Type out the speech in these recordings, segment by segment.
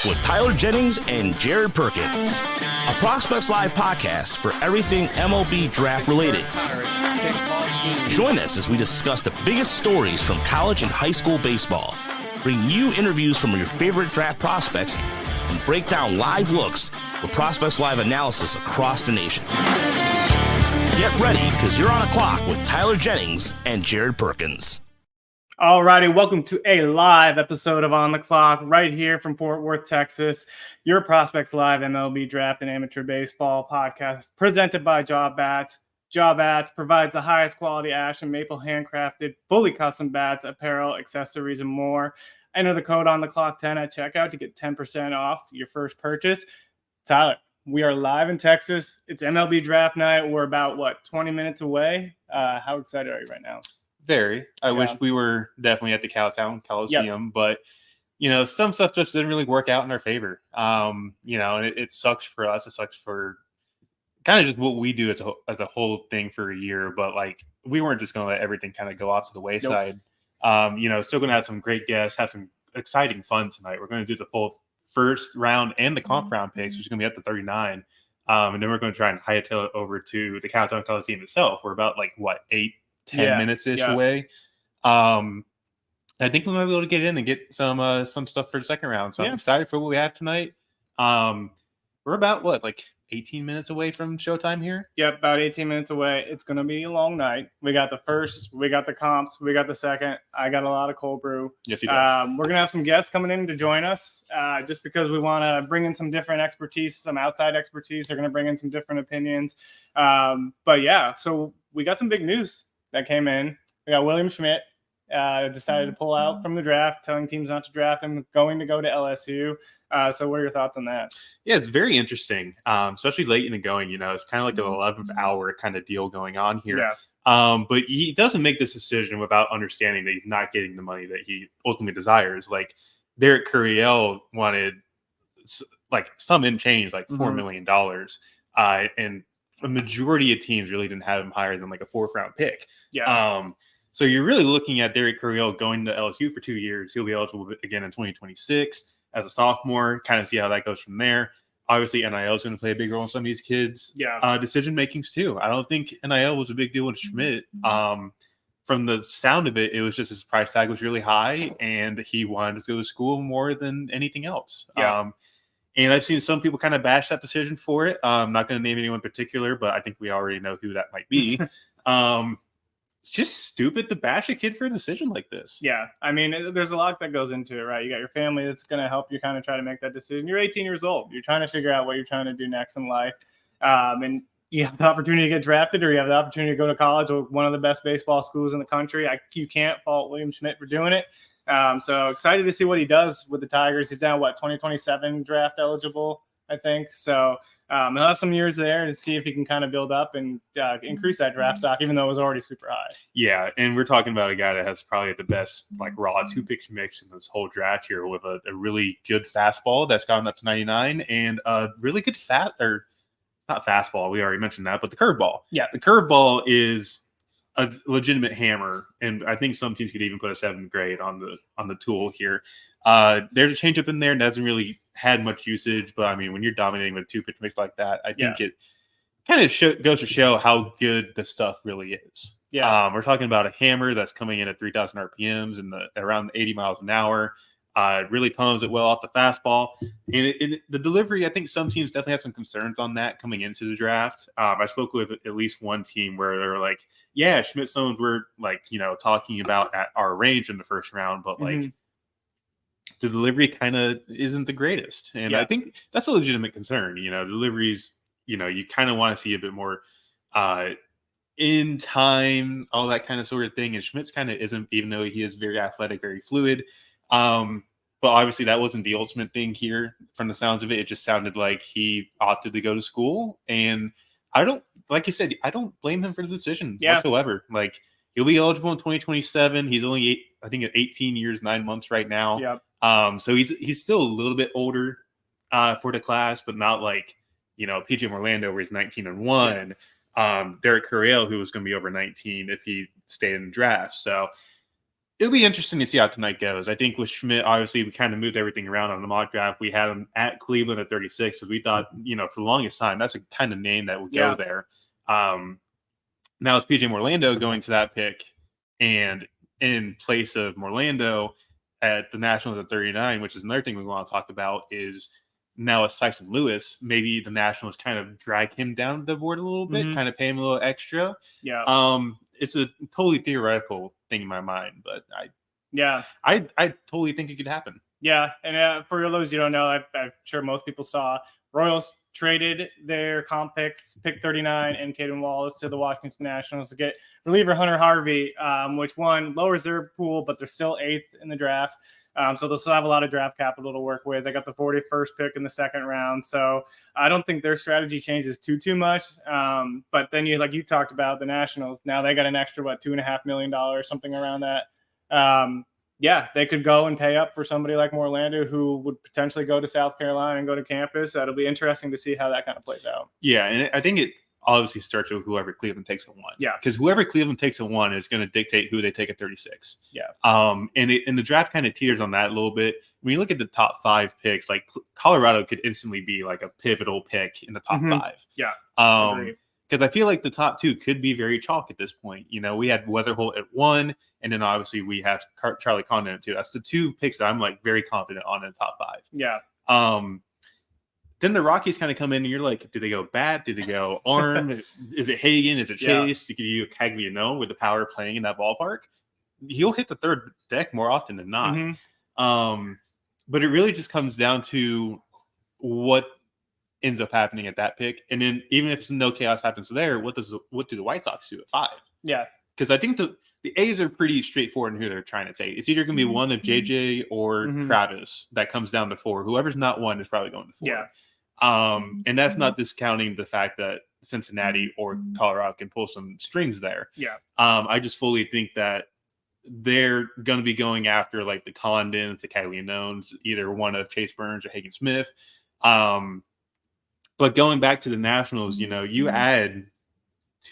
with Tyler Jennings and Jared Perkins, a Prospects Live podcast for everything MLB Draft related. Join us as we discuss the biggest stories from college and high school baseball, bring you interviews from your favorite draft prospects, and break down live looks with Prospects Live analysis across the nation. Get ready, because you're on a clock with Tyler Jennings and Jared Perkins. Alrighty, welcome to a live episode of On the Clock right here from Fort Worth, Texas. Your Prospects Live MLB Draft and Amateur Baseball podcast presented by Job Bats. Job Bats provides the highest quality ash and maple handcrafted, fully custom bats, apparel, accessories, and more. Enter the code On the Clock 10 at checkout to get 10% off your first purchase. Tyler, we are live in Texas. It's MLB Draft night. We're about, 20 minutes away? How excited are you right now? Very. I wish we were definitely at the Cowtown Coliseum, but some stuff just didn't really work out in our favor. And it sucks for us. It sucks for kind of just what we do as a whole thing for a year. But we weren't just going to let everything kind of go off to the wayside. Nope. Still going to have some great guests, have some exciting fun tonight. We're going to do the full first round and the comp round picks, which is going to be at the 39. And then we're going to try and hightail it over to the Cowtown Coliseum itself. We're about 10 minutes-ish away. I think we might be able to get in and get some stuff for the second round. So I'm excited for what we have tonight. We're about 18 minutes away from showtime here? Yep, about 18 minutes away. It's going to be a long night. We got the first, we got the comps, we got the second. I got a lot of cold brew. Yes, he does. We're going to have some guests coming in to join us just because we want to bring in some different expertise, some outside expertise. They're going to bring in some different opinions. So we got some big news that came in. We got William Schmidt decided to pull out from the draft, telling teams not to draft him, going to go to LSU. So what are your thoughts on that? Yeah, it's very interesting, especially late in the going. It's kind of like an 11th hour kind of deal going on here. Yeah. But he doesn't make this decision without understanding that he's not getting the money that he ultimately desires. Derek Curiel wanted some in change, $4 million. And a majority of teams really didn't have him higher than a 4th round pick. Yeah. So you're really looking at Derek Curiel going to LSU for 2 years. He'll be eligible again in 2026 as a sophomore, kind of see how that goes from there. Obviously, NIL is going to play a big role in some of these kids' decision makings too. I don't think NIL was a big deal with Schmidt. From the sound of it, it was just his price tag was really high, and he wanted to go to school more than anything else. Yeah. And I've seen some people kind of bash that decision for it. I'm not going to name anyone in particular, but I think we already know who that might be. It's just stupid to bash a kid for a decision like this. Yeah. I mean, there's a lot that goes into it, right? You got your family that's going to help you kind of try to make that decision. You're 18 years old. You're trying to figure out what you're trying to do next in life. And you have the opportunity to get drafted, or you have the opportunity to go to college with one of the best baseball schools in the country. You can't fault William Schmidt for doing it. So excited to see what he does with the Tigers. He's now 2027 draft eligible, I think. So he'll have some years there to see if he can kind of build up and increase that draft stock, even though it was already super high. Yeah, and we're talking about a guy that has probably the best raw 2-pitch mix in this whole draft here, with a really good fastball that's gotten up to 99 and a really good not fastball. We already mentioned that, but the curveball. Yeah, the curveball is a legitimate hammer, and I think some teams could even put a 7th grade on the tool here. There's a changeup in there, and doesn't really had much usage, but I mean, when you're dominating with 2-pitch mix like that, I think it kind of goes to show how good the stuff really is. Yeah, we're talking about a hammer that's coming in at 3,000 RPMs and around 80 miles an hour. It really pumps it well off the fastball, and the delivery. I think some teams definitely had some concerns on that coming into the draft. I spoke with at least one team where they were like, "Yeah, Schmidt Stones were talking about at our range in the first round, but the delivery kind of isn't the greatest." And I think that's a legitimate concern. Deliveries, you kind of want to see a bit more in time, all that kind of sort of thing. And Schmidt's kind of isn't, even though he is very athletic, very fluid. But obviously that wasn't the ultimate thing here from the sounds of it. It just sounded like he opted to go to school. And like you said, I don't blame him for the decision whatsoever. He'll be eligible in 2027. He's only, I think, at 18 years, 9 months right now. Yep. So he's still a little bit older for the class, but not PJ Orlando where he's 19-1. Derek Curiel, who was going to be over 19 if he stayed in the draft. So It'll be interesting to see how tonight goes. I think with Schmidt, obviously, we kind of moved everything around on the mock draft. We had him at Cleveland at 36, so we thought, for the longest time, that's a kind of name that would go there. Now it's PJ Morlando going to that pick, and in place of Morlando at the Nationals at 39, which is another thing we want to talk about, is now it's Tyson Lewis. Maybe the Nationals kind of drag him down the board a little bit, kind of pay him a little extra. Yeah. It's a totally theoretical thing in my mind, but I totally think it could happen. Yeah, and for those you don't know, I'm sure most people saw Royals traded their comp pick 39 and Caden Wallace to the Washington Nationals to get reliever Hunter Harvey, which lowers their pool, but they're still 8th in the draft. So they'll still have a lot of draft capital to work with. They got the 41st pick in the second round. So I don't think their strategy changes too much. But then you talked about the Nationals. Now they got an extra, $2.5 million, something around that. Yeah, they could go and pay up for somebody like Morlando, who would potentially go to South Carolina and go to campus. That'll be interesting to see how that kind of plays out. Yeah, and I think it obviously starts with whoever Cleveland takes at 1. Yeah, because whoever Cleveland takes at 1 is going to dictate who they take at 36. Yeah. And the draft kind of teeters on that a little bit. When you look at the top 5 picks, like Colorado could instantly be like a pivotal pick in the top 5. Yeah. Because I feel like the top 2 could be very chalk at this point. We had Weatherholt at 1, and then obviously we have Charlie Condon at 2. That's the 2 picks that I'm very confident on in the top 5. Yeah. Then the Rockies kind of come in, and you're like, do they go bat? Do they go arm? Is it Hagen? Is it Chase? Do you Caglianone with the power playing in that ballpark? He'll hit the third deck more often than not. But it really just comes down to what ends up happening at that pick. And then even if no chaos happens there, what do the White Sox do at 5? Yeah. Because I think the A's are pretty straightforward in who they're trying to take. It's either going to be one of JJ or Travis that comes down to 4. Whoever's not 1 is probably going to 4. Yeah. And that's not discounting the fact that Cincinnati or Colorado can pull some strings there. Yeah. I just fully think that they're going to be going after like the Condons, the Caglianones, either one of Chase Burns or Hagen Smith. But going back to the Nationals, you add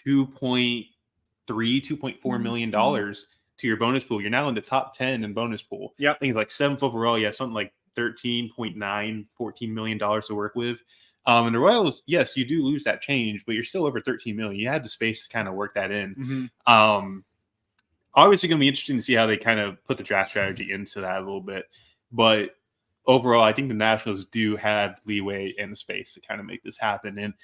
$2.4 million to your bonus pool. You're now in the top 10 in bonus pool. Yep. I think it's like 7th overall. You have something like $13.9, $14 million to work with. And the Royals, yes, you do lose that change, but you're still over $13 million. You had the space to kind of work that in. Obviously going to be interesting to see how they kind of put the draft strategy into that a little bit. But overall, I think the Nationals do have leeway and the space to kind of make this happen. And,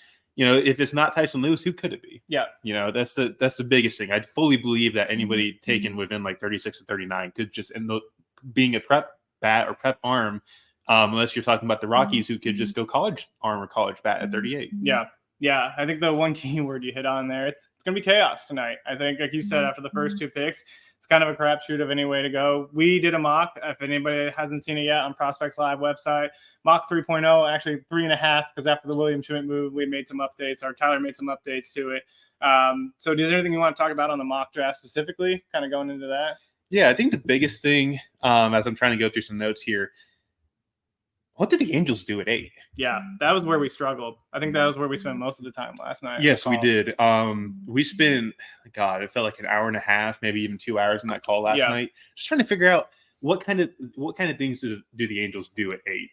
if it's not Tyson Lewis, who could it be? Yeah. That's the biggest thing. I fully believe that anybody taken within like 36 to 39 could just end up being a prep bat or prep arm, unless you're talking about the Rockies, who could just go college arm or college bat at 38. Yeah. Yeah. I think the one key word you hit on there, it's going to be chaos tonight. I think, like you said, after the first 2 picks, it's kind of a crapshoot of any way to go. We did a mock. If anybody hasn't seen it yet, on Prospects Live website, mock 3.0, actually 3.5, because after the William Schmidt move, we made some updates, or Tyler made some updates to it. So is there anything you want to talk about on the mock draft specifically, kind of going into that? Yeah, I think the biggest thing, as I'm trying to go through some notes here, what did the Angels do at 8? Yeah, that was where we struggled. I think that was where we spent most of the time last night. Yes, we did. We spent, it felt like an hour and a half, maybe even 2 hours in that call last night, just trying to figure out what kind of things do the Angels do at 8?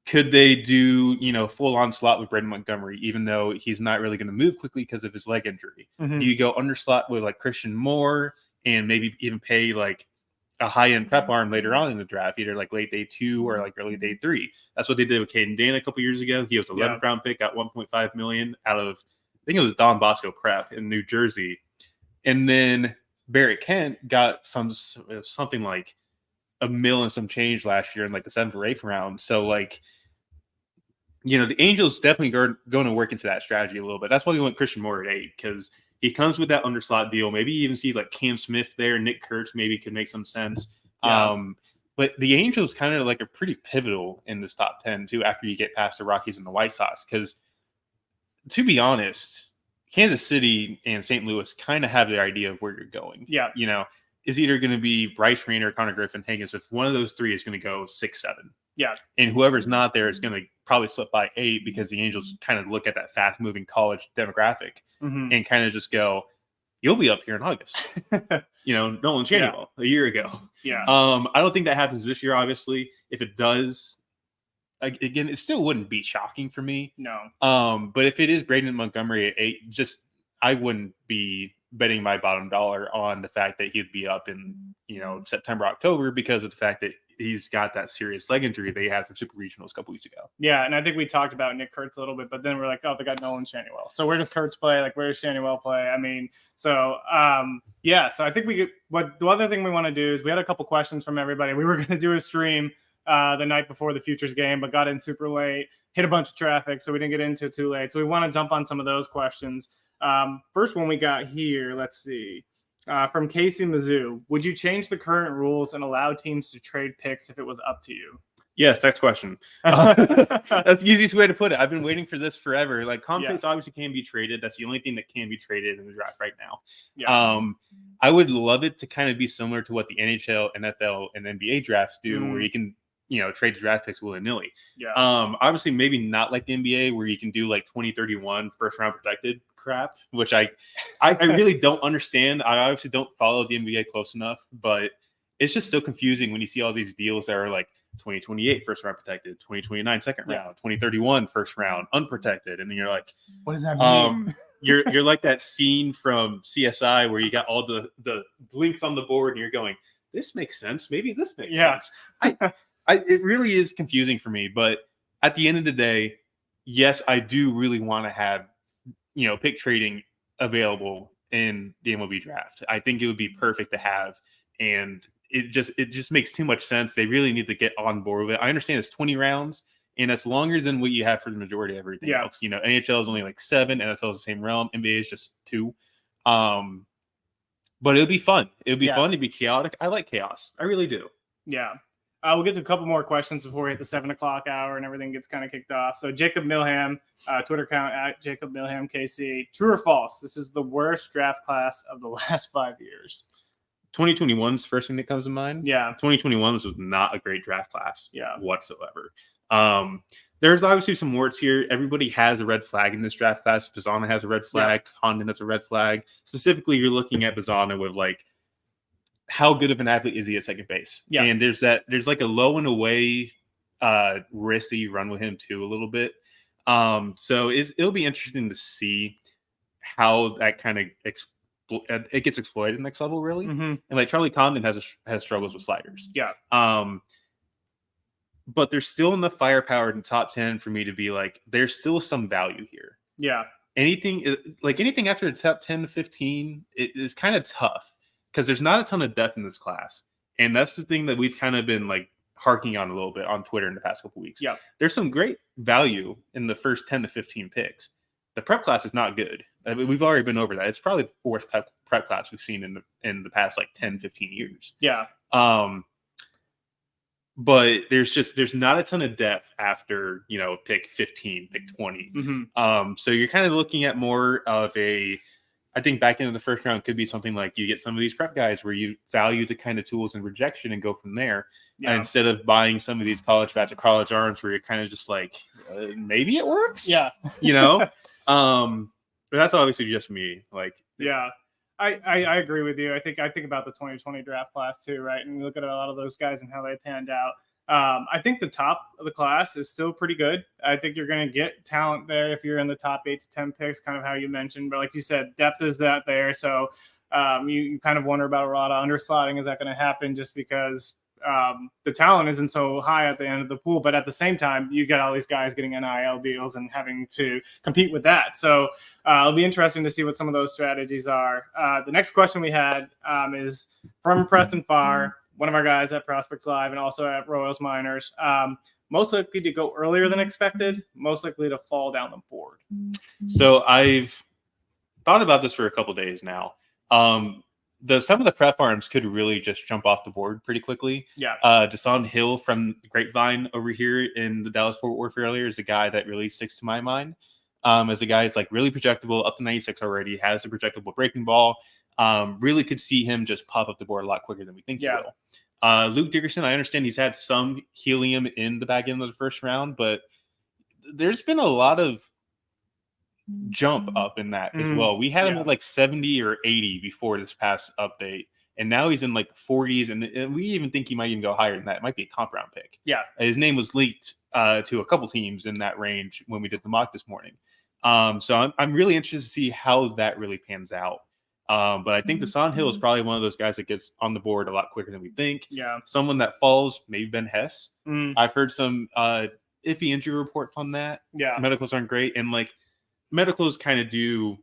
Could they do, full on slot with Braden Montgomery, even though he's not really going to move quickly because of his leg injury? Do you go under slot with like Christian Moore and maybe even pay like a high-end prep arm later on in the draft, either like late day 2 or like early day 3? That's what they did with Caden Dana a couple years ago. He was 11th round pick, got $1.5 million out of, I think it was Don Bosco Prep in New Jersey. And then Barrett Kent got something like $1 million and some change last year in like the 7th or 8th round. So the Angels definitely are going to work into that strategy a little bit. That's why we went Christian Moore at 8, because he comes with that underslot deal. Maybe even see like Cam Smith there, Nick Kurtz maybe could make some sense. Yeah. But the Angels kind of like are pretty pivotal in this top 10 too, after you get past the Rockies and the White Sox. Because to be honest, Kansas City and St. Louis kind of have their idea of where you're going. Yeah. Is either going to be Bryce Rainer, Connor Griffin, Hagen Smith. One of those 3 is going to go 6, 7. Yeah. And whoever's not there is going to probably slip by 8, because the Angels kind of look at that fast moving college demographic and kind of just go, you'll be up here in August. Nolan Chanwell a year ago. Yeah. I don't think that happens this year, obviously. If it does, again, it still wouldn't be shocking for me. No. But if it is Braden Montgomery at 8, I wouldn't be betting my bottom dollar on the fact that he'd be up in, September, October, because of the fact that he's got that serious leg injury they had from Super Regionals a couple weeks ago. Yeah, and I think we talked about Nick Kurtz a little bit, but then we're like, oh, they got Nolan Chanwell. So where does Kurtz play? Like, where does Chanwell play? I mean, so I think the other thing we want to do is we had a couple questions from everybody. We were going to do a stream the night before the Futures game, but got in super late, hit a bunch of traffic, so we didn't get into it too late. So we want to jump on some of those questions. First one we got here, let's see. From Casey Mizzou, would you change the current rules and allow teams to trade picks if it was up to you? Yes, next question. That's the easiest way to put it. I've been waiting for this forever. Like, comp picks obviously can be traded. That's the only thing that can be traded in the draft right now. Yeah. I would love it to kind of be similar to what the NHL, NFL, and NBA drafts do, where you can, trade the draft picks willy-nilly. Yeah. Obviously, maybe not like the NBA, where you can do like 2031 first round protected crap, which I really don't understand. I obviously don't follow the NBA close enough, but it's just so confusing when you see all these deals that are like 2028 first round protected, 2029 second round, 2031 first round unprotected, and then you're like, what does that mean? You're like that scene from CSI where you got all the blinks on the board and you're going, this makes sense, maybe this makes sense. It really is confusing for me, but at the end of the day, yes, I do really want to have pick trading available in the MLB draft. I think it would be perfect to have, and it just makes too much sense. They really need to get on board with it. I understand it's 20 rounds, and that's longer than what you have for the majority of everything else. NHL is only like 7, NFL is the same realm, NBA is just 2. But it'll be fun. It'll be fun to be chaotic. I like chaos. I really do. Yeah. We'll get to a couple more questions before we hit the 7 o'clock hour and everything gets kind of kicked off. So Jacob Milham, Twitter account at Jacob Milham KC. True or false? This is the worst draft class of the last 5 years. 2021 is the first thing that comes to mind. Yeah. 2021 was not a great draft class whatsoever. There's obviously some warts here. Everybody has a red flag in this draft class. Bazana has a red flag. Condon has a red flag. Specifically, you're looking at Bazana with like, how good of an athlete is he at second base? Yeah. And there's like a low and away risk that you run with him too a little bit. So it'll be interesting to see how that kind of it gets exploited next level, really. Mm-hmm. And like Charlie Condon has struggles with sliders. Yeah. But there's still enough firepower in the top 10 for me to be like, there's still some value here. Yeah. Anything after the top 10 to 15, it is kind of tough because there's not a ton of depth in this class. And that's the thing that we've kind of been like harking on a little bit on Twitter in the past couple weeks. Yeah. There's some great value in the first 10 to 15 picks. The prep class is not good. I mean, we've already been over that. It's probably the worst prep class we've seen in the past like 10, 15 years. Yeah. But there's not a ton of depth after, pick 15, pick 20. Mm-hmm. So you're kind of looking at more of I think back into the first round could be something like you get some of these prep guys where you value the kind of tools and rejection and go from there. Yeah. Instead of buying some of these college bats or college arms where you're kind of just like, maybe it works. Yeah. But that's obviously just me. Like, yeah. I agree with you. I think about the 2020 draft class too, right? And you look at a lot of those guys and how they panned out. I think the top of the class is still pretty good. I think you're going to get talent there if you're in the top 8 to 10 picks, kind of how you mentioned. But like you said, depth is not there. So you kind of wonder about a lot of underslotting. Is that going to happen just because the talent isn't so high at the end of the pool? But at the same time, you get all these guys getting NIL deals and having to compete with that. So it'll be interesting to see what some of those strategies are. The next question we had is from Preston Farr, one of our guys at Prospects Live and also at Royals Miners. Most likely to go earlier than expected, most likely to fall down the board. So I've thought about this for a couple days now. Some of the prep arms could really just jump off the board pretty quickly. Yeah. Desan Hill from Grapevine over here in the Dallas-Fort Worth area is a guy that really sticks to my mind. As a guy is like really projectable, up to 96 already, has a projectable breaking ball. Really could see him just pop up the board a lot quicker than we think he will. Luke Dickerson, I understand he's had some helium in the back end of the first round, but there's been a lot of jump up in that as well. We had him at like 70 or 80 before this past update, and now he's in like the 40s, and we even think he might even go higher than that. It might be a comp round pick. Yeah. His name was leaked to a couple teams in that range when we did the mock this morning. So I'm really interested to see how that really pans out. But I think Desan Hill is probably one of those guys that gets on the board a lot quicker than we think. Yeah. Someone that falls, maybe Ben Hess. I've heard some iffy injury reports on that. Yeah. Medicals aren't great. And like medicals kind of do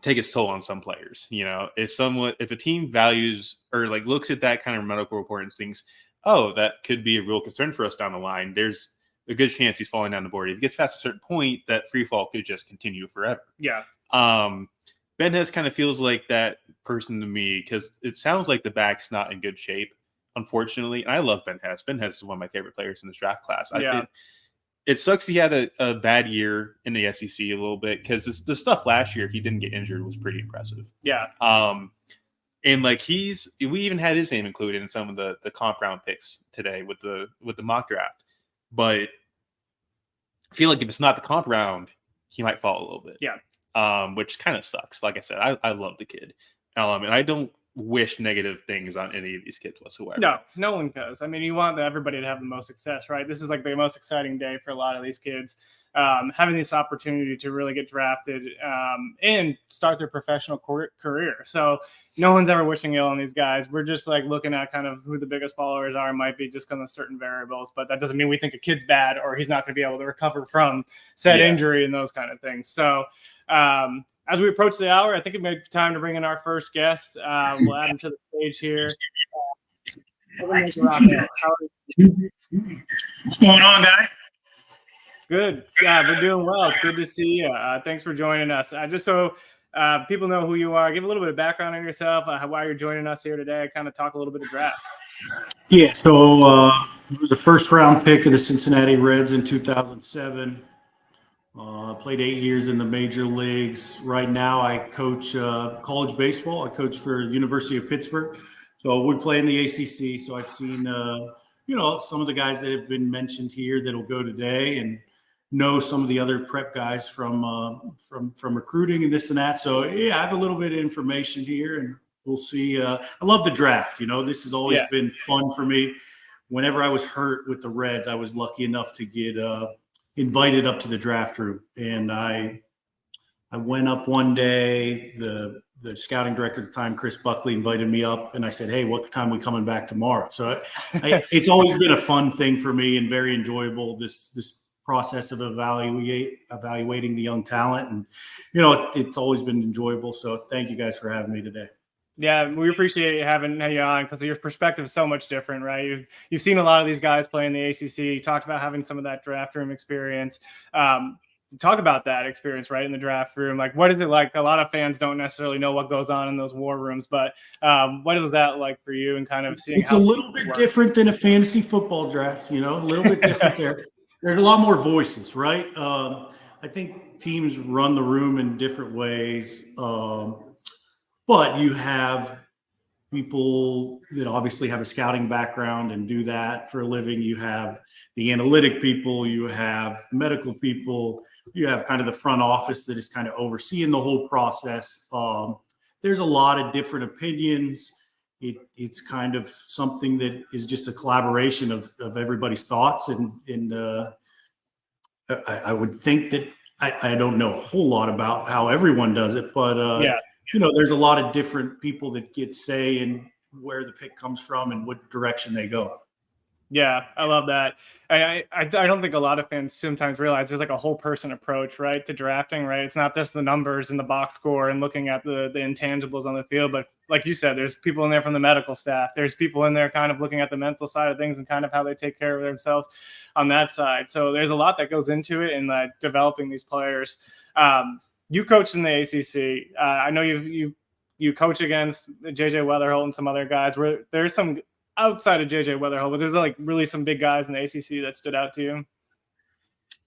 take its toll on some players. You know, if a team values or like looks at that kind of medical report and thinks, oh, that could be a real concern for us down the line, there's a good chance he's falling down the board. If he gets past a certain point, that free fall could just continue forever. Yeah. Ben Hess kind of feels like that person to me because it sounds like the back's not in good shape, unfortunately. And I love Ben Hess. Ben Hess is one of my favorite players in this draft class. It sucks he had a bad year in the SEC a little bit because the stuff last year, if he didn't get injured, was pretty impressive. Yeah. And like we even had his name included in some of the comp round picks today with the mock draft. But I feel like if it's not the comp round, he might fall a little bit. Yeah. Which kind of sucks. Like I said, I love the kid. And I don't wish negative things on any of these kids whatsoever. No one does. I mean, you want everybody to have the most success, right? This is like the most exciting day for a lot of these kids. Having this opportunity to really get drafted and start their professional career. So no one's ever wishing ill on these guys. We're just like looking at kind of who the biggest followers are, might be just kind of certain variables, but that doesn't mean we think a kid's bad or he's not going to be able to recover from said injury and those kind of things. So as we approach the hour, I think it may be time to bring in our first guest. We'll add him to the stage here. What's going on, guys? Good. Yeah, we're doing well. It's good to see you. Thanks for joining us. Just so people know who you are, give a little bit of background on yourself, why you're joining us here today, kind of talk a little bit of draft. Yeah, so it was the first round pick of the Cincinnati Reds in 2007. Played 8 years in the major leagues. Right now I coach college baseball. I coach for University of Pittsburgh. So we play in the ACC. So I've seen, some of the guys that have been mentioned here that'll go today and know some of the other prep guys from recruiting and this and that. So yeah, I have a little bit of information here and we'll see. I love the draft. This has always been fun for me. Whenever I was hurt with the Reds, I was lucky enough to get invited up to the draft room. And I went up one day, the scouting director at the time, Chris Buckley, invited me up and I said, hey, what time are we coming back tomorrow? So it's always been a fun thing for me and very enjoyable, this process of evaluating the young talent. And, it's always been enjoyable. So thank you guys for having me today. Yeah, we appreciate having you on because your perspective is so much different, right? You've seen a lot of these guys play in the ACC. You talked about having some of that draft room experience. Talk about that experience, right, in the draft room. Like, what is it like? A lot of fans don't necessarily know what goes on in those war rooms, but what was that like for you and kind of seeing it's a little bit different than a fantasy football draft, a little bit different there. There's a lot more voices, right? I think teams run the room in different ways. But you have people that obviously have a scouting background and do that for a living. You have the analytic people, you have medical people, you have kind of the front office that is kind of overseeing the whole process. There's a lot of different opinions. It's kind of something that is just a collaboration of everybody's thoughts. And I would think that I don't know a whole lot about how everyone does it, but there's a lot of different people that get say in where the pick comes from and what direction they go. Yeah, I love that. I don't think a lot of fans sometimes realize there's like a whole person approach, right, to drafting, right? It's not just the numbers and the box score and looking at the intangibles on the field, but like you said, there's people in there from the medical staff. There's people in there kind of looking at the mental side of things and kind of how they take care of themselves on that side. So there's a lot that goes into it in developing these players. You coached in the ACC. I know you coach against JJ Weatherholt and some other guys. Where there's some outside of JJ Weatherholt, but there's like really some big guys in the ACC that stood out to you.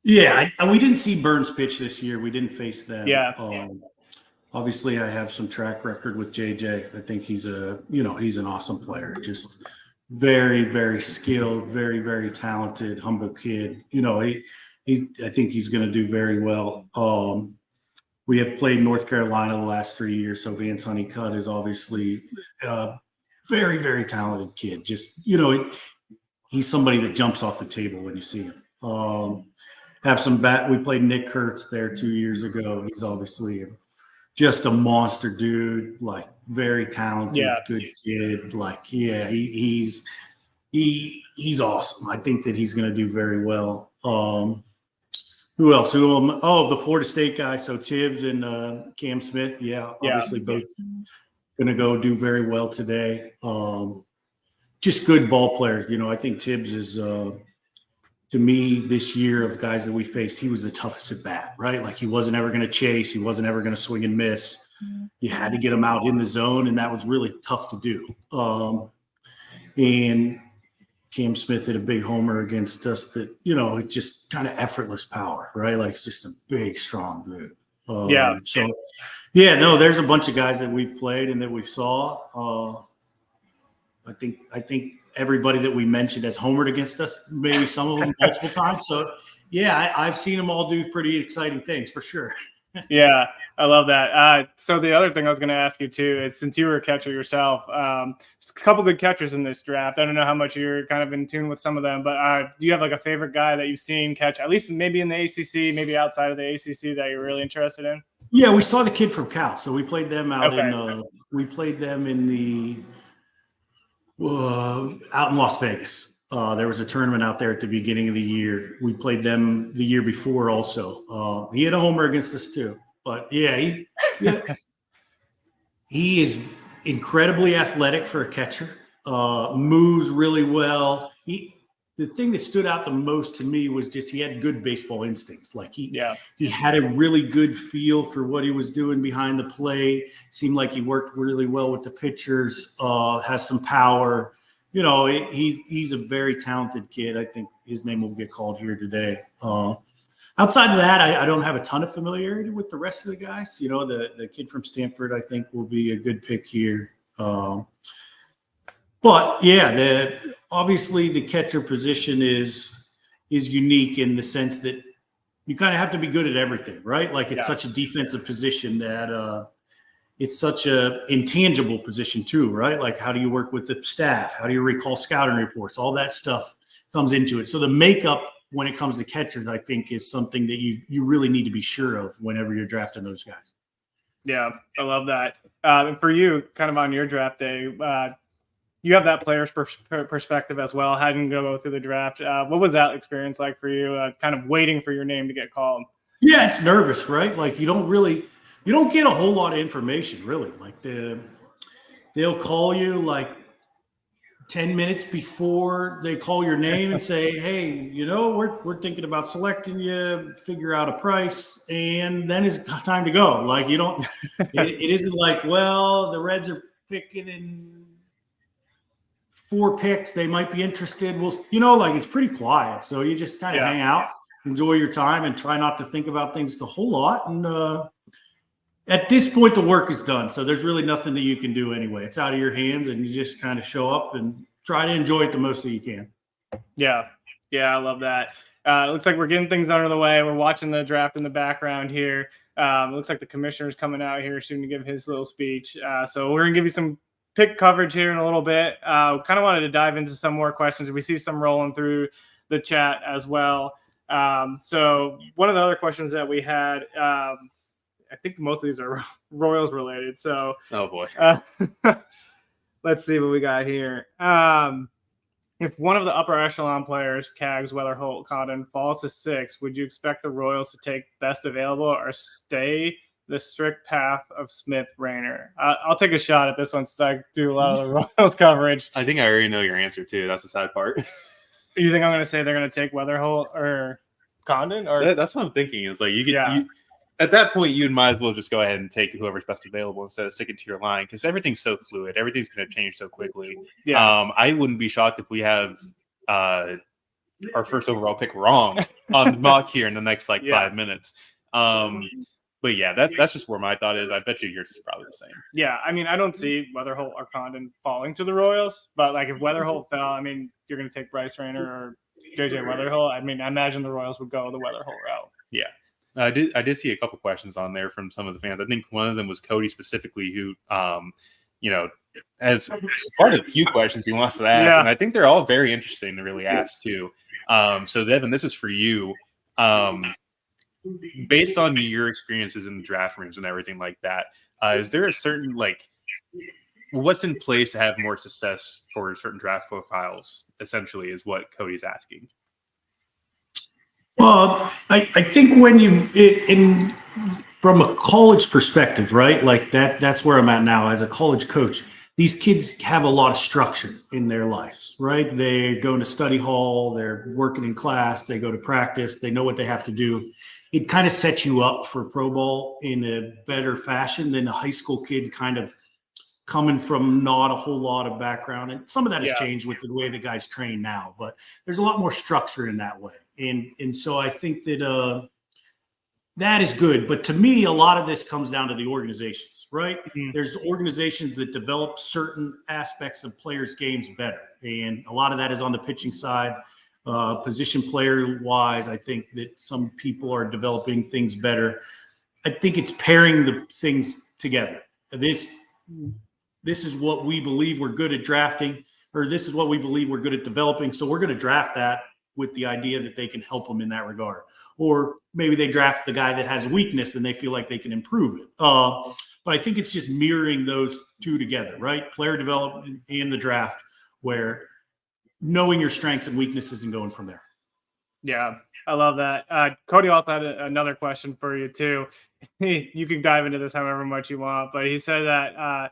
Yeah, we didn't see Burns pitch this year. We didn't face them. Yeah. Obviously, I have some track record with JJ. I think he's an awesome player. Just very, very skilled, very, very talented, humble kid. I think he's going to do very well. we have played North Carolina the last 3 years. So Vance Honeycutt is obviously a very, very talented kid. Just, he's somebody that jumps off the table when you see him. We played Nick Kurtz there 2 years ago. He's obviously just a monster dude, like very talented, good kid. Like, yeah, he's awesome. I think that he's going to do very well. Who else? The Florida State guy. So Tibbs and Cam Smith. Yeah, obviously both going to go do very well today. Just good ball players. I think Tibbs is, to me, this year of guys that we faced, he was the toughest at bat, right? Like he wasn't ever going to chase. He wasn't ever going to swing and miss. You had to get him out in the zone, and that was really tough to do. And Cam Smith hit a big homer against us that, it just kind of effortless power, right? Like it's just a big, strong dude. There's a bunch of guys that we've played and that we saw. I think everybody that we mentioned has homered against us, maybe some of them multiple times. So, I've seen them all do pretty exciting things for sure. Yeah, I love that. So the other thing I was going to ask you too is, since you were a catcher yourself, just a couple good catchers in this draft. I don't know how much you're kind of in tune with some of them, but do you have like a favorite guy that you've seen catch, at least maybe in the ACC, maybe outside of the ACC, that you're really interested in? Yeah, we saw the kid from Cal, so we played them out in the out in Las Vegas. There was a tournament out there at the beginning of the year. We played them the year before also. He had a homer against us too. But, he is incredibly athletic for a catcher, moves really well. The thing that stood out the most to me was just he had good baseball instincts. Like he had a really good feel for what he was doing behind the plate. Seemed like he worked really well with the pitchers, has some power. He's a very talented kid. I think his name will get called here today. Outside of that, I don't have a ton of familiarity with the rest of the guys. The kid from Stanford, I think, will be a good pick here. Obviously the catcher position is unique in the sense that you kind of have to be good at everything, right? Like it's such a defensive position that it's such a intangible position too, right? Like how do you work with the staff? How do you recall scouting reports? All that stuff comes into it. So the makeup when it comes to catchers, I think, is something that you really need to be sure of whenever you're drafting those guys. Yeah, I love that. And for you, kind of on your draft day, you have that player's perspective as well, having to go through the draft. What was that experience like for you, kind of waiting for your name to get called? Yeah, it's nervous, right? Like you don't get a whole lot of information, really. Like they'll call you like 10 minutes before they call your name and say, hey, we're thinking about selecting you, figure out a price, and then it's time to go. Like it isn't like, well, the Reds are picking in 4 picks, they might be interested. Well, it's pretty quiet. So you just kind of hang out, enjoy your time, and try not to think about things a whole lot. And at this point, the work is done. So there's really nothing that you can do anyway. It's out of your hands, and you just kind of show up and try to enjoy it the most that you can. Yeah. Yeah, I love that. It looks like we're getting things under the way. We're watching the draft in the background here. It looks like the commissioner's coming out here soon to give his little speech. So we're going to give you some pick coverage here in a little bit. Kind of wanted to dive into some more questions. We see some rolling through the chat as well. So one of the other questions that we had, I think most of these are Royals related. So, oh boy, let's see what we got here. If one of the upper echelon players, Cags, Weather, Holt, Condon, falls to 6, would you expect the Royals to take best available or stay the strict path of Smith, Rayner? I'll take a shot at this one since I do a lot of the Royals coverage. I think I already know your answer too. That's the sad part. You think I'm going to say they're going to take Weatherholt or Condon? Or that's what I'm thinking. Is like at that point you might as well just go ahead and take whoever's best available instead of sticking to your line, because everything's so fluid. Everything's going to change so quickly. Yeah. I wouldn't be shocked if we have our first overall pick wrong on mock here in the next 5 minutes. But yeah, that's just where my thought is. I bet you yours is probably the same. Yeah, I mean, I don't see Weatherholt or Condon falling to the Royals, but if Weatherholt fell, I mean, you're going to take Bryce Rayner or JJ Weatherholt. I mean, I imagine the Royals would go the Weatherholt route. Yeah. I did see a couple questions on there from some of the fans. I think one of them was Cody specifically, who has part of a few questions he wants to ask, and I think they're all very interesting to really ask too. So Devin, this is for you. Based on your experiences in the draft rooms and everything like that, is there a certain what's in place to have more success for certain draft profiles? Essentially, is what Cody's asking. Well, I think from a college perspective, right? Like that's where I'm at now as a college coach. These kids have a lot of structure in their lives, right? They go to study hall, they're working in class, they go to practice, they know what they have to do. It kind of sets you up for pro ball in a better fashion than a high school kid kind of coming from not a whole lot of background. And some of that has changed with the way the guys train now, but there's a lot more structure in that way. And so I think that that is good. But to me, a lot of this comes down to the organizations, right? Mm-hmm. There's organizations that develop certain aspects of players' games better. And a lot of that is on the pitching side. Position player wise, I think that some people are developing things better. I think it's pairing the things together. This is what we believe we're good at drafting, or this is what we believe we're good at developing. So we're going to draft that with the idea that they can help them in that regard. Or maybe they draft the guy that has a weakness and they feel like they can improve it. But I think it's just mirroring those two together, right? Player development and the draft, where knowing your strengths and weaknesses and going from there. Yeah, I love that. Cody also had another question for you too. You can dive into this however much you want, but he said that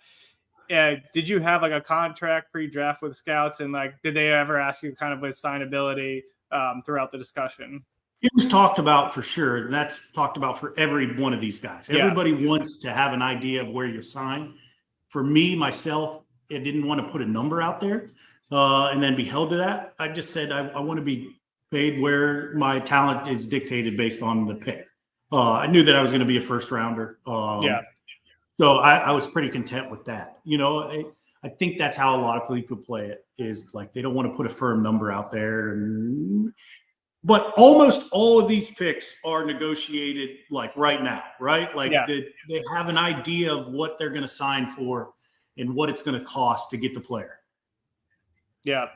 did you have a contract pre-draft with scouts, and did they ever ask you kind of with signability throughout the discussion? It was talked about for sure, and that's talked about for every one of these guys. Everybody wants to have an idea of where you sign. For me, myself, I didn't want to put a number out there and then be held to that. I just said I want to be paid where my talent is dictated based on the pick. I knew that I was going to be a first rounder. So I was pretty content with that. I think that's how a lot of people play it, is they don't want to put a firm number out there. But almost all of these picks are negotiated right now, right? They have an idea of what they're going to sign for and what it's going to cost to get the player. Yeah.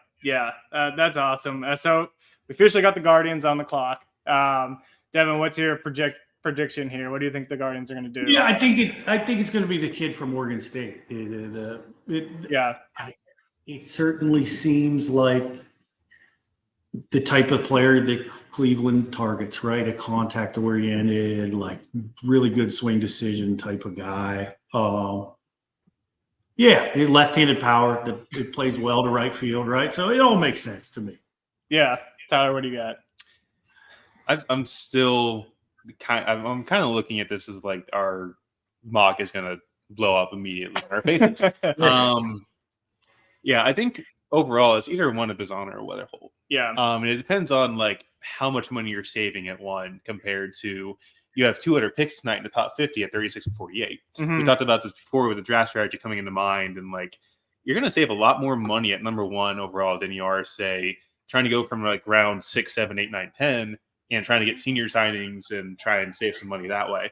That's awesome. So we officially got the Guardians on the clock. Devin, what's your prediction here? What do you think the Guardians are going to do? Yeah, I think it's going to be the kid from Oregon State. It certainly seems like the type of player that Cleveland targets, right? A contact oriented, really good swing decision type of guy. Left-handed power that plays well to right field, right? So it all makes sense to me. Yeah, Tyler, what do you got? I'm still kind of looking at this as our mock is going to blow up immediately in our faces. I think overall it's either one of Bizana or Weatherholt. Yeah. And it depends on how much money you're saving at one compared to you have two other picks tonight in the top 50 at 36 and 48. Mm-hmm. We talked about this before with the draft strategy coming into mind, and you're going to save a lot more money at number one overall than you are, say, trying to go from round 6, 7, 8, 9, 10 and trying to get senior signings and try and save some money that way.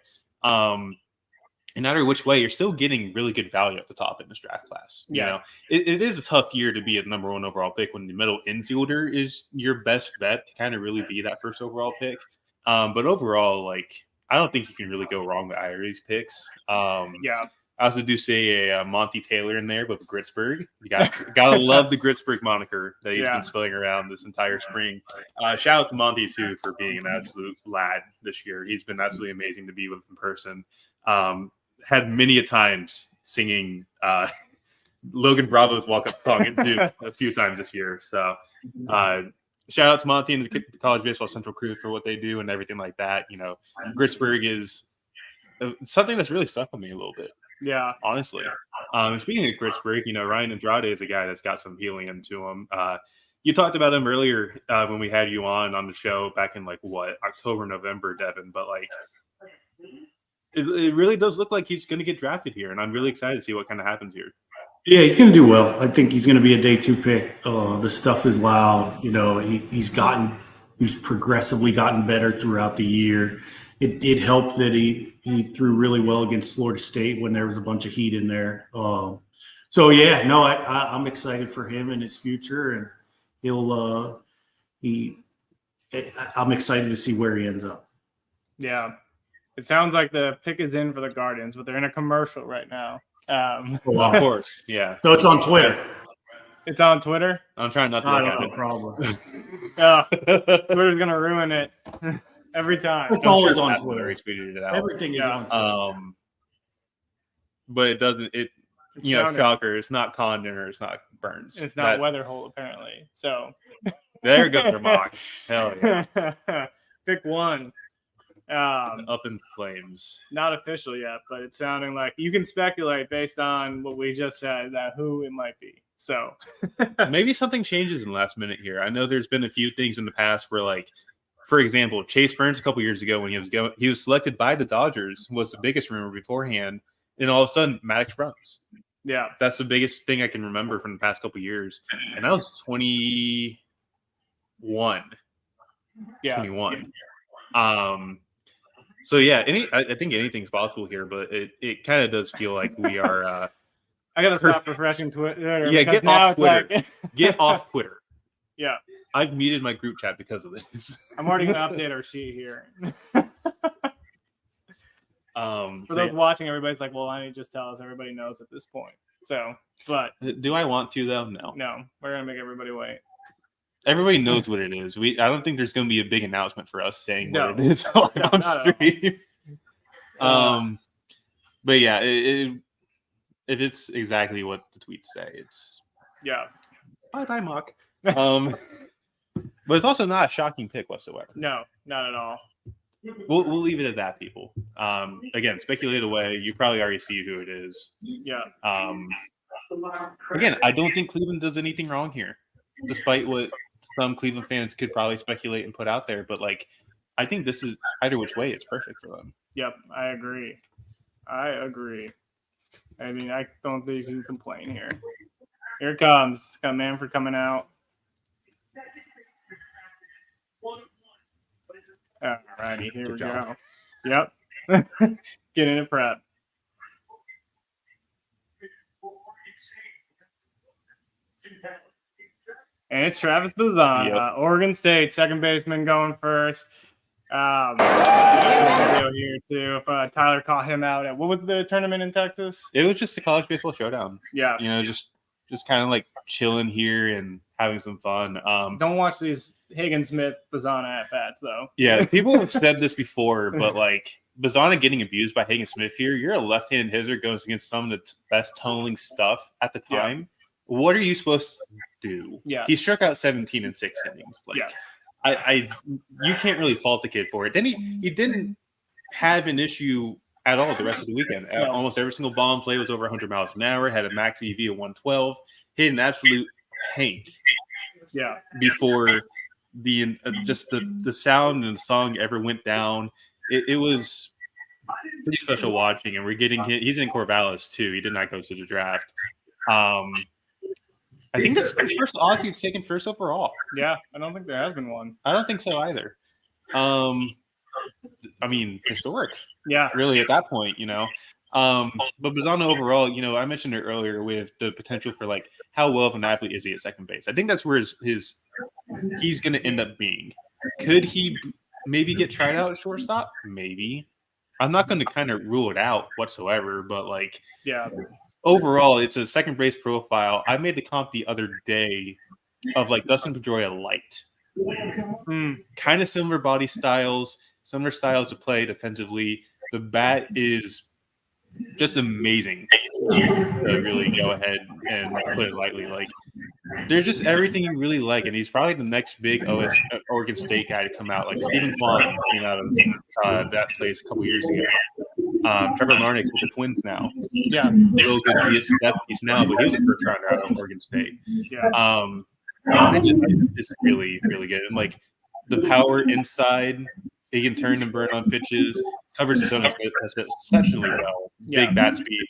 And no matter which way, you're still getting really good value at the top in this draft class. You know, it is a tough year to be a number one overall pick when the middle infielder is your best bet to kind of really be that first overall pick. But overall, I don't think you can really go wrong with either of these picks. I also do say a Monty Taylor in there, but with Gritzberg. You gotta love the Gritzberg moniker that he's been spilling around this entire spring. Shout out to Monty too for being an absolute lad this year. He's been absolutely amazing to be with in person. Had many a times singing Logan Bravo's walk-up song a few times this year. So shout out to Monty and the College Baseball Central crew for what they do and everything like that. Gritzberg is something that's really stuck with me a little bit. Yeah, honestly. Speaking of Gritzberg, Ryan Andrade is a guy that's got some healing into him. You talked about him earlier when we had you on the show back in October, November, Devin. But it really does look like he's going to get drafted here, and I'm really excited to see what kind of happens here. Yeah, he's going to do well. I think he's going to be a day 2 pick. The stuff is loud. He's progressively gotten better throughout the year. it helped that he threw really well against Florida State when there was a bunch of heat in there. So yeah, no, I'm excited for him and his future, and I'm excited to see where he ends up. Yeah, it sounds like the pick is in for the Guardians, but they're in a commercial right now. Of course, yeah. So it's on Twitter. It's on Twitter. I'm trying not to look at it. Probably. Twitter's gonna ruin it every time. It's always on Twitter. Retweeted it out. Everything is on Twitter. But it doesn't. Shocker. It's not Condon or it's not Burns. It's not Weatherholt apparently. So there goes their mock. Hell yeah. Pick one. Up in flames. Not official yet, but it's sounding like you can speculate based on what we just said that who it might be. So maybe something changes in the last minute here. I know there's been a few things in the past where, like, for example, Chase Burns a couple years ago when he was selected by the Dodgers was the biggest rumor beforehand, and all of a sudden Maddox runs. Yeah, that's the biggest thing I can remember from the past couple years, and that was 21. Yeah, 21. So yeah, I think anything's possible here, but it kind of does feel like we are. I gotta stop refreshing Twitter. Yeah, get off Twitter. Get off Twitter. Yeah, I've muted my group chat because of this. I'm already gonna update our sheet here. For those watching, everybody's like, "Well, why don't you just tell us?" Everybody knows at this point. So, but do I want to though? No, we're gonna make everybody wait. Everybody knows what it is. I don't think there's going to be a big announcement for us saying what it is on stream. But yeah, if it's exactly what the tweets say, it's bye Mock. But it's also not a shocking pick whatsoever. No, not at all. We'll leave it at that, people. Again, speculate away. You probably already see who it is. Yeah. Again, I don't think Cleveland does anything wrong here, despite what some Cleveland fans could probably speculate and put out there. But, like, I think this is either which way, it's perfect for them. Yep, I agree. I mean, I don't think you can complain here. Here it comes. Got Manfred coming out. All righty, here we go. Yep. Getting it prep. And it's Travis Bazan, Oregon State, second baseman going first. Video here too. If Tyler caught him out at what was the tournament in Texas? It was just a college baseball showdown. Yeah, just kind of like chilling here and having some fun. Don't watch these Higgins Smith Bazana at bats though. Yeah, people have said this before, but like Bazana getting abused by Higgins Smith here. You're a left-handed hitter goes against some of the best toneling stuff at the time. Yeah. What are you supposed to do? Yeah, he struck out 17 in 6 innings. Like, you can't really fault the kid for it. Then he didn't have an issue at all the rest of the weekend. No. Almost every single ball in play was over 100 miles an hour. Had a max EV of 112. Hit an absolute hank. Yeah. Before the sound and the song ever went down, it was pretty special watching. And we're getting hit. He's in Corvallis too. He did not go to the draft. I think that's the first Aussie he's taken first overall. Yeah, I don't think there has been one. I don't think so either. I mean, historic. Yeah. Really, at that point, But Bazana overall, I mentioned it earlier with the potential for, like, how well of an athlete is he at second base? I think that's where he's going to end up being. Could he maybe get tried out at shortstop? Maybe. I'm not going to kind of rule it out whatsoever, but, like, yeah. Overall, it's a second base profile. I made the comp the other day of like Dustin Pedroia light. Kind of similar body styles, similar styles to play defensively. The bat is just amazing to really go ahead and put it lightly. Like, there's just everything you really like, and he's probably the next big Oregon State guy to come out. Like Stephen Kwan came out of that place a couple years ago. Trevor Larnach with the Twins now. Yeah, real good piece now, but he was a first rounder out of Oregon State. Yeah, it's really, really good. And like the power inside, he can turn and burn on pitches. Covers his own exceptionally well. Big bat speed.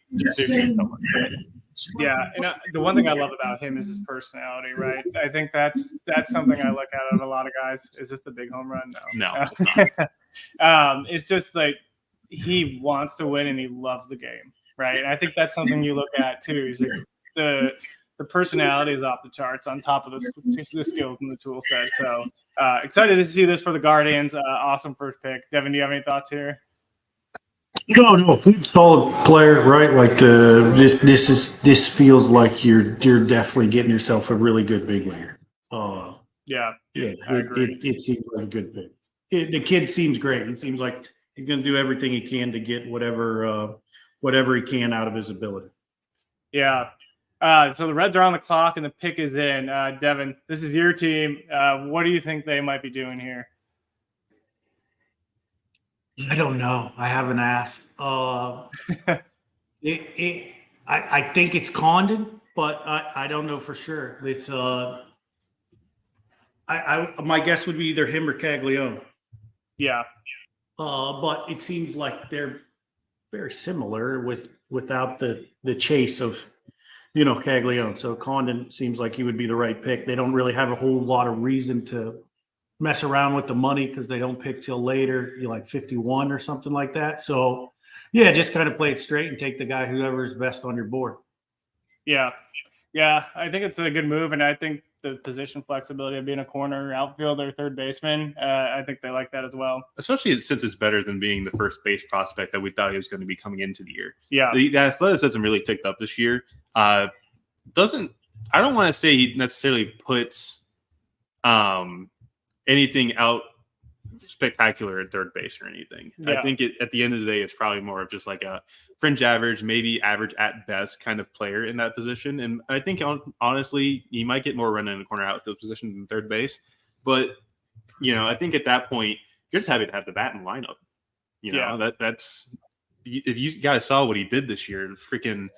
Yeah, and the one thing I love about him is his personality, right? I think that's something I look at of a lot of guys. Is this the big home run? No, it's not. It's just like he wants to win and he loves the game, right? And I think that's something you look at too. Is like the personality is off the charts on top of the skills and the tool set. So excited to see this for the Guardians. Awesome first pick. Devin, do you have any thoughts here? No, good, solid player, right? Like this feels like you're definitely getting yourself a really good big leaguer. Yeah, I agree. It seems like a good pick. The kid seems great. It seems like he's going to do everything he can to get whatever he can out of his ability. Yeah. So the Reds are on the clock and the pick is in. Devin, this is your team. What do you think they might be doing here? I don't know. I haven't asked. I think it's Condon, but I don't know for sure. It's my guess would be either him or Caglione. Yeah. But it seems like they're very similar without the chase of, Caglione. So Condon seems like he would be the right pick. They don't really have a whole lot of reason to mess around with the money because they don't pick till later, like 51 or something like that. So, yeah, just kind of play it straight and take the guy whoever's best on your board. Yeah, I think it's a good move, and I think the position flexibility of being a corner, outfielder, third baseman, I think they like that as well. Especially since it's better than being the first base prospect that we thought he was going to be coming into the year. Yeah. The athleticism really ticked up this year. I don't want to say he necessarily puts anything out spectacular at third base or anything. Yeah. I think at the end of the day, it's probably more of just like a fringe average, maybe average at best kind of player in that position. And I think honestly, you might get more run in the corner outfield position than third base. But, I think at that point, you're just happy to have the bat in lineup. That's if you guys saw what he did this year, freaking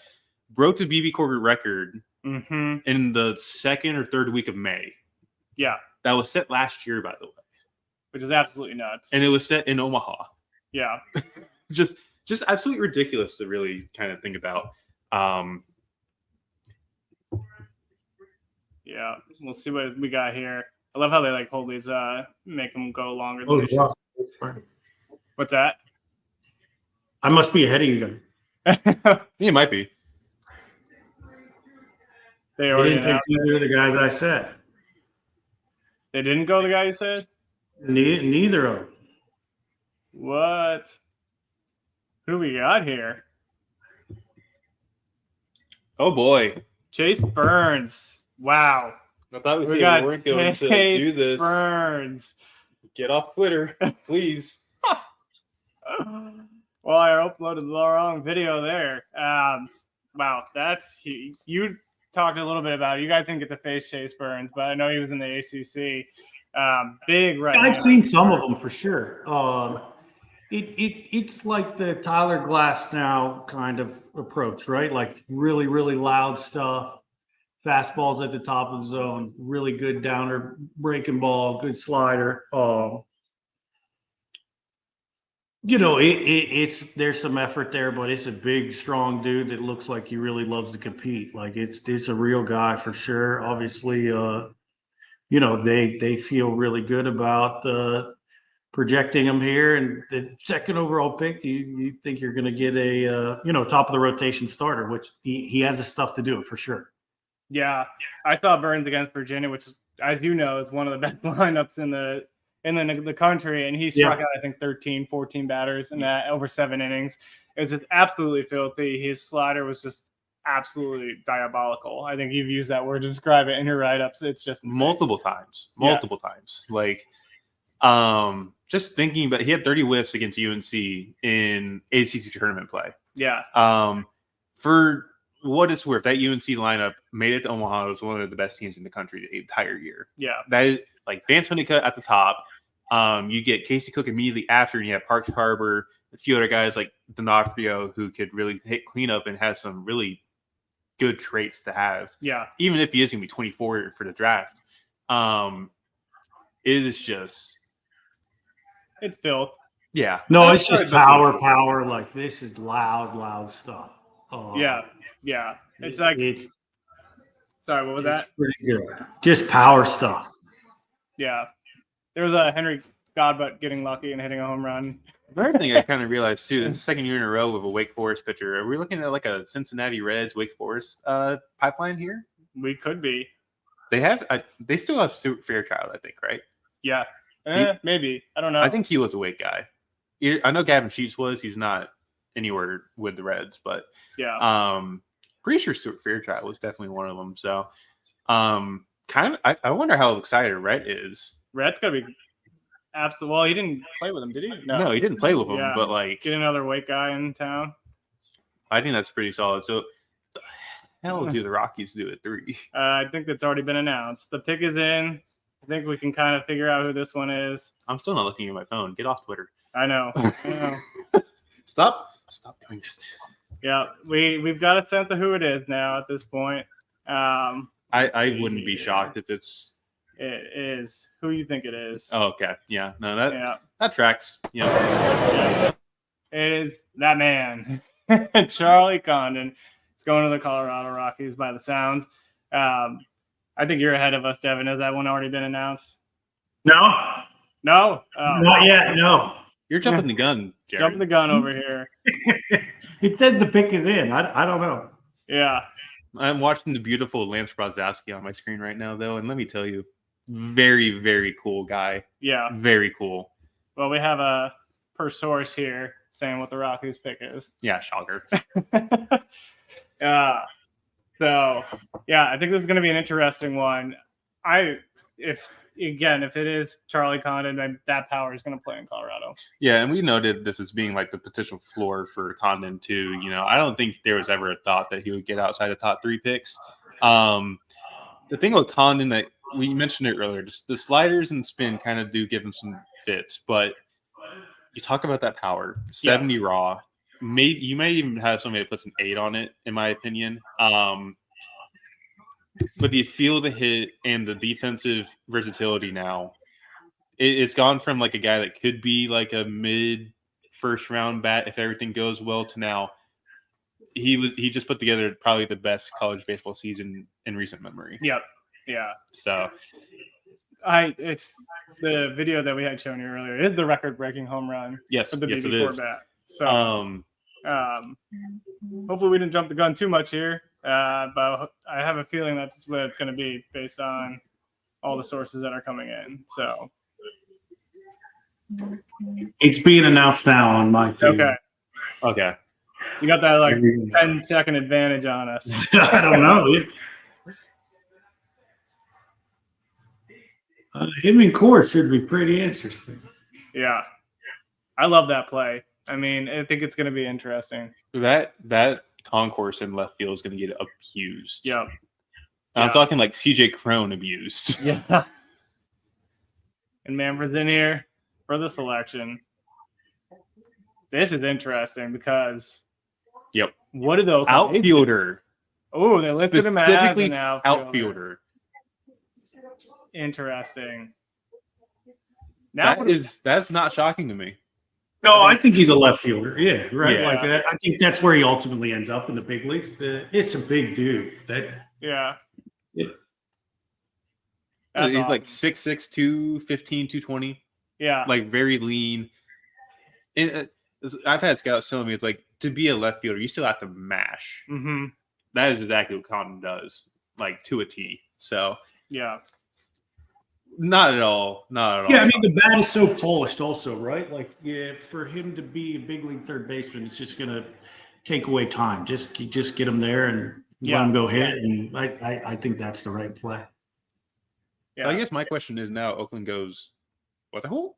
broke the BB Corker record in the second or third week of May. Yeah. That was set last year, by the way. Which is absolutely nuts. And it was set in Omaha. Yeah. just absolutely ridiculous to really kind of think about. Yeah. We'll see what we got here. I love how they hold these, make them go longer. What's that? I must be ahead of you guys. It might be. They didn't pick either of the guys I said. They didn't go the guy you said? Neither of them. What? Who we got here? Oh, boy. Chase Burns. Wow. I thought we weren't going to do this. Burns. Get off Twitter, please. Well, I uploaded the wrong video there. Wow, you talked a little bit about it. You guys didn't get to face Chase Burns, but I know he was in the ACC. Big right. I've seen some of them for sure. It's like the Tyler Glasnow kind of approach, right? Like really, really loud stuff. Fastballs at the top of the zone, really good downer, breaking ball, good slider. There's some effort there, but it's a big, strong dude that looks like he really loves to compete. Like it's a real guy for sure. Obviously, they feel really good about projecting him here. And the second overall pick, you think you're going to get a top of the rotation starter, which he has the stuff to do it for sure. Yeah, I saw Burns against Virginia, which, as you know, is one of the best lineups in the country, and he struck out, I think, 13, 14 batters in that over 7 innings. It was just absolutely filthy. His slider was just absolutely diabolical. I think you've used that word to describe it in your write-ups. It's just insane. Multiple times. Like, just thinking about, he had 30 whiffs against UNC in ACC tournament play. Yeah. For what it's worth, that UNC lineup made it to Omaha. It was one of the best teams in the country the entire year. Yeah. That is, like, Vance Honeycutt at the top. You get Casey Cook immediately after, and you have Parks Harbor, a few other guys like D'Onofrio who could really hit cleanup and has some really good traits to have. Yeah. Even if he is going to be 24 for the draft. It is just... It's filth. Yeah. No, it's just power. Like, this is loud stuff. Yeah. It's like... Sorry, what was that? Pretty good. Just power stuff. Yeah. There was a Henry God, but getting lucky and hitting a home run. Another thing I kind of realized too, this is the second year in a row with a Wake Forest pitcher. Are we looking at like a Cincinnati Reds, Wake Forest pipeline here? We could be. They still have Stuart Fairchild, I think, right? Yeah. Maybe. I don't know. I think he was a Wake guy. I know Gavin Sheets was. He's not anywhere with the Reds, but yeah. Pretty sure Stuart Fairchild was definitely one of them. So, I wonder how excited Rhett is. Rhett's gotta be absolutely. Well, he didn't play with him, did he? No, he didn't play with him. But like, get another Wake guy in town. I think that's pretty solid. So, the hell do the Rockies do at 3? I think that's already been announced. The pick is in. I think we can kind of figure out who this one is. I'm still not looking at my phone. Get off Twitter. I know. Stop doing this. Yeah, we've got a sense of who it is now at this point. I wouldn't be shocked if it's. It is who you think it is. Oh, okay. Yeah. No, that tracks. Yeah. It is that man, Charlie Condon. It's going to the Colorado Rockies by the sounds. I think you're ahead of us, Devin. Has that one already been announced? No, not yet. No, you're jumping the gun, Jared. Jumping the gun over here. It said the pick is in. I don't know. Yeah. I'm watching the beautiful Lance Brodzowski on my screen right now, though, and let me tell you, very, very cool guy. Yeah. Very cool. Well, we have a per source here saying what the Rockies pick is. Yeah, shocker. So, yeah, I think this is going to be an interesting one. If it is Charlie Condon, then that power is going to play in Colorado. Yeah, and we noted this as being like the potential floor for Condon too. I don't think there was ever a thought that he would get outside the top 3 picks. The thing with Condon that we mentioned it earlier, just the sliders and spin kind of do give him some fits, but you talk about that power, 70 raw. You may even have somebody that puts an 8 on it, in my opinion. But the feel of the hit and the defensive versatility now, it's gone from like a guy that could be like a mid first round bat if everything goes well to now he just put together probably the best college baseball season in recent memory. Yep. Yeah. So it's the video that we had shown you earlier is the record breaking home run. Yes, for the yes, BB4 bat. So hopefully we didn't jump the gun too much here. But I have a feeling that's what it's going to be based on all the sources that are coming in. So it's being announced now on my team. Okay. You got that 10-second advantage on us. I don't know. Him in court should be pretty interesting. Yeah. I love that play. I mean, I think it's going to be interesting. That concourse in left field is going to get abused. Yeah. I'm talking like CJ Crone abused. Yeah. And Manfred's in here for the selection. This is interesting because what do the outfielder? Oh, they listed him as an outfielder. Interesting. Now that's not shocking to me. No, I think he's a left fielder. Yeah, right. Yeah. Like I think that's where he ultimately ends up in the big leagues. It's a big dude. Yeah. He's awesome. like 6'6", 215, 220. Yeah. Like very lean. And I've had scouts telling me it's like to be a left fielder, you still have to mash. Mm-hmm. That is exactly what Condon does, like to a T. So yeah. Not at all. Yeah, I mean the bat is so polished, also, right? Like, for him to be a big league third baseman, it's just gonna take away time. Just get him there and let him go hit, and I think that's the right play. Yeah, I guess my question is now: Oakland goes, what the hell?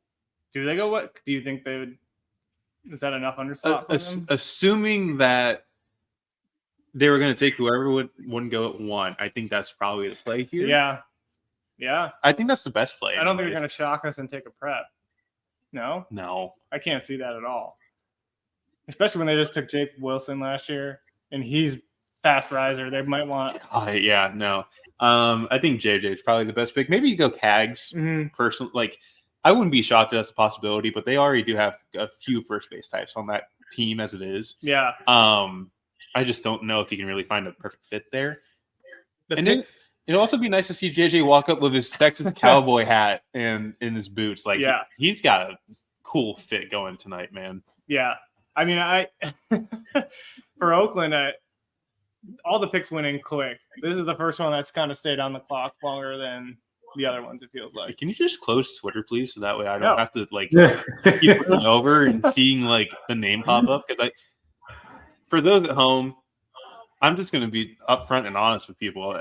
Do they go? What do you think they would? Is that enough underslot for them? Assuming that they were going to take whoever wouldn't go at 1, I think that's probably the play here. Yeah. Yeah. I think that's the best play. I don't think they're going to shock us and take a prep. No? No. I can't see that at all. Especially when they just took Jake Wilson last year, and he's fast riser. They might want. Yeah, no. I think JJ is probably the best pick. Maybe you go Cags. Personally, like I wouldn't be shocked if that's a possibility, but they already do have a few first base types on that team as it is. Yeah. I just don't know if you can really find a perfect fit there. The It'll also be nice to see JJ walk up with his Texas cowboy hat and in his boots. Like, he's got a cool fit going tonight, man. Yeah. I mean, for Oakland, all the picks went in quick. This is the first one that's kind of stayed on the clock longer than the other ones, it feels like. Can you just close Twitter, please? So that way I don't have to, like, keep looking over and seeing, like, the name pop up. Because for those at home, I'm just going to be upfront and honest with people.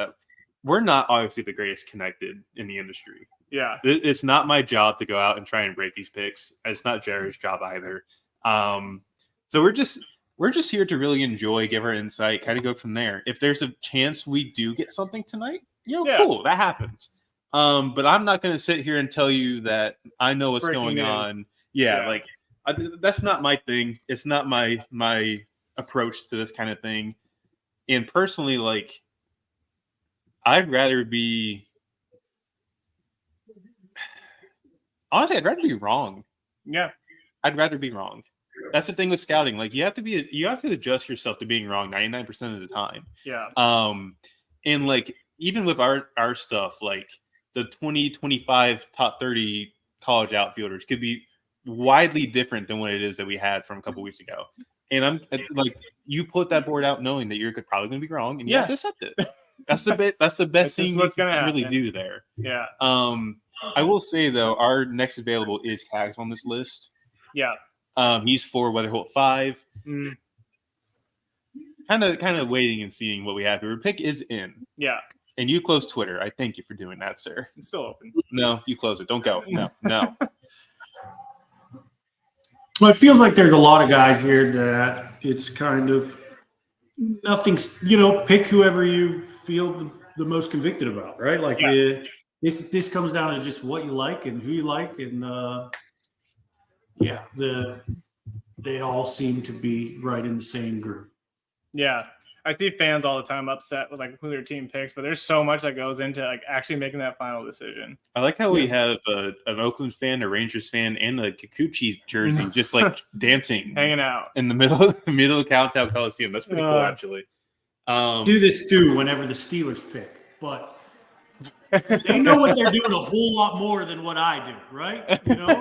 We're not obviously the greatest connected in the industry. Yeah. It's not my job to go out and try and break these picks. It's not Jared's job either. So we're just here to really enjoy, give our insight, kind of go from there. If there's a chance we do get something tonight, cool, that happens. But I'm not going to sit here and tell you that I know what's going on. Yeah, like that's not my thing. It's not my approach to this kind of thing. And personally, like, I'd rather be wrong. Yeah. I'd rather be wrong. That's the thing with scouting. Like, you have to adjust yourself to being wrong 99% of the time. Yeah. And like, even with our stuff, like the 2025 top 30 college outfielders could be widely different than what it is that we had from a couple weeks ago. And I'm like, you put that board out knowing that you're probably going to be wrong, and you have to accept it. That's the best thing you can really do there. Yeah. I will say though, our next available is Cags on this list. Yeah. He's 4, Weatherholt 5. Kind of waiting and seeing what we have here. Pick is in. Yeah. And you close Twitter. I thank you for doing that, sir. It's still open. No, you close it. Don't go. No. Well, it feels like there's a lot of guys here that it's kind of nothing's, pick whoever you feel the most convicted about, right? Like this comes down to just what you like and who you like. And they all seem to be right in the same group. Yeah. I see fans all the time upset with like who their team picks, but there's so much that goes into like actually making that final decision. I like how we have an Oakland fan, a Rangers fan, and a Kikuchi jersey just like dancing, hanging out in the middle of Countdown Coliseum. That's pretty cool, actually. Do this too whenever the Steelers pick, but they know what they're doing a whole lot more than what I do, right?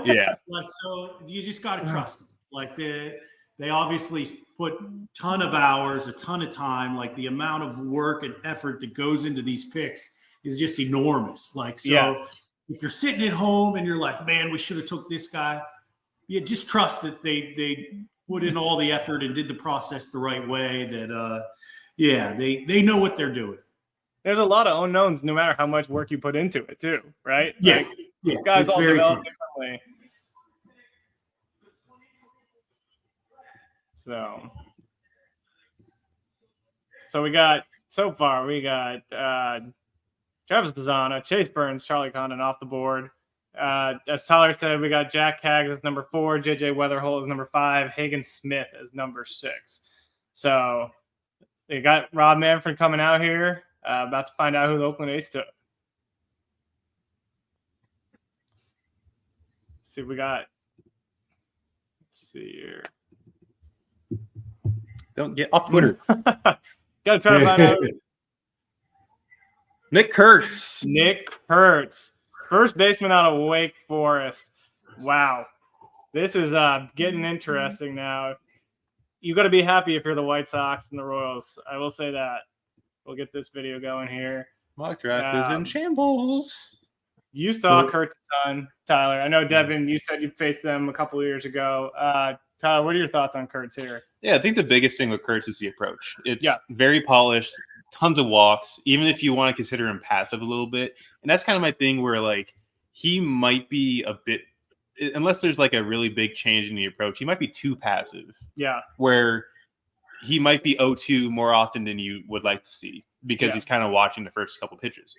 Yeah. Like, so you just got to trust them. Like they obviously put a ton of hours, a ton of time. Like the amount of work and effort that goes into these picks is just enormous. Like, so if you're sitting at home and you're like, man, we should have took this guy. Yeah, just trust that they put in all the effort and did the process the right way. That they know what they're doing. There's a lot of unknowns, no matter how much work you put into it, too, right? Yeah, like, guys all develop differently. So we got Travis Bazzana, Chase Burns, Charlie Condon off the board. As Tyler said, we got Jack Cags as number 4, JJ Weatherholt as number 5, Hagen Smith as number 6. So they got Rob Manfred coming out here, about to find out who the Oakland A's took. Let's see here. Don't get off Twitter. Gotta try to find out. Nick Kurtz. First baseman out of Wake Forest. Wow. This is getting interesting now. You got to be happy if you're the White Sox and the Royals. I will say that. We'll get this video going here. Mock draft is in shambles. You saw Kurtz a ton, Tyler. I know, Devin, you said you faced them a couple of years ago. Tyler, what are your thoughts on Kurtz here? Yeah, I think the biggest thing with Kurtz is the approach. It's very polished, tons of walks, even if you want to consider him passive a little bit. And that's kind of my thing where, like, he might be a bit, unless there's like a really big change in the approach, he might be too passive. Yeah. Where he might be 0-2 more often than you would like to see because he's kind of watching the first couple pitches.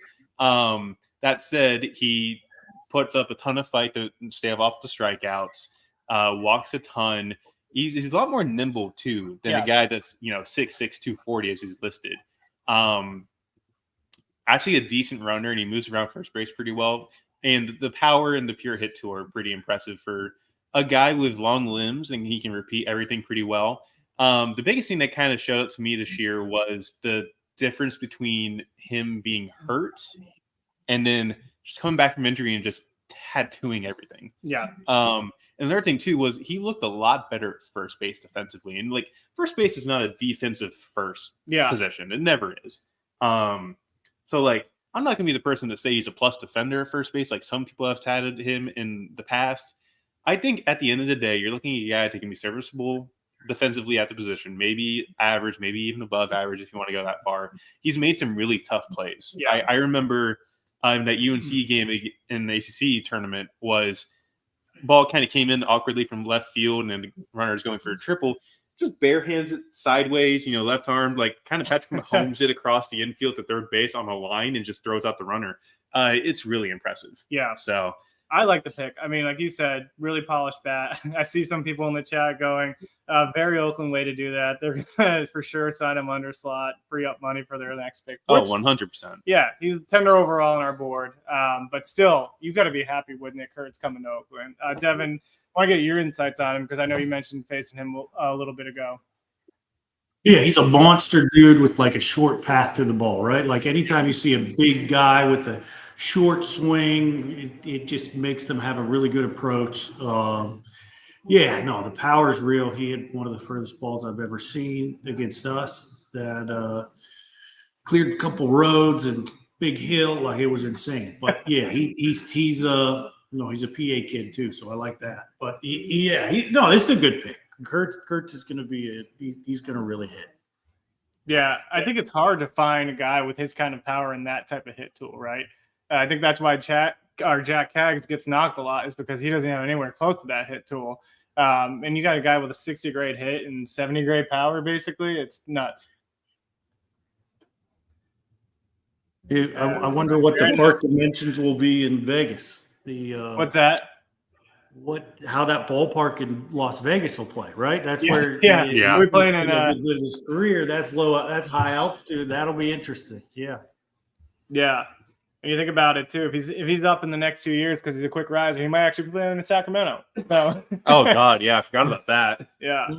That said, he puts up a ton of fight to stay off the strikeouts, walks a ton. He's a lot more nimble too than a guy that's 6'6", 240 as he's listed. Actually a decent runner, and he moves around first base pretty well. And the power and the pure hit tool are pretty impressive for a guy with long limbs, and he can repeat everything pretty well. The biggest thing that kind of showed up to me this year was the difference between him being hurt and then just coming back from injury and just tattooing everything. Yeah. And another thing too was he looked a lot better at first base defensively, and like first base is not a defensive first position; it never is. So like I'm not gonna be the person to say he's a plus defender at first base, like some people have touted him in the past. I think at the end of the day, you're looking at a guy that can be serviceable defensively at the position, maybe average, maybe even above average if you want to go that far. He's made some really tough plays. Yeah. I remember that UNC game in the ACC tournament was ball kind of came in awkwardly from left field, and then the runner's going for a triple. Just bare hands it sideways, left arm, like kind of Patrick Mahomes did across the infield to third base on a line and just throws out the runner. It's really impressive. Yeah. So I like the pick. I mean, like you said, really polished bat. I see some people in the chat going, very Oakland way to do that. They're going to for sure sign him under slot, free up money for their next pick. Which, 100%. Yeah, he's tender overall on our board. But still, you've got to be happy with Nick Kurtz coming to Oakland. Devin, I want to get your insights on him because I know you mentioned facing him a little bit ago. Yeah, he's a monster dude with like a short path to the ball, right? Like anytime you see a big guy with a short swing, it just makes them have a really good approach. The power is real. He had one of the furthest balls I've ever seen against us that cleared a couple roads and big hill. Like it was insane. But yeah, he's a PA kid too, so I like that. But this is a good pick. Kurtz is going to be he's going to really hit. Yeah, I think it's hard to find a guy with his kind of power and that type of hit tool, right? I think that's why Jack Kaggs gets knocked a lot, is because he doesn't have anywhere close to that hit tool. And you got a guy with a 60 grade hit and 70 grade power, basically. It's nuts. I wonder what the park dimensions will be in Vegas. What's that? How that ballpark in Las Vegas will play, right? That's where we're playing in his career. That's that's high altitude. That'll be interesting. Yeah. And you think about it too. If he's up in the next 2 years because he's a quick riser, he might actually be playing in Sacramento. So. Oh God, yeah, I forgot about that. Yeah,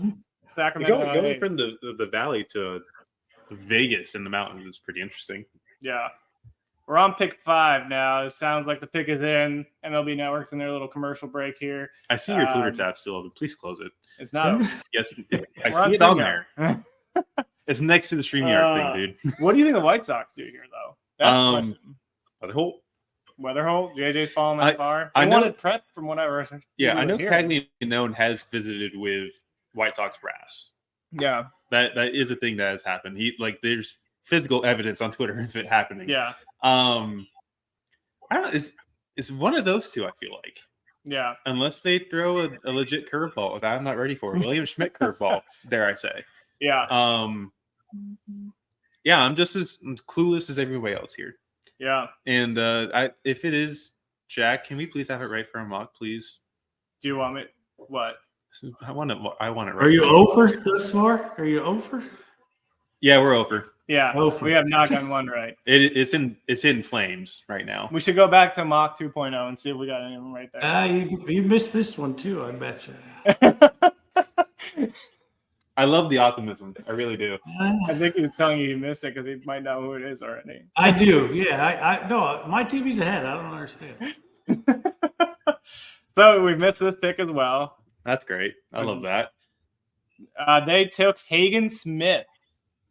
Sacramento. Going from the valley to Vegas in the mountains is pretty interesting. Yeah. We're on pick 5 now. It sounds like the pick is in. MLB Network's in their little commercial break here. I see your Twitter tab still open. Please close it. It's not open. Yes, I see it on there. It's next to the StreamYard thing, dude. What do you think the White Sox do here, though? That's the question. Weather hole. JJ's falling that far. I wanted prep from what I heard. Yeah, I know Cagney known has visited with White Sox brass. Yeah, that is a thing that has happened. There's physical evidence on Twitter of it happening. Yeah. I don't know. It's one of those two, I feel like. Yeah. Unless they throw a legit curveball that I'm not ready for. William Schmidt curveball, dare I say. Yeah. I'm just as clueless as everybody else here. Yeah. And if it is Jack, can we please have it right for a mock, please? Do you want me? What? I want it right. Are you over thus far? Are you over? Yeah, we're over. Yeah, we have not gotten one right. It's in flames right now. We should go back to mock 2.0 and see if we got anyone right there. You missed this one too, I bet you. I love the optimism. I really do. I think he's telling you he missed it because he might know who it is already. I do. Yeah, I no. My TV's ahead. I don't understand. So we missed this pick as well. That's great. I love that. They took Hagen Smith,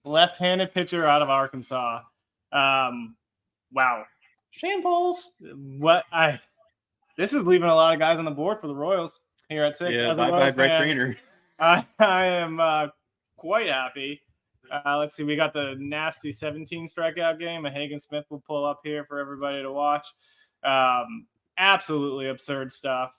left-handed pitcher out of Arkansas. Wow. Shambles. This is leaving a lot of guys on the board for the Royals here at 6. Yeah, bye-bye, Brett Trainer. I am quite happy. Let's see. We got the nasty 17 strikeout game. A Hagen Smith will pull up here for everybody to watch. Absolutely absurd stuff.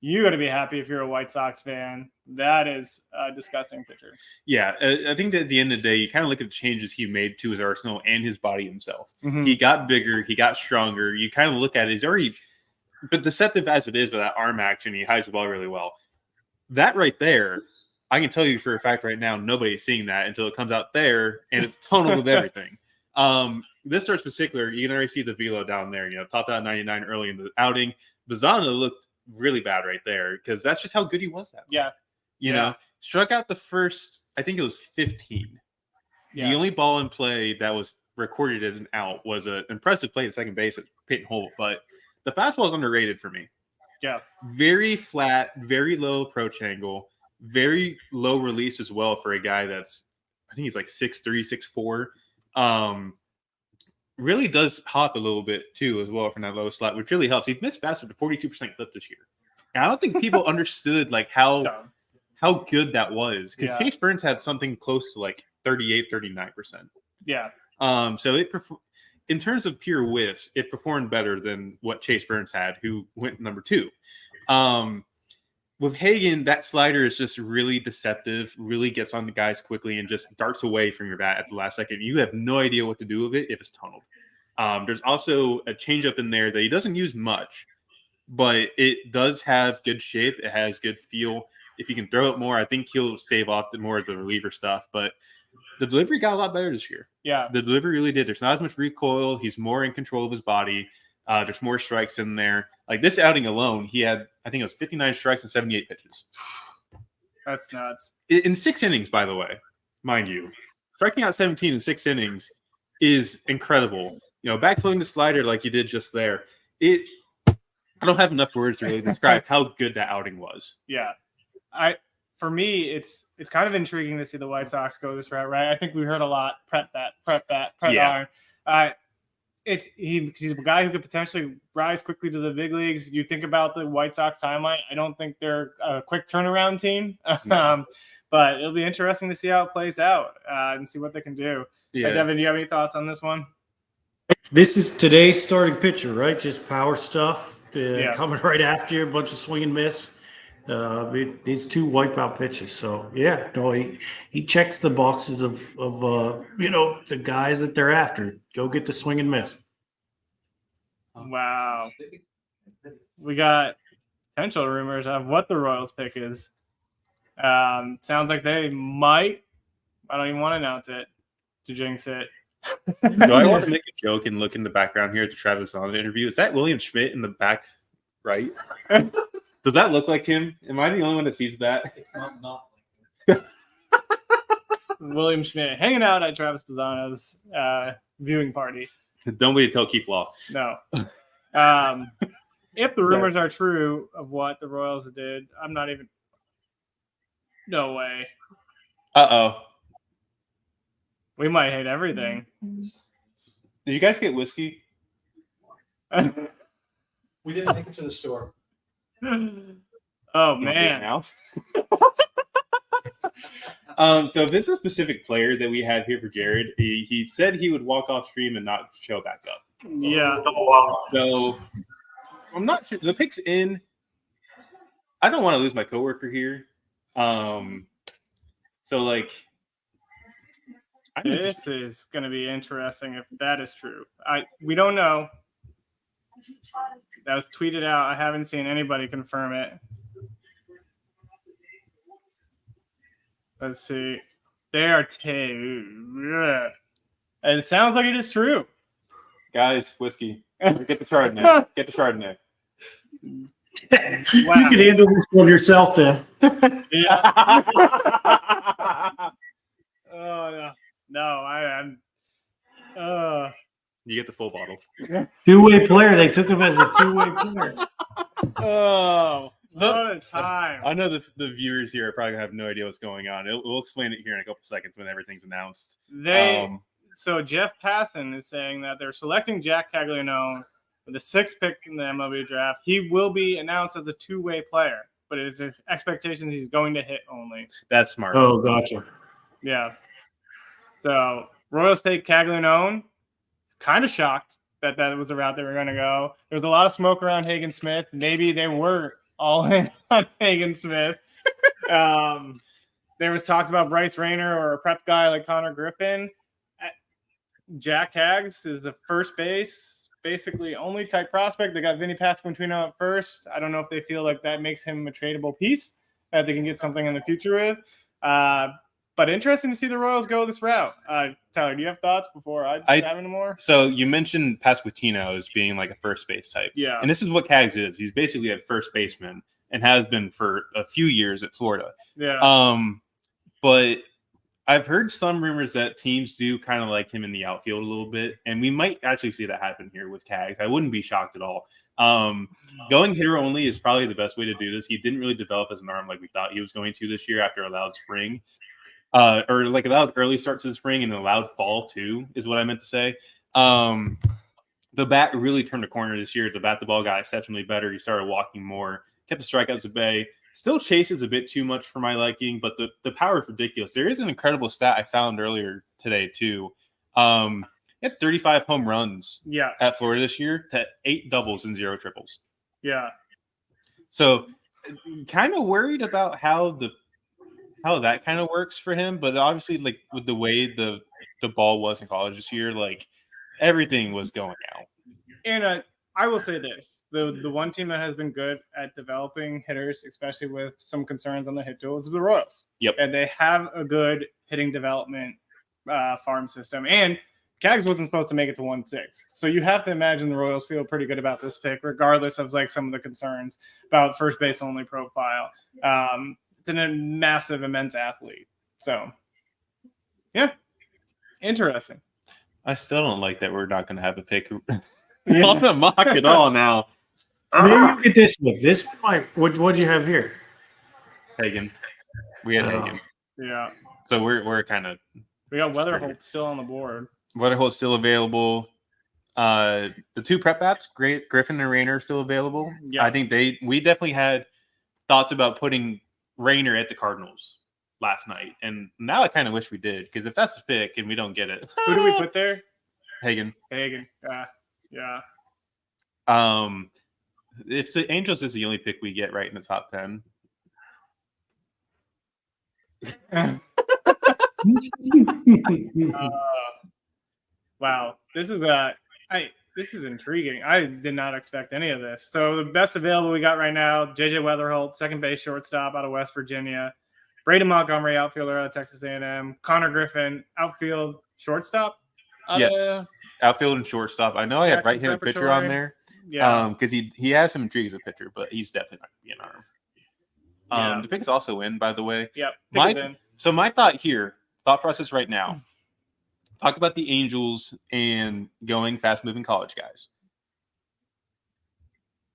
You got to be happy if you're a White Sox fan. That is a disgusting pitcher. Yeah, I think that at the end of the day, you kind of look at the changes he made to his arsenal and his body himself. Mm-hmm. He got bigger. He got stronger. You kind of look at it. He's already – but deceptive as it is with that arm action, he hides the ball really well. That right there, I can tell you for a fact right now, nobody's seeing that until it comes out there, and it's tonal with everything. This starts particular, you can already see the velo down there. Topped out 99 early in the outing. Bazana looked really bad right there because that's just how good he was. That yeah. You know, struck out the first, I think it was 15. The only ball in play that was recorded as an out was an impressive play at second base at Peyton Holt, but the fastball is underrated for me. Yeah. Very flat, very low approach angle, very low release as well for a guy that's, I think he's like 6'3", 6'4". Really does hop a little bit too as well from that low slot, which really helps. He's missed faster to 42% clip this year. And I don't think people understood like how good that was, because Chase Burns had something close to like 38, 39%. Yeah. So in terms of pure whiffs, it performed better than what Chase Burns had, who went number 2. With Hagen, that slider is just really deceptive, really gets on the guys quickly and just darts away from your bat at the last second. You have no idea what to do with it if it's tunneled. There's also a changeup in there that he doesn't use much, but it does have good shape. It has good feel. If he can throw it more, I think he'll stave off more of the reliever stuff. But the delivery got a lot better this year. Yeah. The delivery really did. There's not as much recoil. He's more in control of his body. There's more strikes in there. Like this outing alone, he had, I think it was 59 strikes and 78 pitches. That's nuts. In 6 innings, by the way, mind you. Striking out 17 in 6 innings is incredible. Backflowing the slider like you did just there. I don't have enough words to really describe how good that outing was. Yeah. For me, it's kind of intriguing to see the White Sox go this route, right? I think we heard a lot, prep iron. He's a guy who could potentially rise quickly to the big leagues. You think about the White Sox timeline, I don't think they're a quick turnaround team, but it'll be interesting to see how it plays out and see what they can do. Yeah. Devin, do you have any thoughts on this one? This is today's starting pitcher, right? Just power stuff coming right after you, a bunch of swing and miss. These 2 wipeout pitches. So he checks the boxes of the guys that they're after. Go get the swing and miss. Wow. We got potential rumors of what the Royals pick is. Sounds like they might. I don't even want to announce it to jinx it. Do I want to make a joke and look in the background here at the Travis Allen interview? Is that William Schmidt in the back right? Does that look like him? Am I the only one that sees that? It's not like him. William Schmidt hanging out at Travis Pisano's viewing party. Don't wait to tell Keith Law. No. If the rumors are true of what the Royals did, I'm not even. No way. Uh-oh. We might hate everything. Did you guys get whiskey? We didn't take it to the store. Oh, man. Now? So this is a specific player that we have here for Jared. He said he would walk off stream and not show back up. Yeah. So I'm not sure. The pick's in. I don't want to lose my coworker here. So like, this is going to be interesting if that is true. We don't know. That was tweeted out. I haven't seen anybody confirm it. Let's see. They are two. And it sounds like it is true. Guys, whiskey. Get the Chardonnay. Get the Chardonnay. Wow. You can handle this one yourself then. Yeah. Oh, no. I'm. You get the full bottle. Two-way player. They took him as a two-way player. Oh, what a time. I know the viewers here are probably going to have no idea what's going on. We'll explain it here in a couple seconds when everything's announced. So Jeff Passan is saying that they're selecting Jack Caglianone with the 6th pick in the MLB draft. He will be announced as a two-way player, but it's expectations he's going to hit only. That's smart. Oh, gotcha. Yeah. So Royals take Caglianone. Kind of shocked that was the route they were going to go. There was a lot of smoke around Hagen Smith. Maybe they were all in on Hagen Smith. There was talks about Bryce Rayner or a prep guy like Connor Griffin. Jack Haggs is a first base, basically only type prospect. They got Vinny Pasquantino at first. I don't know if they feel like that makes him a tradable piece that they can get something in the future with. But interesting to see the Royals go this route. Tyler, do you have thoughts before I dive into more? So you mentioned Pasquantino as being like a first base type. Yeah. And this is what Haggs is. He's basically a first baseman and has been for a few years at Florida. Yeah. But I've heard some rumors that teams do kind of like him in the outfield a little bit, and we might actually see that happen here with Cags. I wouldn't be shocked at all. Going hitter only is probably the best way to do this. He didn't really develop as an arm like we thought he was going to this year after a loud spring, or like allowed early starts in the spring and a loud fall too, is what I meant to say. The bat really turned a corner this year. The bat-to-ball got exceptionally better. He started walking more, kept the strikeouts at bay. Still chases a bit too much for my liking, but the power is ridiculous. There is an incredible stat I found earlier today, too. He had 35 home runs at Florida this year to 8 doubles and 0 triples. Yeah. So kind of worried about how that kind of works for him, but obviously, like, with the way the ball was in college this year, like, everything was going out. And I will say this: the one team that has been good at developing hitters, especially with some concerns on the hit tool, is the Royals. Yep. And they have a good hitting development farm system. And Cags wasn't supposed to make it to 1-6. So you have to imagine the Royals feel pretty good about this pick, regardless of like some of the concerns about first base only profile. It's a massive, immense athlete. So, yeah, interesting. I still don't like that we're not going to have a pick. On the mock at all now. Maybe you get this one. This one, what'd you have here? Hagen. We had Hagen. Yeah. So we're kind of. We got Weatherholt still on the board. Weatherholt's still available. The 2 prep bats, Griffin and Rayner, are still available. Yeah. I think we definitely had thoughts about putting Rayner at the Cardinals last night, and now I kind of wish we did, because if that's the pick and we don't get it, who do we put there? Hagen. Yeah. If the Angels is the only pick we get right in the top 10. Wow. This is intriguing. I did not expect any of this. So the best available we got right now: JJ Weatherholt, second base shortstop out of West Virginia; Braden Montgomery, outfielder out of Texas A&M; Connor Griffin, outfield shortstop. Outfield and shortstop. I know I have right-handed pitcher on there. Yeah. Because he has some intrigue as a pitcher, but he's definitely not going to be an arm. The pick is also in, by the way. Yep. So my thought process right now, talk about the Angels and going fast-moving college guys.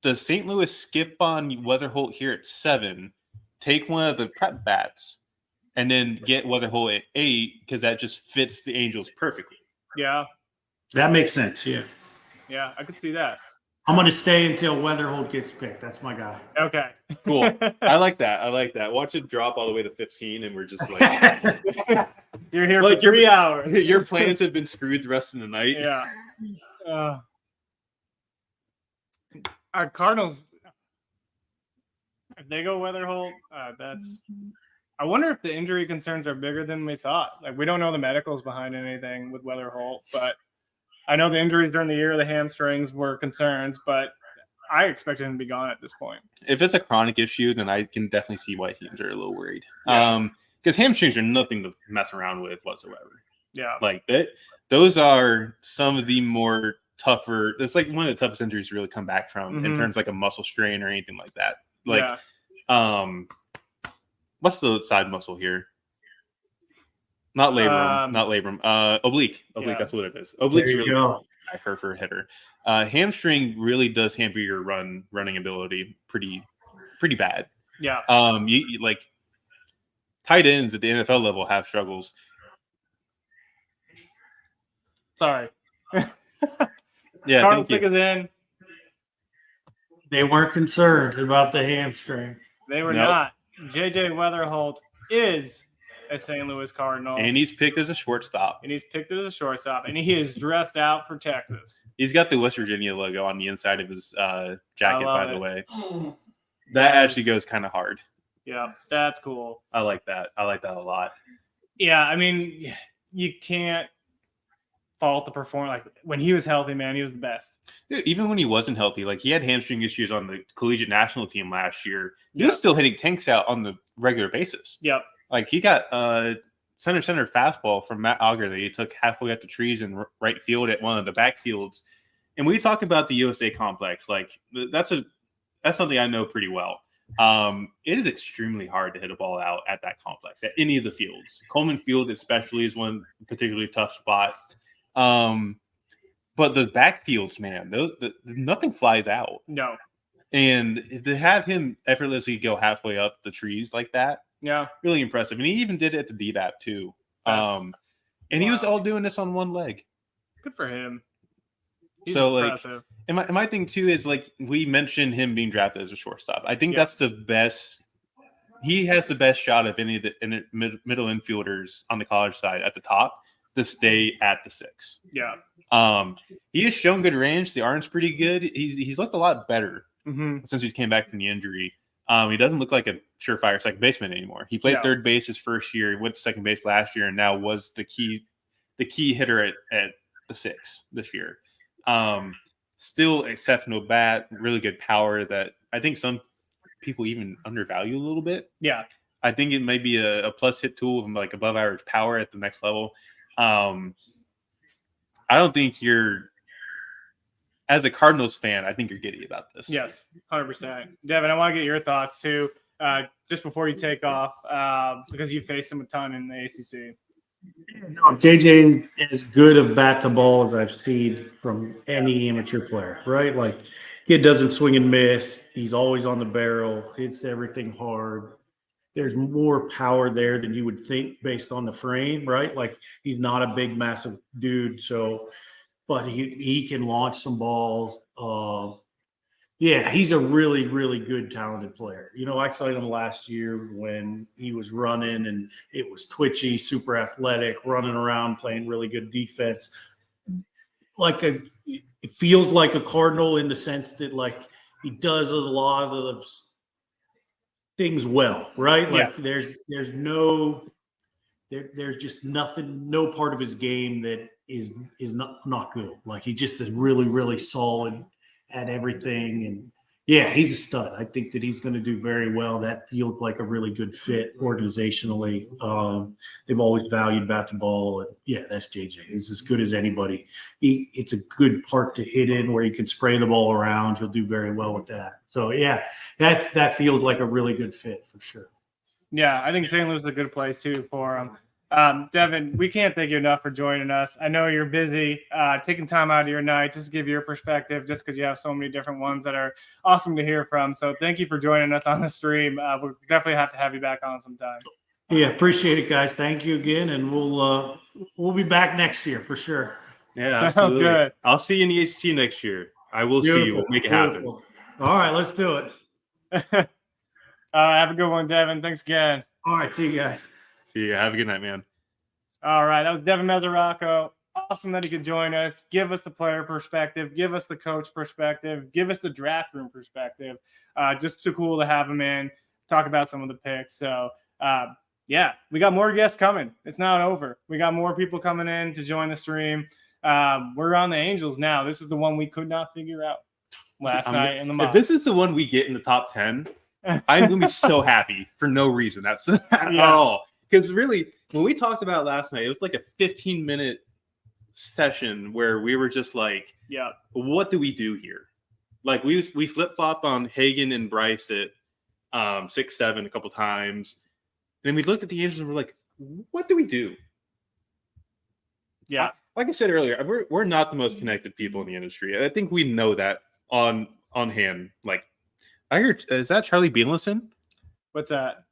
Does St. Louis skip on Weatherholt here at 7, take one of the prep bats, and then get Weatherholt at 8, because that just fits the Angels perfectly? Yeah. That makes sense, yeah. Yeah, I could see that. I'm going to stay until Weatherholt gets picked. That's my guy. Okay. Cool. I like that. Watch it drop all the way to 15, and we're just like... You're here for 3 hours. Your plans have been screwed the rest of the night. Yeah. Our Cardinals, if they go Weatherholt, I wonder if the injury concerns are bigger than we thought. Like, we don't know the medicals behind anything with Weatherholt, but I know the injuries during the year, the hamstrings were concerns, but I expect him to be gone at this point. If it's a chronic issue, then I can definitely see why teams are a little worried. Yeah. Because hamstrings are nothing to mess around with whatsoever. Yeah. Like that, those are some of the more tougher. It's like one of the toughest injuries to really come back from in terms of like a muscle strain or anything like that. Like, what's the side muscle here? Not labrum. Oblique. Yeah. That's what it is. Oblique's really good for a hitter. Hamstring really does hamper your running ability pretty bad. Yeah. You like tight ends at the NFL level have struggles. Sorry. Yeah. Cardinals pick is in. They weren't concerned about the hamstring. They were not. JJ Weatherholt is a St. Louis Cardinal. And he's picked as a shortstop. And he is dressed out for Texas. He's got the West Virginia logo on the inside of his jacket, by the way. That actually goes kind of hard. Yeah, that's cool. I like that. I like that a lot. Yeah, I mean, you can't fault the performance. Like, when he was healthy, man, he was the best. Dude, even when he wasn't healthy, like he had hamstring issues on the collegiate national team last year. He was still hitting tanks out on the regular basis. Yep. Like he got center fastball from Matt Auger that he took halfway up the trees in right field at one of the backfields. And we talk about the USA complex, like that's something I know pretty well. It is extremely hard to hit a ball out at that complex, at any of the fields. Coleman Field especially is one particularly tough spot. But the backfields, man, nothing flies out. No. And to have him effortlessly go halfway up the trees like that, Yeah. really impressive. And he even did it at the DBAP too. And he was all doing this on one leg. Good for him. He's so impressive. And my thing too is like we mentioned him being drafted as a shortstop. I think that's the best. He has the best shot of any of the middle infielders on the college side at the top to stay at the 6. Yeah. He has shown good range. The arm's pretty good. He's looked a lot better since he came back from the injury. He doesn't look like a surefire second baseman anymore. He played third base his first year. He went to second base last year, and now was the key hitter at the 6 this year. Still exceptional bat, really good power that I think some people even undervalue a little bit. Yeah. I think it may be a plus hit tool with like above average power at the next level. I don't think you're, as a Cardinals fan, I think you're giddy about this. Yes, 100%. Devin, I want to get your thoughts too, just before you take off, because you faced him a ton in the ACC. No, JJ is as good a bat to ball as I've seen from any amateur player, right? Like, kid doesn't swing and miss. He's always on the barrel, hits everything hard. There's more power there than you would think based on the frame, right? Like, he's not a big, massive dude. So, but he can launch some balls. Yeah, he's a really, really good, talented player. You know, I saw him last year when he was running and it was twitchy, super athletic, running around, playing really good defense. It feels like a Cardinal in the sense that, like, he does a lot of the things well, right? Like, there's just nothing, no part of his game that is not good. Like, he just is really, really solid at everything. And yeah, he's a stud. I think that he's going to do very well. That feels like a really good fit organizationally. They've always valued bat to ball. And yeah, that's JJ. He's as good as anybody. It's a good park to hit in where he can spray the ball around. He'll do very well with that. So yeah, that feels like a really good fit for sure. Yeah, I think St. Louis is a good place too for him. Devin, we can't thank you enough for joining us. I know you're busy, taking time out of your night just to give your perspective, just because you have so many different ones that are awesome to hear from. So thank you for joining us on the stream. We'll definitely have to have you back on sometime. Yeah, appreciate it, guys. Thank you again, and we'll be back next year for sure. Yeah, Sounds absolutely. good. I'll see you in the ACC next year. I will see you. We'll make it happen. All right, let's do it. Have a good one, Devin. Thanks again. All right, see you guys. See you. Have a good night, man. All right, that was Devin Mesoraco. Awesome that he could join us, give us the player perspective, give us the coach perspective, give us the draft room perspective. Just too cool to have him in, talk about some of the picks. So, yeah, we got more guests coming. It's not over. We got more people coming in to join the stream. We're on the Angels now. This is the one we could not figure out last night in the mock. If this is the one we get in the top 10, I'm going to be so happy for no reason. That's at all. Because really, when we talked about it last night, it was like a 15-minute session where we were just like, yeah, what do we do here? Like, we flip-flop on Hagen and Bryce at 6-7 a couple times. And then we looked at the Angels and we're like, what do we do? Yeah. Like I said earlier, we're not the most connected people in the industry. I think we know that on hand. Like, I heard, is that Charlie Bielenson? What's that?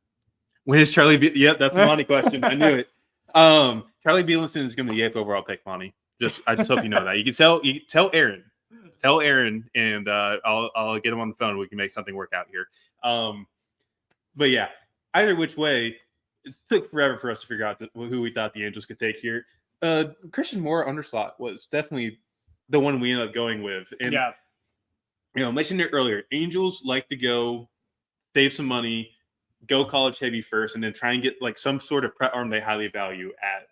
When is Charlie? Yep, that's the Monty question. I knew it. Charlie Bielenson is going to be the 8th overall pick, Monty. I just hope you know that. You can tell Aaron, and I'll get him on the phone. We can make something work out here. But yeah, either which way, it took forever for us to figure out who we thought the Angels could take here. Christian Moore underslot was definitely the one we ended up going with. And yeah, I mentioned it earlier. Angels like to go save some money, go college heavy first, and then try and get like some sort of prep arm they highly value at,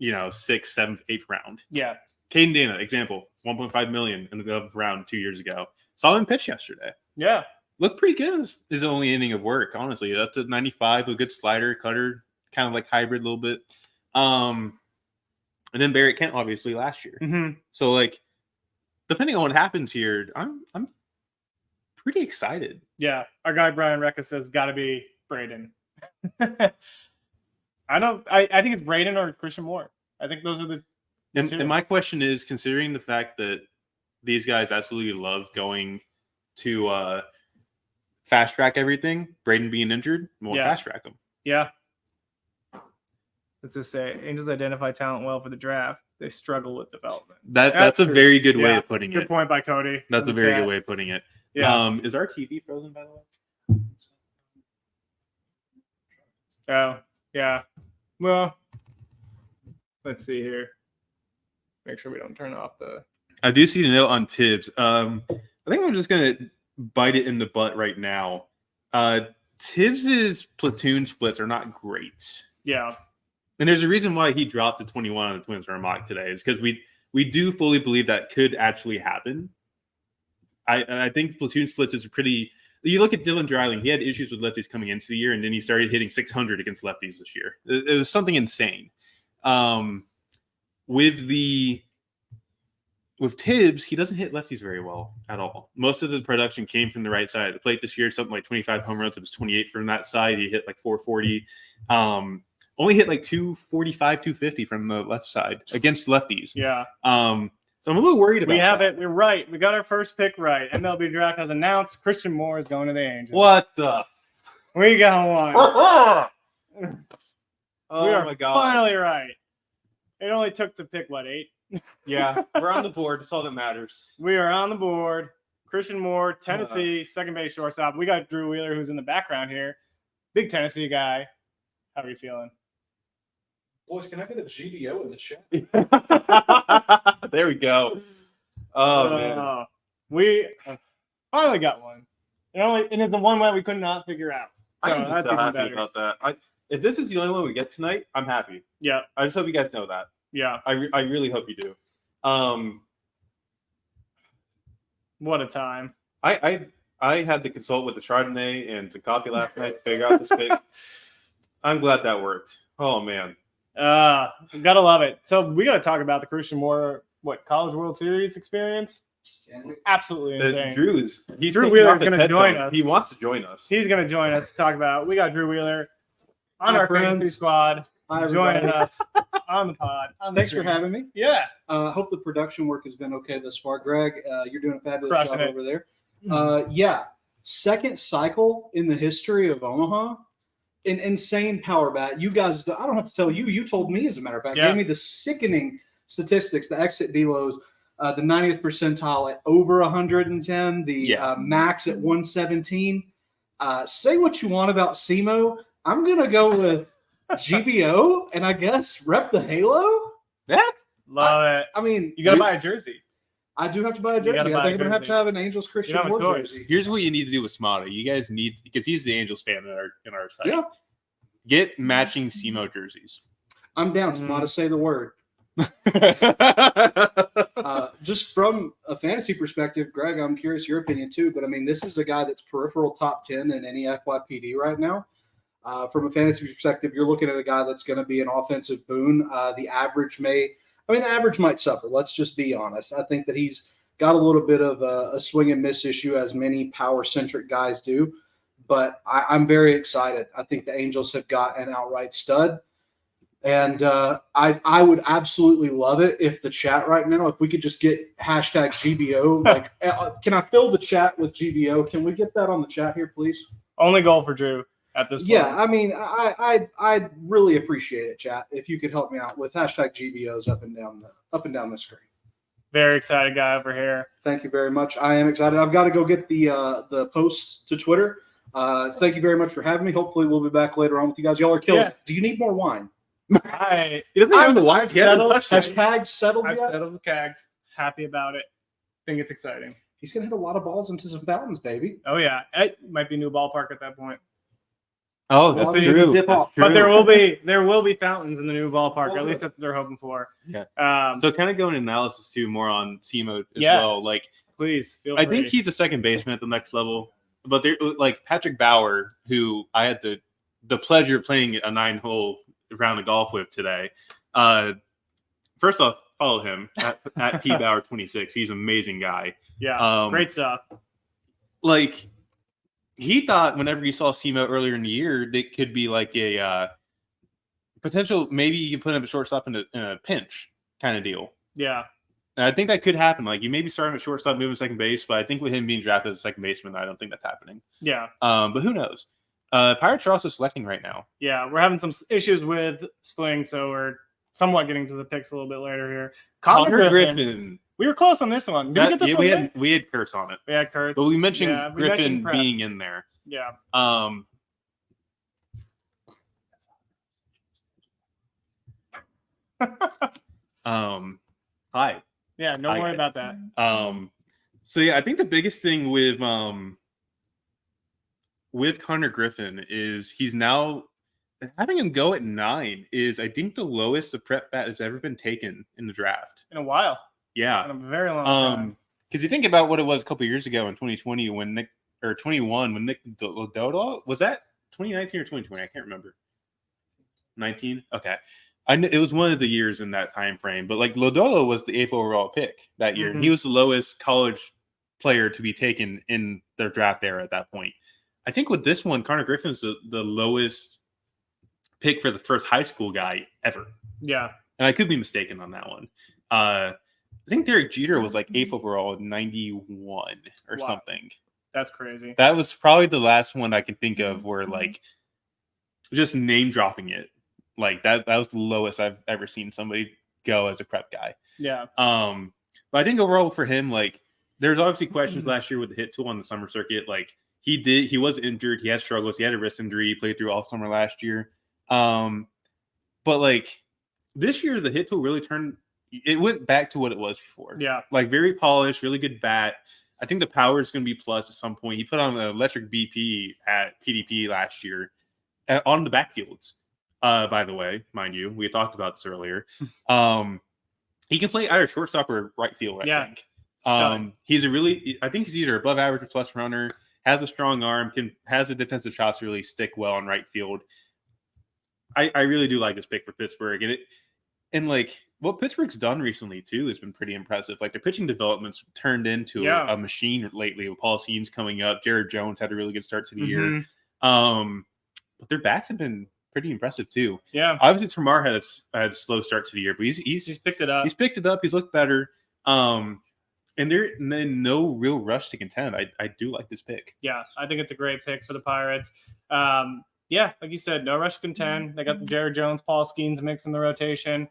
6th, 7th, 8th round. Yeah. Caden Dana, example, $1.5 million in the 11th round 2 years ago. Saw him pitch yesterday. Yeah. Looked pretty good his only inning of work, honestly. Up to 95, a good slider, cutter, kind of like hybrid a little bit. And then Barrett Kent, obviously, last year. Mm-hmm. So, like, depending on what happens here, I'm pretty excited. Yeah, our guy Brian Recca says got to be Braden. I think it's Braden or Christian Moore. I think those are the two. And my question is, considering the fact that these guys absolutely love going to fast track everything, Braden being injured, we'll fast track him. Yeah. Let's just say Angels identify talent well for the draft. They struggle with development. That's a very good way of putting it. Good point by Cody. That's a very good way of putting it. Yeah. Is our TV frozen, by the way? Oh, yeah. Well, let's see here. Make sure we don't turn off the. I do see the note on Tibbs. I think I'm just going to bite it in the butt right now. Tibbs's platoon splits are not great. Yeah. And there's a reason why he dropped to 21 on the Twins for a mock today. Is because we do fully believe that could actually happen. I think platoon splits is pretty. You look at Dylan Dreiling, he had issues with lefties coming into the year, and then he started hitting 600 against lefties this year. It was something insane. With Tibbs, he doesn't hit lefties very well at all. Most of the production came from the right side of the plate this year, something like 25 home runs. It was 28 from that side. He hit like 440. Only hit like 245, 250 from the left side against lefties. Yeah. So I'm a little worried about We have that. it. We're right. We got our first pick right. MLB Draft has announced Christian Moore is going to the Angels. What the? We got one. Oh, we are my God. finally right. It only took to pick, 8? Yeah, we're on the board. That's all that matters. We are on the board. Christian Moore, Tennessee, second base shortstop. We got Drew Wheeler, who's in the background here. Big Tennessee guy. How are you feeling? Boys, can I get a GBO in the chat? There we go. Oh, man. We finally got one. And it's the one way we could not figure out. So I'm that's so even happy better. about that. If this is the only one we get tonight, I'm happy. Yeah. I just hope you guys know that. Yeah. I really hope you do. What a time. I had to consult with the Chardonnay and some coffee last night to figure out this pick. I'm glad that worked. Oh, man. Gotta love it. So we gotta talk about the Christian Moore College World Series experience. Absolutely insane. Drew Wheeler's gonna join us. He wants to join us. He's gonna join us to talk about. We got Drew Wheeler on our fantasy squad joining us on the pod. Thanks for having me. Yeah. Hope the production work has been okay thus far. Greg, you're doing a fabulous Crushing job it. over there. Yeah, second cycle in the history of Omaha. An insane power bat. You guys, I don't have to tell you. You told me, as a matter of fact, gave me the sickening statistics, the exit velos, the 90th percentile at over 110, the max at 117. Say what you want about SEMO. I'm going to go with GBO and I guess rep the halo. Yeah. Love it. I mean, You got to buy a jersey. I do have to buy a jersey. I think I'm going to have to have an Angels Christian have a Moore choice. jersey. Here's what you need to do with Smata. You guys need, because he's the Angels fan in our site. Yeah. Get matching SEMO jerseys. I'm down. To say the word. Just from a fantasy perspective, Greg, I'm curious your opinion too. But I mean, this is a guy that's peripheral top 10 in any FYPD right now. From a fantasy perspective, you're looking at a guy that's going to be an offensive boon. The average might suffer. Let's just be honest. I think that he's got a little bit of a swing and miss issue, as many power-centric guys do. But I'm very excited. I think the Angels have got an outright stud. And I would absolutely love it if the chat right now, if we could just get hashtag GBO. Like, can I fill the chat with GBO? Can we get that on the chat here, please? Only goal for Drew at this point. Yeah, I mean, I'd really appreciate it, chat, if you could help me out with hashtag GBOs up and down the screen. Very excited guy over here. Thank you very much. I am excited. I've got to go get the posts to Twitter. Thank you very much for having me. Hopefully we'll be back later on with you guys. Y'all are killing. Yeah. Do you need more wine? He doesn't have the wine. I've settled. Has Cags settled I've yet? settled with Cags. Happy about it. Think it's exciting. He's gonna hit a lot of balls into some fountains, baby. Oh yeah, it might be a new ballpark at that point. Oh, that's Well, true. dip off. But there will be fountains in the new ballpark. Or at least that's what they're hoping for. Yeah. So kind of going analysis too, more on SEMO as well. Like, please feel I free. think he's a second baseman at the next level. But there, like Patrick Bauer, who I had the pleasure of playing a 9-hole round of golf with today. First off, follow him at pbauer26. He's an amazing guy. Yeah, great stuff. like he thought whenever he saw SEMO earlier in the year, that could be like a potential. Maybe you can put him at shortstop in a pinch kind of deal. Yeah. And I think that could happen. Like you maybe start him at shortstop, move him to second base, but I think with him being drafted as a second baseman, I don't think that's happening. Yeah. But who knows? Pirates are also selecting right now. Yeah, we're having some issues with Sling, so we're somewhat getting to the picks a little bit later here. Connor Griffin. We were close on this one. Did we get this one? We had Kurtz on it. We had Kurtz. But we mentioned Griffin being in there. Yeah. Hi. Yeah, don't worry about that. So yeah, I think the biggest thing with Connor Griffin is he's now having him go at 9 is I think the lowest the prep bat has ever been taken in the draft. In a while. Yeah. In a very long time. Because you think about what it was a couple years ago in 2020 when Nick 21 when Nick Lodolo was that 2019 or 2020? I can't remember. 19? Okay. I know it was one of the years in that time frame, but like Lodolo was the 8th overall pick that year, and he was the lowest college player to be taken in their draft era at that point. I think with this one, Connor Griffin's the lowest pick for the first high school guy ever. Yeah. And I could be mistaken on that one. I think Derek Jeter was like 8th overall in 91 or something. That's crazy. That was probably the last one I can think of where like just name dropping it. Like that was the lowest I've ever seen somebody go as a prep guy. Yeah. But I think overall for him, like there's obviously questions last year with the hit tool on the summer circuit. Like he was injured, he had struggles, he had a wrist injury, he played through all summer last year. But like this year the hit tool really it went back to what it was before. Yeah. Like very polished, really good bat. I think the power is going to be plus at some point. He put on an electric BP at PDP last year on the backfields. By the way, mind you, we talked about this earlier. He can play either shortstop or right field, I think. I think he's either above average or plus runner, has a strong arm, has the defensive shots to really stick well on right field. I really do like this pick for Pittsburgh. And like what Pittsburgh's done recently too has been pretty impressive. Like their pitching development's turned into a machine lately with Paul Scenes coming up. Jared Jones had a really good start to the year. But their bats have been pretty impressive too. Yeah. Obviously Termarr had a slow start to the year, but he's picked it up. He's picked it up. He's looked better. And there's no real rush to contend. I do like this pick. Yeah, I think it's a great pick for the Pirates. Yeah, like you said, no rush to contend. They got the Jared Jones, Paul Skeens mix in the rotation.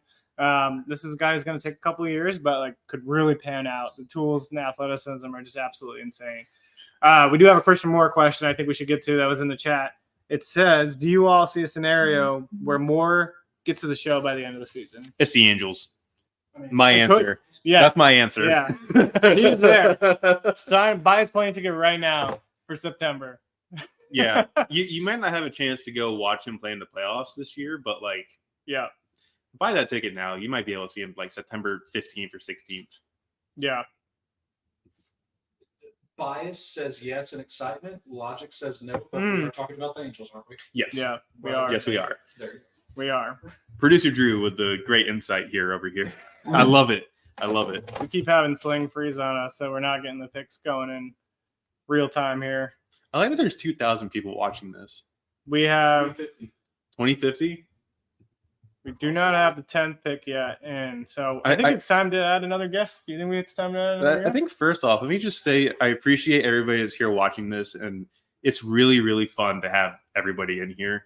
This is a guy who's going to take a couple of years, but like could really pan out. The tools and athleticism are just absolutely insane. We do have a Christian Moore question I think we should get to that was in the chat. It says, do you all see a scenario where Moore gets to the show by the end of the season? It's the Angels. My answer. Yeah, that's my answer. Yeah, he's there. Buy his plane ticket right now for September. Yeah, you might not have a chance to go watch him play in the playoffs this year, but like, yeah, buy that ticket now. You might be able to see him like September 15th or 16th. Yeah. Bias says yes and excitement. Logic says no, but we are talking about the Angels, aren't we? Yes. Yeah, we are. Yes, we are. There. We are. Producer Drew with the great insight here over here. I love it. I love it. We keep having sling freeze on us, so we're not getting the picks going in real time here. I like that there's 2,000 people watching this. We have 2050. We do not have the 10th pick yet, and so I think it's time to add another guest. Do you think it's time to add another guest? I think first off, let me just say I appreciate everybody that's here watching this, and it's really, really fun to have everybody in here.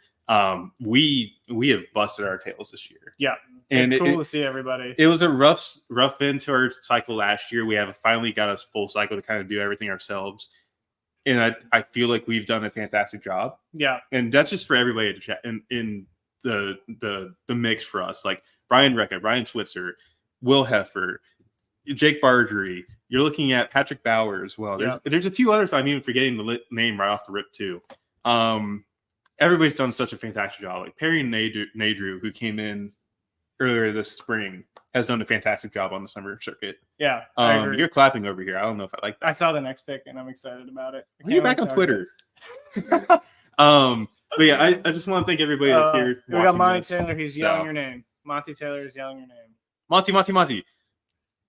We have busted our tails this year. Yeah, and it's cool to see everybody. It was a rough end to our cycle last year. We have finally got us full cycle to kind of do everything ourselves, and I feel like we've done a fantastic job. Yeah, and that's just for everybody to chat in the mix for us, like Brian Recca, Ryan Switzer, Will Heffer, Jake Bargery. You're looking at Patrick Bauer as well. There's a few others I'm even forgetting the name right off the rip too. Everybody's done such a fantastic job. Like Perry Nadrew, who came in earlier this spring, has done a fantastic job on the summer circuit. Yeah, you're clapping over here. I don't know if I like that. I saw the next pick and I'm excited about it. You're back on Twitter. But yeah, I just want to thank everybody that's here. We got Monty Taylor. He's yelling your name. Monty Taylor is yelling your name. Monty.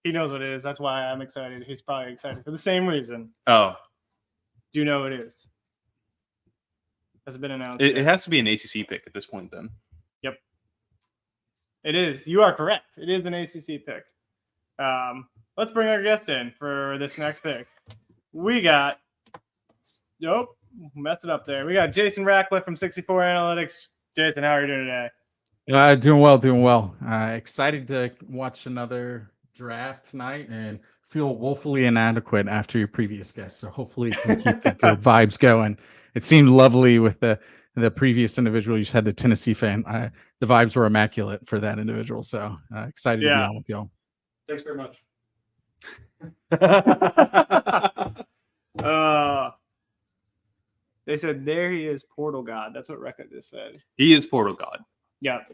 He knows what it is. That's why I'm excited. He's probably excited for the same reason. Oh. Do you know who it is? Has it been announced? It has to be an ACC pick at this point, then. Yep. It is. You are correct. It is an ACC pick. Let's bring our guest in for this next pick. We got. Nope. Messed it up there. We got Jason Ratcliffe from 64 Analytics. Jason, how are you doing today? Doing well. Excited to watch another draft tonight and feel woefully inadequate after your previous guest. So hopefully you can keep the good vibes going. It seemed lovely with the previous individual. You just had the Tennessee fan. The vibes were immaculate for that individual. So excited to be on with y'all. Thanks very much. They said there he is, Portal God. That's what Rekka just said. He is Portal God. Yeah,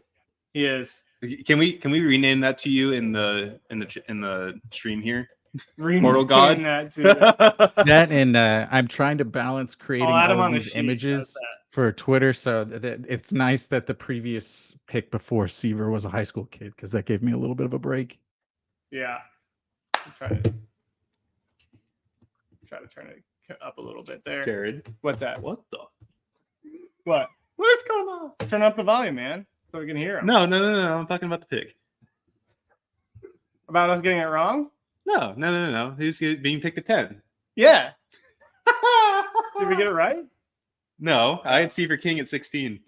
he is. Can we rename that to you in the stream here? Portal God. That and I'm trying to balance creating all of these images for Twitter, so that it's nice that the previous pick before Seaver was a high school kid because that gave me a little bit of a break. Yeah, try to turn it up a little bit there. Jared, what's that? What? What's going on? Turn up the volume, man, so we can hear him. No. I'm talking about the pick. About us getting it wrong? No. He's being picked at 10. Yeah. Did we get it right? No, I had Seaver King at 16.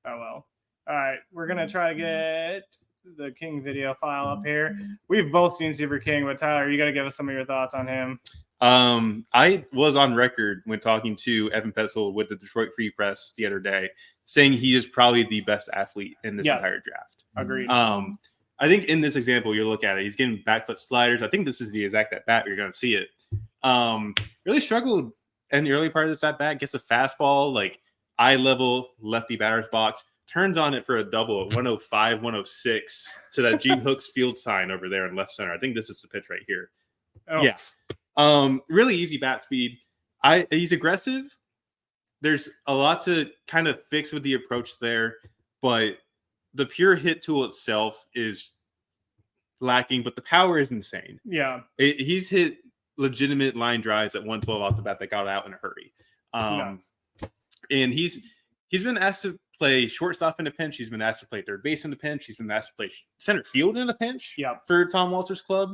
Oh, well. All right. We're going to try to get the King video file up here. We've both seen Seaver King, but Tyler, you got to give us some of your thoughts on him. I was on record when talking to Evan Petzel with the Detroit Free Press the other day, saying he is probably the best athlete in this entire draft. Agreed. I think in this example, you look at it, he's getting back foot sliders. I think this is the exact at bat where you're going to see it. Really struggled in the early part of this at bat, gets a fastball, like eye level lefty batter's box, turns on it for a double at 105, 106 to that Gene Hooks field sign over there in left center. I think this is the pitch right here. Oh. Yeah. Really easy bat speed. He's aggressive. There's a lot to kind of fix with the approach there, but the pure hit tool itself is lacking, but the power is insane. Yeah. He's hit legitimate line drives at 112 off the bat that got out in a hurry. And he's been asked to play shortstop in a pinch. He's been asked to play third base in a pinch. He's been asked to play center field in a pinch for Tom Walter's club.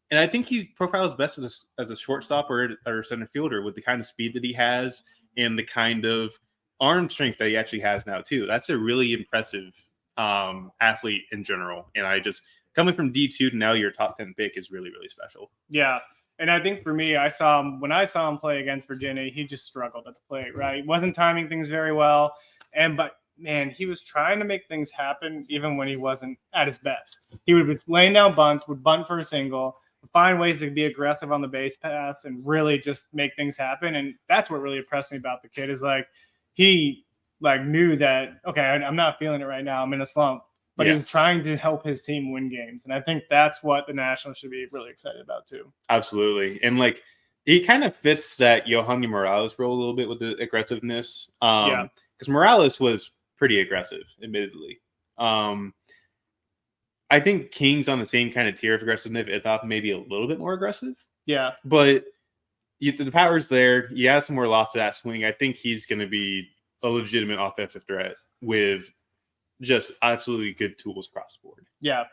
And I think he profiles best as a shortstop or center fielder with the kind of speed that he has and the kind of arm strength that he actually has now too. That's a really impressive athlete in general. And I just coming from D2 to now your top 10 pick is really, really special. Yeah. And I think for me, when I saw him play against Virginia, he just struggled at the plate, right? He wasn't timing things very well. But man, he was trying to make things happen even when he wasn't at his best. He would be laying down bunts, would bunt for a single, find ways to be aggressive on the base paths and really just make things happen. And that's what really impressed me about the kid is he knew that, okay, I'm not feeling it right now. I'm in a slump, but he was trying to help his team win games. And I think that's what the Nationals should be really excited about too. Absolutely. And he kind of fits that Yohani Morales role a little bit with the aggressiveness. Because Morales was pretty aggressive, admittedly. I think King's on the same kind of tier of aggressiveness, if not maybe a little bit more aggressive. Yeah. But the power's there. You add some more loft to that swing. I think he's going to be a legitimate offensive threat with just absolutely good tools across the board. Yeah.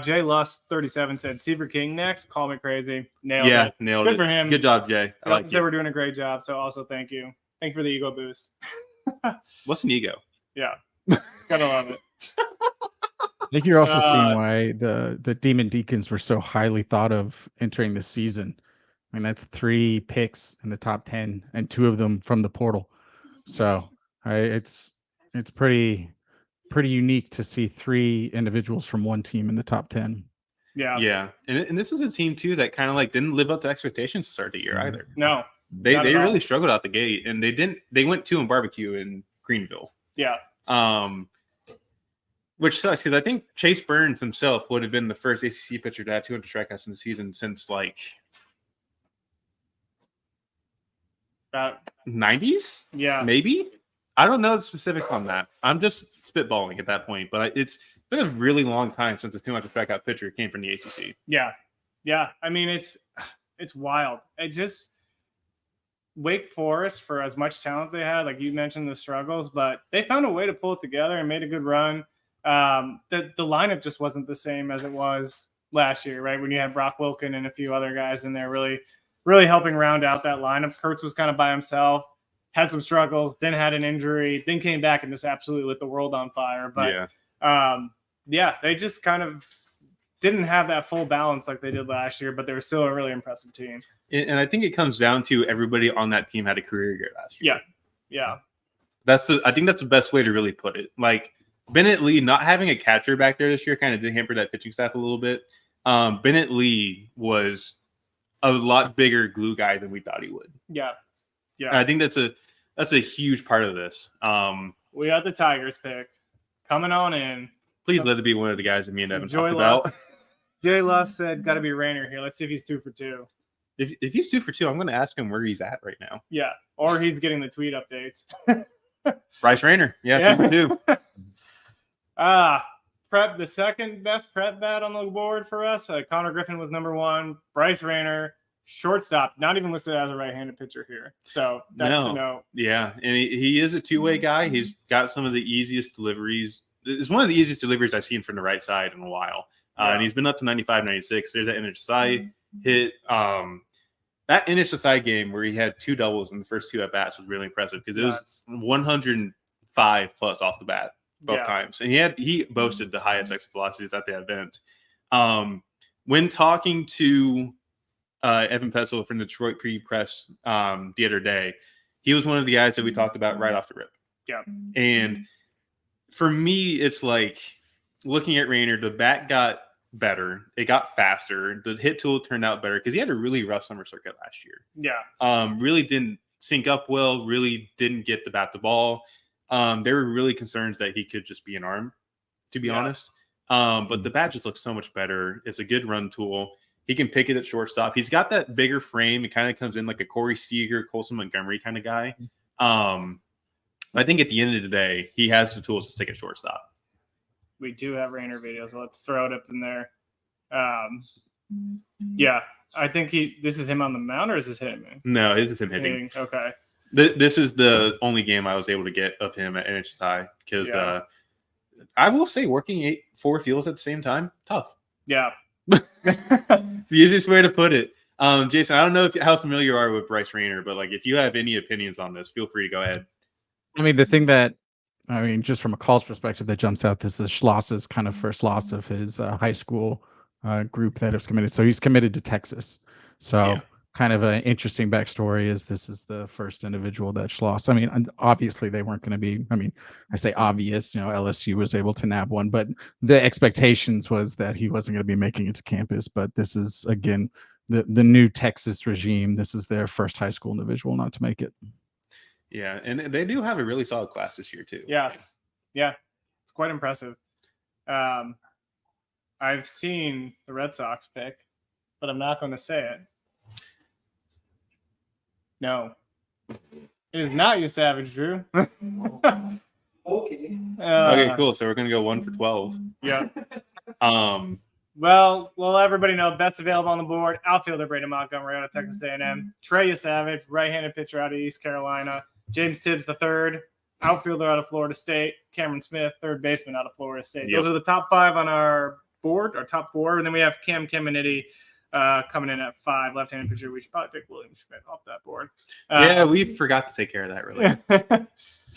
Jay Lust 37 said Seaver King next. Call me crazy. Nailed it. Nailed Good it. for him. Good job, Jay. I like we're doing a great job. So also thank you. Thank you for the ego boost. What's an ego? Yeah. Gotta love it. I think you're also seeing why the Demon Deacons were so highly thought of entering the season. I mean, that's 3 picks in the top 10 and 2 of them from the portal. So it's pretty unique to see 3 individuals from one team in the top 10. Yeah. And this is a team too that kind of didn't live up to expectations to start the year either. No. They really struggled out the gate, and they went 2-barbecue in Greenville. Yeah. Which sucks because I think Chase Burns himself would have been the first ACC pitcher to have 200 strikeouts in the season since about 90s. Yeah. Maybe. I don't know the specifics on that. I'm just spitballing at that point, but it's been a really long time since a 200 strikeout pitcher came from the ACC. Yeah. Yeah. I mean, it's wild. Wake Forest, for as much talent they had, like you mentioned the struggles, but they found a way to pull it together and made a good run. The lineup just wasn't the same as it was last year, right? When you had Brock Wilkin and a few other guys in there really helping round out that lineup. Kurtz was kind of by himself, had some struggles, then had an injury, then came back and just absolutely lit the world on fire. But they just kind of didn't have that full balance like they did last year, but they were still a really impressive team. And I think it comes down to everybody on that team had a career year last year. Yeah. I think that's the best way to really put it. Like Bennett Lee not having a catcher back there this year kind of did hamper that pitching staff a little bit. Bennett Lee was a lot bigger glue guy than we thought he would. Yeah. And I think that's a huge part of this. We got the Tigers pick coming on in. Please let it be one of the guys that me and Evan talked about. Jay Luss said, got to be Rayner here. Let's see if he's 2 for 2. If he's 2 for 2, I'm going to ask him where he's at right now. Yeah, or he's getting the tweet updates. Bryce Rayner. Yeah, 2 for 2. Prep, the second best prep bat on the board for us. Connor Griffin was number 1. Bryce Rayner, shortstop, not even listed as a right-handed pitcher here. So that's to know. Yeah, and he is a two-way guy. He's got some of the easiest deliveries. It's one of the easiest deliveries I've seen from the right side in a while. And he's been up to 95, 96. There's that NHSI hit. That NHSI game where he had 2 doubles in the first 2 at-bats was really impressive because it was 105 plus off the bat both times. And he boasted the highest exit velocities at the event. When talking to Evan Petzel from Detroit Pre-Press the other day, he was one of the guys that we talked about right off the rip. Yeah. And for me, it's like looking at Rayner, the bat got better. It got faster. The hit tool turned out better because he had a really rough summer circuit last year. Yeah. Really didn't sync up well, really didn't get the bat to ball. There were really concerns that he could just be an arm, to be honest. But the bat just looks so much better. It's a good run tool. He can pick it at shortstop. He's got that bigger frame. It kind of comes in like a Corey Seager, Colson Montgomery kind of guy. I think at the end of the day, he has the tools to stick at shortstop. We do have Rayner videos, so let's throw it up in there. I think this is him on the mound, or is this him? No, this is him hitting. Okay. This is the only game I was able to get of him at NHSI because I will say working 4 fields at the same time, tough. Yeah. It's the easiest way to put it. Jason, I don't know how familiar you are with Bryce Rayner, but like if you have any opinions on this, feel free to go ahead. I mean, the thing that, just from a college perspective that jumps out, this is Schloss's kind of first loss of his high school group that has committed. So he's committed to Texas. So kind of an interesting backstory is this is the first individual that Schloss. I mean, obviously they weren't going to be, I say obvious, LSU was able to nab one, but the expectations was that he wasn't going to be making it to campus. But this is, again, the new Texas regime. This is their first high school individual not to make it. Yeah, and they do have a really solid class this year too. Yeah, it's quite impressive. I've seen the Red Sox pick, but I'm not going to say it. No, it is not you, Savage Drew. Okay. Okay, cool. So we're gonna go 1 for 12. Yeah. Well, we'll everybody know bets available on the board. Outfielder Braden Montgomery out of Texas A&M. Trey Savage, right-handed pitcher out of East Carolina. James Tibbs the third, outfielder out of Florida State. Cameron Smith, third baseman out of Florida State. Those are the top 5 on our board, our top 4. And then we have Cam Caminiti coming in at 5, left-handed pitcher. We should probably pick William Schmidt off that board. We forgot to take care of that really.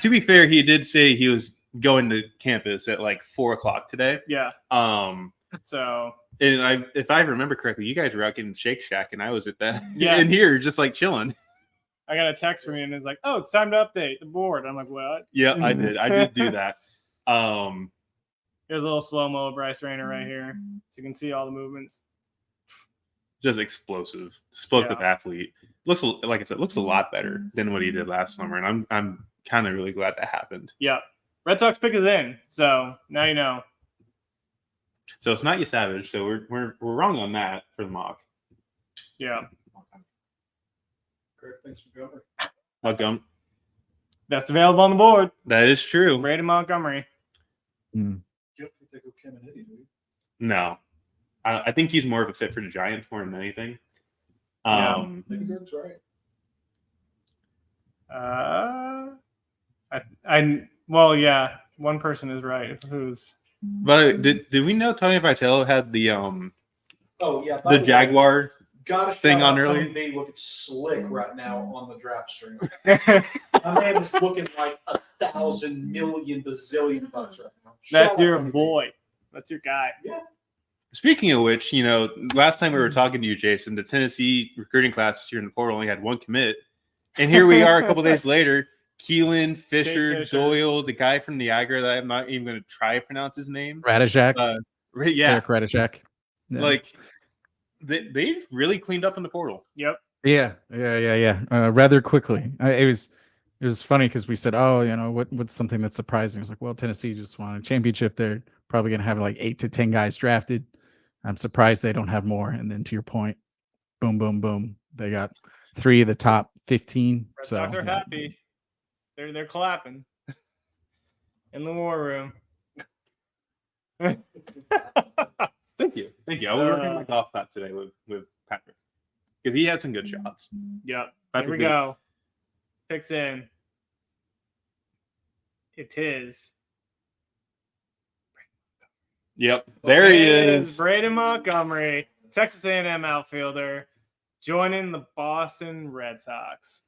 To be fair, he did say he was going to campus at like 4:00 today. Yeah. So, and if I remember correctly, you guys were out getting Shake Shack, and I was at that in here just like chilling. I got a text from you, and it's like, "Oh, it's time to update the board." I'm like, "What?" Yeah, I did do that. Here's a little slow mo of Bryce Rayner right here, so you can see all the movements. Just explosive athlete. Looks like I said, looks a lot better than what he did last summer, and I'm kind of really glad that happened. Yeah, Red Sox pick is in, so now you know. So it's not you, Savage. So we're wrong on that for the mock. Yeah. Great, thanks for covering. Welcome. Best available on the board. That is true. Braden Montgomery. You don't think they go Caminiti, do you? No, I think he's more of a fit for the Giants more than anything. Maybe Greg's right. Well, yeah, one person is right. Who's? But did we know Tony Vitello had the Oh yeah, by the way, Jaguar gotta thing shout on out earlier? Tony B looking slick right now on the draft stream. My man is looking like 1,000 million bazillion bucks right now. That's Shout out your Tony B. boy. That's your guy. Yeah. Speaking of which, last time we were talking to you, Jason, the Tennessee recruiting class this year in the portal only had one commit. And here we are a couple days later. Keelan, Fisher, Doyle, the guy from Niagara that I'm not even going to try to pronounce his name. Radijak. Yeah. Eric Radijak. Yeah. Like, they've really cleaned up in the portal. Yep. Yeah. Rather quickly. It was funny because we said, oh, what's something that's surprising? It's like, well, Tennessee just won a championship. They're probably going to have like 8 to 10 guys drafted. I'm surprised they don't have more. And then to your point, boom, boom, boom. They got 3 of the top 15. Red Sox are happy. They're clapping in the war room. Thank you. I was working my golf clap today with Patrick because he had some good shots. Yep. Patrick Here we go. Picks in. It is. Yep. There he is. Braden Montgomery, Texas A&M outfielder, joining the Boston Red Sox.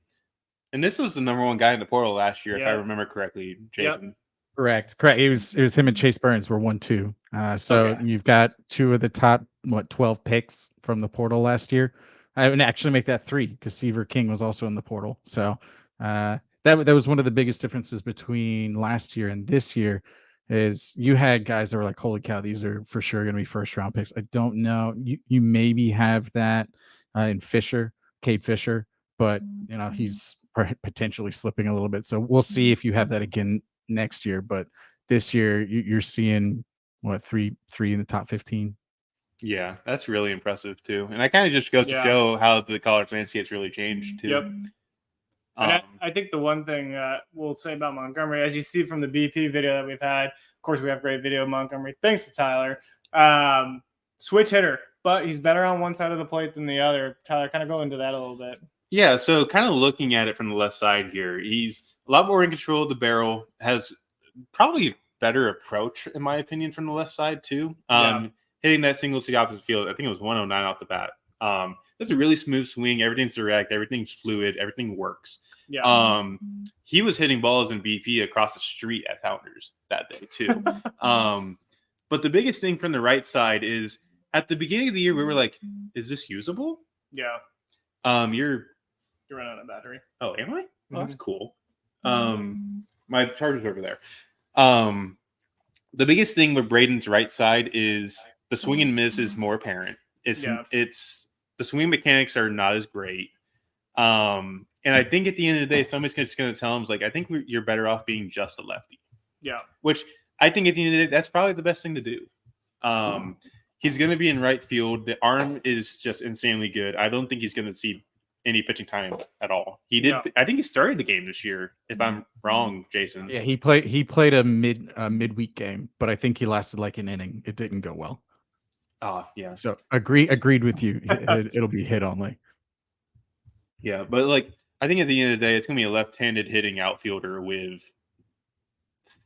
And this was the number 1 guy in the portal last year, if I Yep. remember correctly, Jason. Correct. It was him and Chase Burns were 1-2. So Okay. you've got 2 of the top 12 picks from the portal last year. I would actually make that 3 because Seaver King was also in the portal. So that was one of the biggest differences between last year and this year. Is you had guys that were like, holy cow, these are for sure going to be first round picks. I don't know. You maybe have that in Cade Fisher, but he's potentially slipping a little bit. So we'll see if you have that again next year. But this year you're seeing three in the top 15. Yeah, that's really impressive too. And I kind of just goes to show how the college landscape's really changed too. Yep. And I think the one thing we'll say about Montgomery, as you see from the BP video that we've had, of course, we have great video of Montgomery. Thanks to Tyler. Switch hitter, but he's better on one side of the plate than the other. Tyler, kind of go into that a little bit. Yeah, so kind of looking at it from the left side here, he's a lot more in control of the barrel, has probably a better approach, in my opinion, from the left side too. Hitting that single to the opposite field, I think it was 109 off the bat. It's a really smooth swing. Everything's direct. Everything's fluid. Everything works. Yeah. He was hitting balls in BP across the street at Founders that day too. But the biggest thing from the right side is at the beginning of the year, we were like, is this usable? Yeah. You're running out of battery. Oh, am I? Mm-hmm. Oh, that's cool. My charger's over there. The biggest thing with Braden's right side is the swing and miss is more apparent. It's the swing mechanics are not as great. And I think at the end of the day, somebody's just going to tell him, like, I think you're better off being just a lefty. Yeah. Which I think at the end of the day, that's probably the best thing to do. He's going to be in right field. The arm is just insanely good. I don't think he's going to see any pitching time at all. He did. Yeah. I think he started the game this year. If I'm wrong, Jason. Yeah, he played a midweek game, but I think he lasted like an inning. It didn't go well. Oh, yeah. So agreed with you. It'll be hit only. Yeah, but like I think at the end of the day, it's gonna be a left-handed hitting outfielder with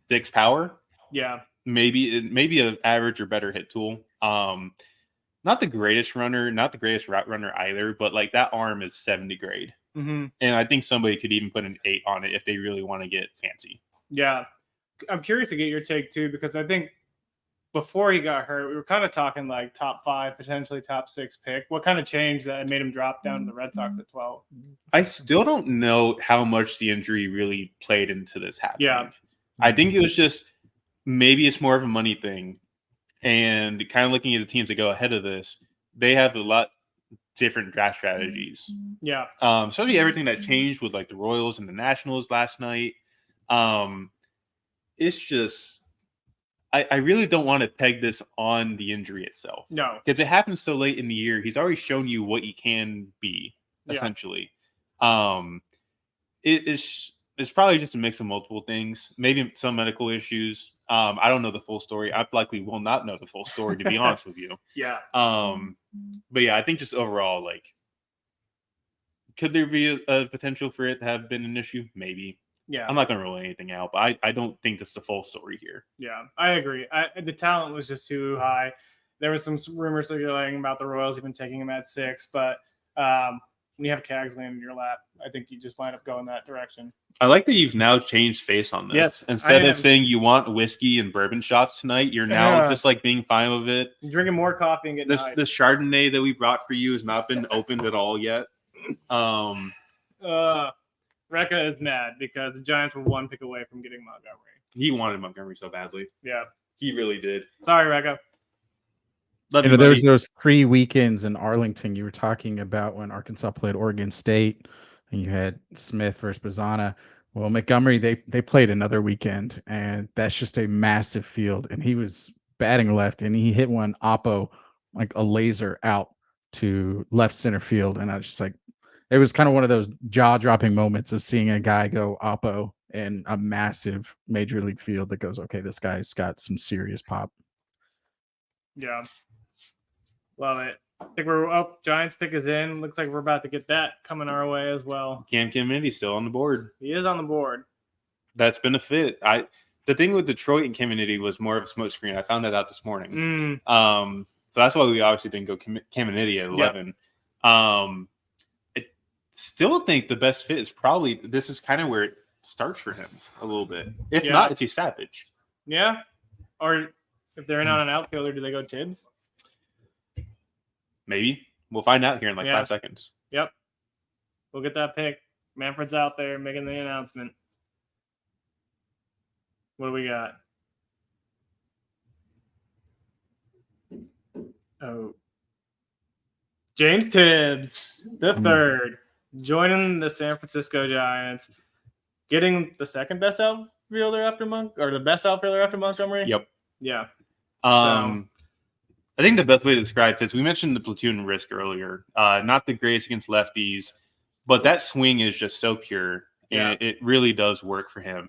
6 power. Yeah, maybe an average or better hit tool. Not the greatest runner, not the greatest route runner either, but like that arm is 70 grade. Mm-hmm. And I think somebody could even put an 8 on it if they really want to get fancy. Yeah, I'm curious to get your take too, because I think before he got hurt, we were kind of talking like top 5, potentially top 6 pick. What kind of changed that made him drop down to the Red Sox at 12? I still don't know how much the injury really played into this happening. Yeah. I think it was just maybe it's more of a money thing. And kind of looking at the teams that go ahead of this, they have a lot different draft strategies. Yeah. Especially everything that changed with like the Royals and the Nationals last night. It's just I really don't want to peg this on the injury itself. No. Because it happens so late in the year. He's already shown you what he can be, essentially. It's probably just a mix of multiple things. Maybe some medical issues. I don't know the full story. I likely will not know the full story, to be honest with you. Yeah. But yeah, I think just overall, like, Could there be a potential for it to have been an issue? Maybe. Yeah. I'm not going to rule anything out, but I don't think that's the full story here. Yeah, I agree. The talent was just too high. There was some rumors circulating about the Royals even taking him at 6, but when you have Cags laying in your lap, I think you just wind up going that direction. I like that you've now changed face on this. Yes, Instead of saying you want whiskey and bourbon shots tonight, you're now just like being fine with it. You're drinking more coffee and getting the Chardonnay that we brought for you has not been opened at all yet. Rekka is mad because the Giants were 1 pick away from getting Montgomery. He wanted Montgomery so badly. Yeah. He really did. Sorry, Rekka. There was those 3 weekends in Arlington you were talking about when Arkansas played Oregon State, and you had Smith versus Bazana. Well, Montgomery, they played another weekend, and that's just a massive field. And he was batting left, and he hit one oppo, like a laser out to left center field. And I was just like, it was kind of one of those jaw-dropping moments of seeing a guy go oppo in a massive major league field that goes, okay, this guy's got some serious pop. Yeah. Love it. I think Giants pick is in. Looks like we're about to get that coming our way as well. Cam Kennedy still on the board. He is on the board. That's been a fit. The thing with Detroit and Kennedy was more of a smokescreen. I found that out this morning. So that's why we obviously didn't go Kennedy at 11. Yep. I still think the best fit is probably this is kind of where it starts for him a little bit. If not, it's Savage. Yeah. Or if they're not an outfielder, do they go Tibbs? Maybe. We'll find out here in 5 seconds. Yep. We'll get that pick. Manfred's out there making the announcement. What do we got? Oh. James Tibbs, the third, joining the San Francisco Giants, getting the second best outfielder after the best outfielder after Montgomery? Yep. Yeah. I think the best way to describe this, we mentioned the platoon risk earlier. Not the greatest against lefties, but that swing is just so pure, and it really does work for him.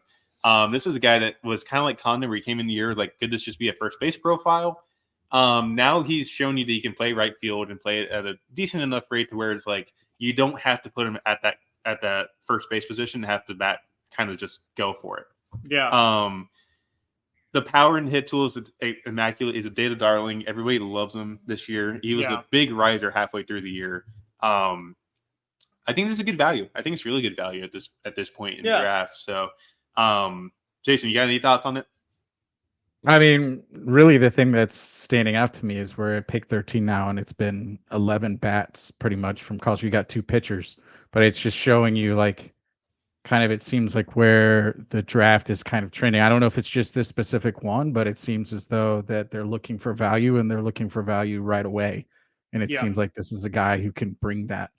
This is a guy that was kind of like Condon, where he came in the year like, could this just be a first base profile? Now he's shown you that he can play right field and play it at a decent enough rate to where it's like you don't have to put him at that first base position and have to kind of just go for it. Yeah. The power and hit tool is immaculate. He's a data darling. Everybody loves him this year. He was a big riser halfway through the year. I think this is a good value. I think it's really good value at this point in the draft. So, Jason, you got any thoughts on it? I mean, really, the thing that's standing out to me is we're at pick 13 now, and it's been 11 bats pretty much from college. We got 2 pitchers, but it's just showing you like kind of, it seems like where the draft is kind of trending. I don't know if it's just this specific one, but it seems as though that they're looking for value, and they're looking for value right away. And it seems like this is a guy who can bring that.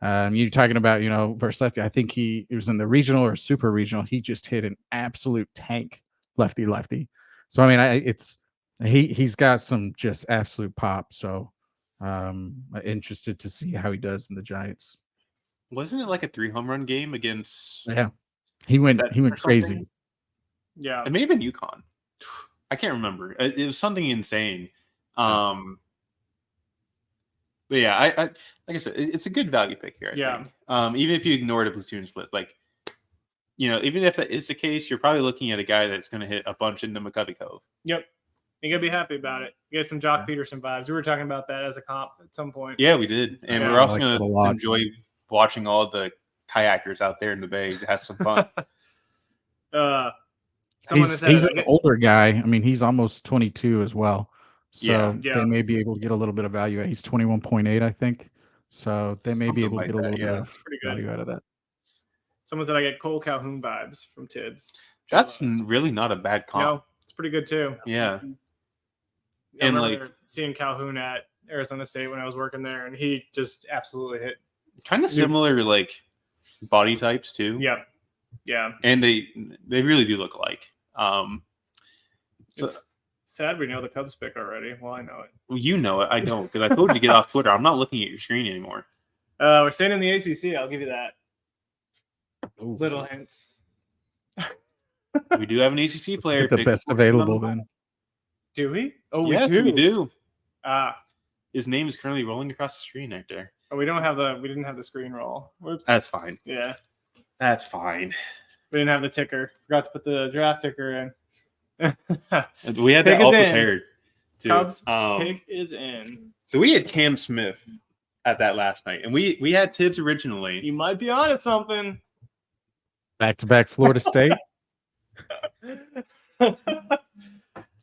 You're talking about, versus lefty. I think it was in the regional or super regional. He just hit an absolute tank lefty. So, I mean, he's got some just absolute pop. So interested to see how he does in the Giants. Wasn't it like a 3 home run game against? Yeah, he went crazy. Yeah, it may have been UConn. I can't remember. It was something insane. But yeah, I like I said, it's a good value pick here. I think. Even if you ignore the platoon split, even if that is the case, you're probably looking at a guy that's going to hit a bunch into McCovey Cove. Yep. You're going to be happy about it. You get some Jock Peterson vibes. We were talking about that as a comp at some point. Yeah, we did. And we're also going to enjoy watching all kayakers out there in the bay to have some fun. He's an older guy. I mean, he's almost 22 as well. So they may be able to get a little bit of value. He's 21.8, I think. So they may be able to get a little bit of value out of that. Someone said I get Cole Calhoun vibes from Tibbs. That's really not a bad comp. No, it's pretty good too. Yeah. I remember seeing Calhoun at Arizona State when I was working there, and he just absolutely hit. Kind of similar, body types too. Yep. Yeah. And they really do look alike. It's sad we know the Cubs pick already. Well, I know it. Well, you know it. I don't, because I told you to get off Twitter. I'm not looking at your screen anymore. We're staying in the ACC. I'll give you that. Ooh. Little hint. We do have an ACC player. The best available then. Do we? Oh, yes, we do. Ah. His name is currently rolling across the screen right there. Oh, we didn't have the screen roll. Whoops. That's fine. Yeah. That's fine. We didn't have the ticker. Forgot to put the draft ticker in. We had Pick that all is in. prepared. Too. Cubs pick is in. So we had Cam Smith at that last night, and we had Tibbs originally. You might be onto something. Back-to-back Florida State.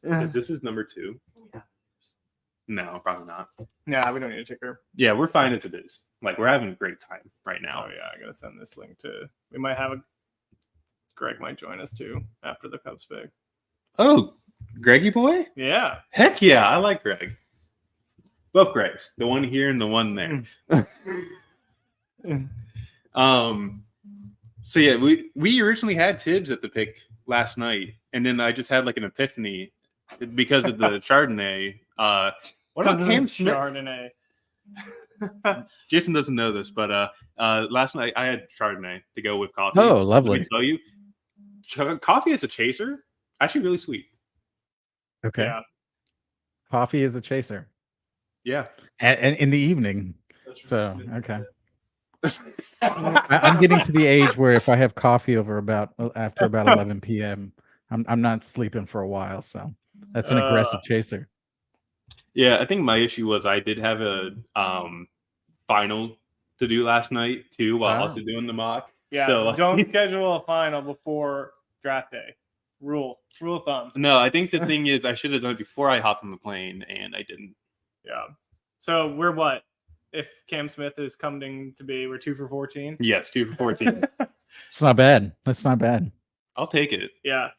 This is number 2. No, probably not. Yeah, we don't need a ticker. Yeah, we're fine as it is. Like, we're having a great time right now. Oh yeah, I gotta send this link to. We might have a. Greg might join us too after the Cubs pick. Oh, Greggy boy? Yeah. Heck yeah, I like Greg. Both Gregs, the one here and the one there. So yeah, we originally had Tibbs at the pick last night, and then I just had like an epiphany because of the Chardonnay. What about Cam Smith? Chardonnay. Jason doesn't know this, but last night I had Chardonnay to go with coffee. Oh, lovely. Let me tell you, coffee as a chaser, actually really sweet. Okay. Yeah. Coffee is a chaser. Yeah. And in the evening. So, okay. I'm getting to the age where if I have coffee after about 11 p.m., I'm not sleeping for a while. So that's an aggressive chaser. Yeah, I think my issue was I did have a final to do last night too, while also doing the mock. Yeah, so, don't schedule a final before draft day. Rule of thumb. No, I think the thing is I should have done it before I hopped on the plane, and I didn't. Yeah. So we're what? If Cam Smith is coming to be, we're 2 for 14. Yes, 2 for 14. It's not bad. That's not bad. I'll take it. Yeah.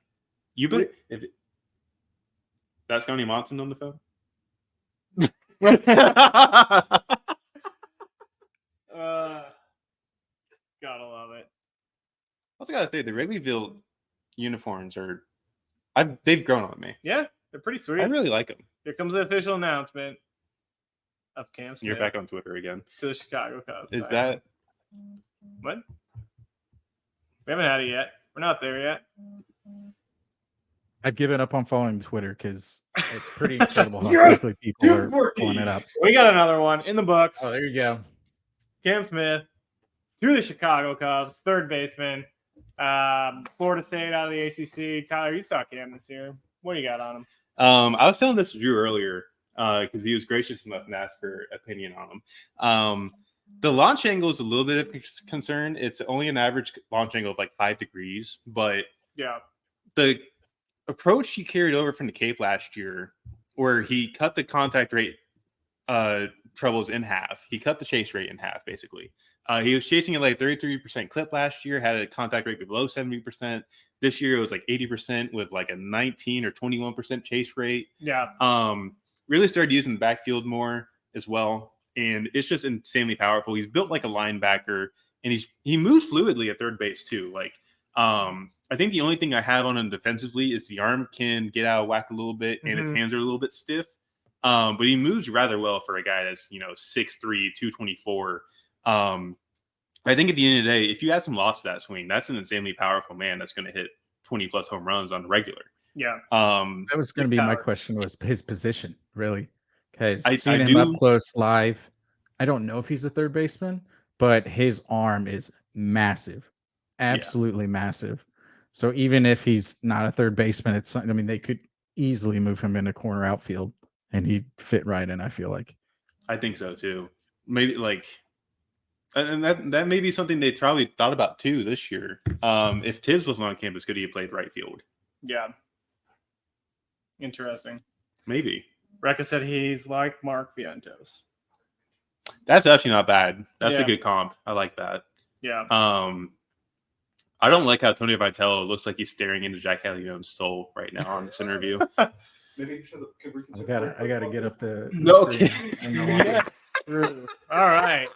You bet. That's Scotty Monson on the phone. Gotta love it. I also gotta say the Wrigleyville uniforms they've grown on me. Yeah, they're pretty sweet. I really like them. Here comes the official announcement of Cam Smith You're back on Twitter again. to the Chicago Cubs. Is that what? We haven't had it yet. We're not there yet. I've given up on following Twitter because it's pretty incredible how quickly people are pulling it up. We got another one in the books. Oh, there you go. Cam Smith to the Chicago Cubs, third baseman. Florida State out of the ACC. Tyler, you saw Cam this year. What do you got on him? I was telling this to Drew earlier because he was gracious enough and asked for opinion on him. The launch angle is a little bit of concern. It's only an average launch angle of like 5 degrees, but yeah, the approach he carried over from the Cape last year, where he cut the contact rate troubles in half. He cut the chase rate in half, basically. He was chasing at like 33% clip last year, had a contact rate below 70%. This year it was like 80% with like a 19 or 21% chase rate. Yeah. Really started using the backfield more as well. And it's just insanely powerful. He's built like a linebacker, and he moves fluidly at third base too. Like, I think the only thing I have on him defensively is the arm can get out of whack a little bit, and his hands are a little bit stiff. But he moves rather well for a guy that's 6'3", 224. I think at the end of the day, if you add some loft to that swing, that's an insanely powerful man that's going to hit 20 plus home runs on the regular. Yeah. That was going to be my question, was his position, really. Because seeing him up close live, I don't know if he's a third baseman, but his arm is massive, absolutely massive. So even if he's not a third baseman, they could easily move him into corner outfield, and he'd fit right in, I feel like. I think so too. Maybe and that may be something they probably thought about too this year. If Tibbs wasn't on campus, could he have played right field? Yeah. Interesting. Maybe. Rekka said he's like Mark Vientos. That's actually not bad. That's a good comp. I like that. Yeah. I don't like how Tony Vitello looks like he's staring into Jack Hallion's soul right now on this interview. Maybe you should I gotta get up the Okay. Yes. All right.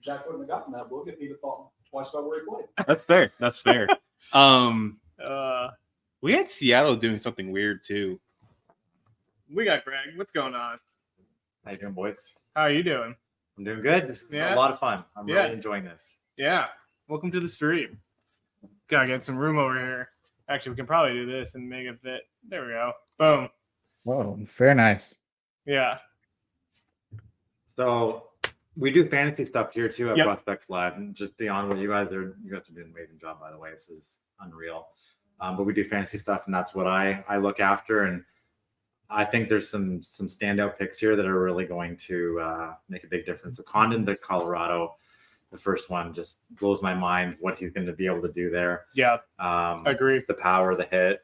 Jack wouldn't have gotten that book if he'd have thought twice about where he played. That's fair. We had Seattle doing something weird too. We got Greg. What's going on? How you doing, boys? How are you doing? I'm doing good. This is a lot of fun. I'm really enjoying this. Yeah. Welcome to the stream. Gotta get some room over here. Actually, we can probably do this and make it fit. There we go. Boom. Whoa, very nice. Yeah. So We do fantasy stuff here too at Yep. Prospects Live, and just beyond what you guys are doing an amazing job, by the way. This is unreal. But we do fantasy stuff, and that's what I look after. And I think there's some standout picks here that are really going to make a big difference. So Condon to Colorado, the first one, just blows my mind what he's going to be able to do there. Yeah, agree. The power, the hit.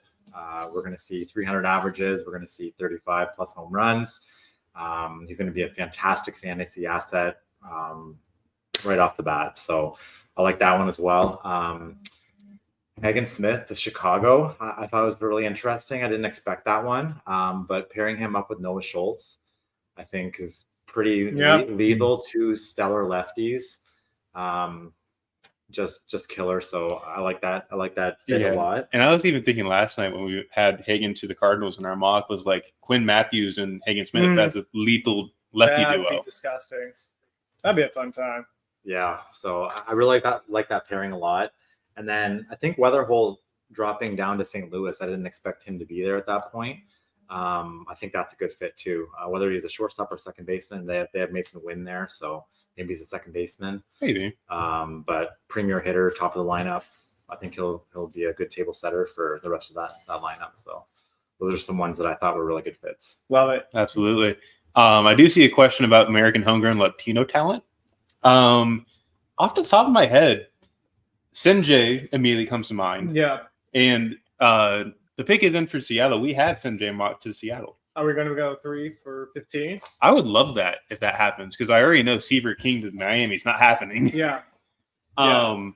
We're going to see 300 averages. We're going to see 35 plus home runs. He's going to be a fantastic fantasy asset right off the bat. So I like that one as well. Hagen Smith to Chicago, I thought it was really interesting. I didn't expect that one, but pairing him up with Noah Schultz, I think is pretty lethal to stellar lefties. Just killer. So I like that. I like that fit a lot. And I was even thinking last night when we had Hagen to the Cardinals in our mock was like Quinn Matthews and Hagen Smith as a lethal lefty That'd duo. be disgusting. That'd be a fun time. Yeah. So I really like that pairing a lot. And then I think Weatherholt dropping down to St. Louis, I didn't expect him to be there at that point. I think that's a good fit too. Whether he's a shortstop or second baseman, they have Mason Wynn there, so maybe he's a second baseman. Maybe. But premier hitter, top of the lineup. I think he'll be a good table setter for the rest of that lineup. So those are some ones that I thought were really good fits. Love it. Absolutely. I do see a question about American homegrown Latino talent. Off the top of my head, Sinjay immediately comes to mind. Yeah. And the pick is in for Seattle. We had Sinjay mocked to Seattle. Are we going to go 3 for 15? I would love that if that happens because I already know Seaver King to Miami. It's not happening. Yeah. I'm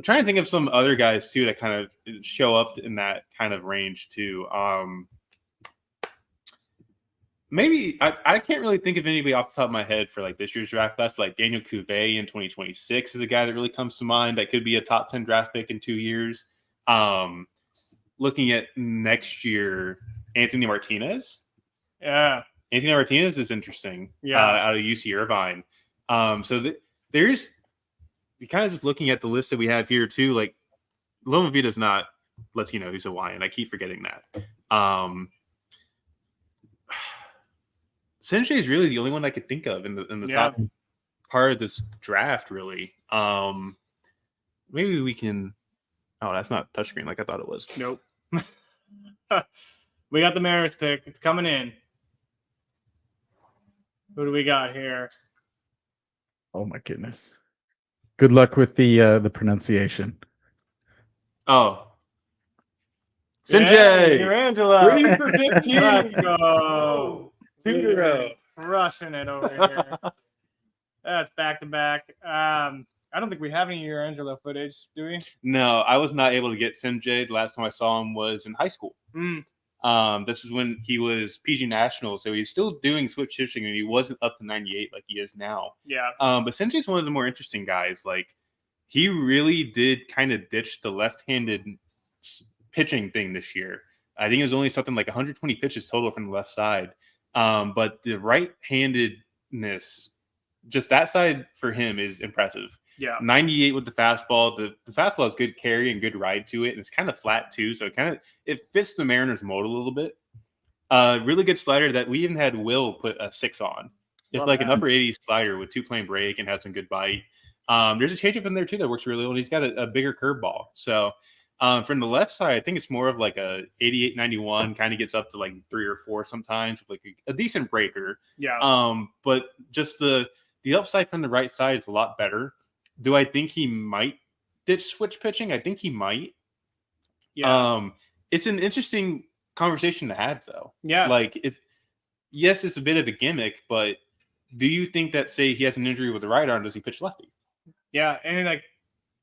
trying to think of some other guys too that kind of show up in that kind of range too. Maybe I can't really think of anybody off the top of my head for like this year's draft class. But like Daniel Cuvée in 2026 is a guy that really comes to mind. That could be a top 10 draft pick in 2 years. Looking at next year, Anthony Martinez. Yeah. Anthony Martinez is interesting. Yeah. Out of UC Irvine. There's kind of just looking at the list that we have here too. Like Loma Vita's not Latino; he's Hawaiian. I keep forgetting that. Sinjay is really the only one I could think of in the top part of this draft. Really, maybe we can. Oh, that's not touchscreen like I thought it was. Nope. We got the Mariners pick. It's coming in. Who do we got here? Oh my goodness. Good luck with the pronunciation. Oh. Sinjay. You're Angela. 3 for 15. Let's go. 2 in a row. Crushing it over here. That's back to back. I don't think we have any Angelo footage, do we? No, I was not able to get Sinjay. The last time I saw him was in high school. This is when he was PG National, so he's still doing switch pitching, and he wasn't up to 98 like he is now. Yeah. But Sinjay's one of the more interesting guys. Like, he really did kind of ditch the left-handed pitching thing this year. I think it was only something like 120 pitches total from the left side. But the right-handedness, just that side for him is impressive. Yeah. 98 with the fastball. The fastball has good carry and good ride to it, and it's kind of flat too. So it fits the Mariners mold a little bit. Really good slider that we even had Will put a 6 on. It's like an upper 80s slider with 2-plane break and has some good bite. There's a changeup in there too that works really well. And he's got a bigger curveball. So from the left side, I think it's more of like a 88, 91, kind of gets up to like 3 or 4 sometimes with like a decent breaker. Yeah. But just the upside from the right side is a lot better. Do I think he might ditch switch pitching? I think he might. Yeah. It's an interesting conversation to have, though. Yeah. Like, it's a bit of a gimmick, but do you think that, say, he has an injury with the right arm, does he pitch lefty? Yeah, and like,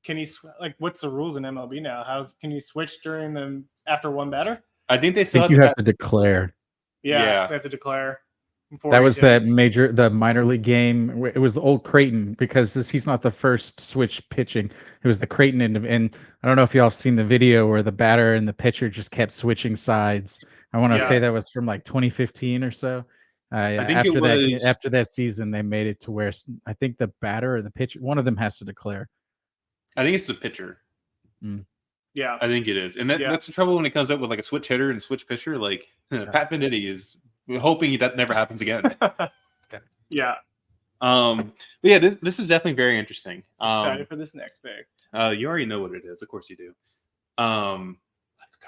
can he what's the rules in MLB now? Can you switch after one batter? I think they I still think you have to declare. Yeah, they have to declare. That was the minor league game. It was the old Creighton because he's not the first switch pitching. It was the Creighton end and I don't know if y'all have seen the video where the batter and the pitcher just kept switching sides. I want to say that was from like 2015 or so. I think after that season, they made it to where I think the batter or the pitcher, one of them has to declare. I think it's the pitcher. Yeah, I think it is, and that's the trouble when it comes up with like a switch hitter and a switch pitcher. Like Pat Venditti is hoping that never happens again. Yeah. But yeah, this is definitely very interesting. Excited for this next pick. You already know what it is. Of course you do. Let's go.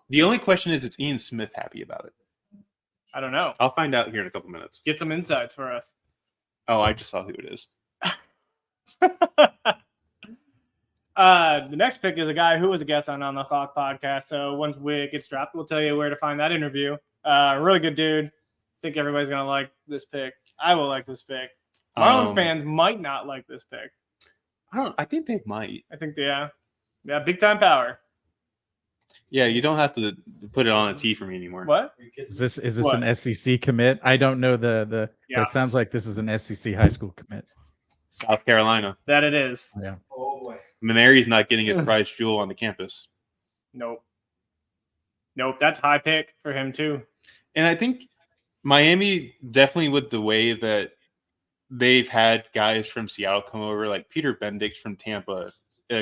The only question is Ian Smith happy about it? I don't know. I'll find out here in a couple minutes. Get some insights for us. Oh, I just saw who it is. The next pick is a guy who was a guest on the Clock podcast. So once Witt gets dropped, we'll tell you where to find that interview. Really good dude. I think everybody's gonna like this pick. I will like this pick. Marlins fans might not like this pick. I think they might. I think yeah, big time power. Yeah, you don't have to put it on a tee for me anymore. What? Is this What? an SEC commit? I don't know but it sounds like this is an SEC high school commit. South Carolina. That it is. Yeah. Oh boy. Maneri's not getting his prize jewel on the campus. Nope. That's high pick for him too. And I think Miami definitely, with the way that they've had guys from Seattle come over, like Peter Bendix from Tampa,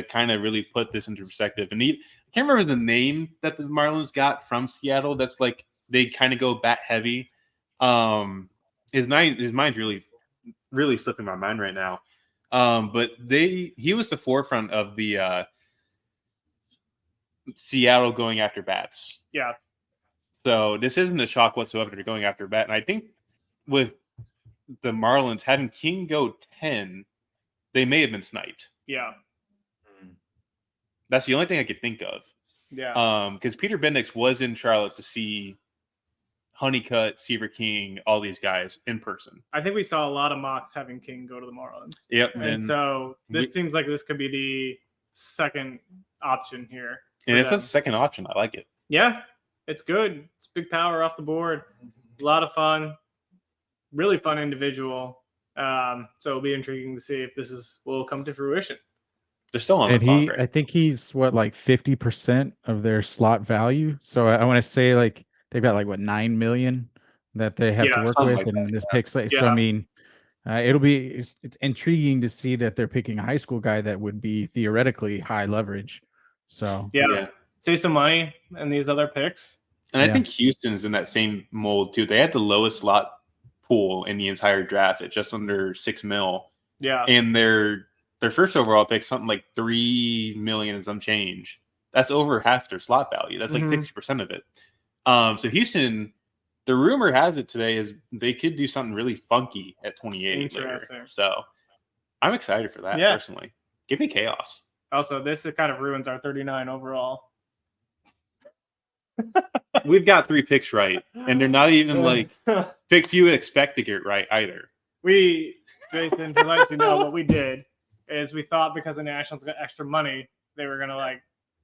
kind of really put this into perspective. And I can't remember the name that the Marlins got from Seattle. That's like they kind of go bat heavy. His mind's really slipping my mind right now. But he was the forefront of the Seattle going after bats. Yeah. So this isn't a shock whatsoever. They're going after bat. And I think with the Marlins having King go 10, they may have been sniped. Yeah. That's the only thing I could think of. Yeah. Because Peter Bendix was in Charlotte to see Honeycutt, Seaver King, all these guys in person. I think we saw a lot of mocks having King go to the Marlins. Yep. And so this seems like this could be the second option here. And if that's the second option, I like it. Yeah, it's good. It's big power off the board. A lot of fun. Really fun individual. So it'll be intriguing to see if this will come to fruition. They're still on the clock, right? I think he's like 50% of their slot value. So I want to say like they've got like 9 million that they have to work with, like and that, this pick slate. So I mean, it's intriguing to see that they're picking a high school guy that would be theoretically high leverage. So yeah. Save some money in these other picks. And I think Houston's in that same mold too. They had the lowest slot pool in the entire draft at just under $6 million. Yeah. And their first overall pick, something like $3 million and some change. That's over half their slot value. That's like 60% of it. So Houston, the rumor has it today is they could do something really funky at 28 later. So I'm excited for that personally. Give me chaos. Also, this kind of ruins our 39 overall. We've got 3 picks right, and they're not even like picks you would expect to get right either. Jason, to let you know what we did is we thought because the Nationals got extra money, they were going to like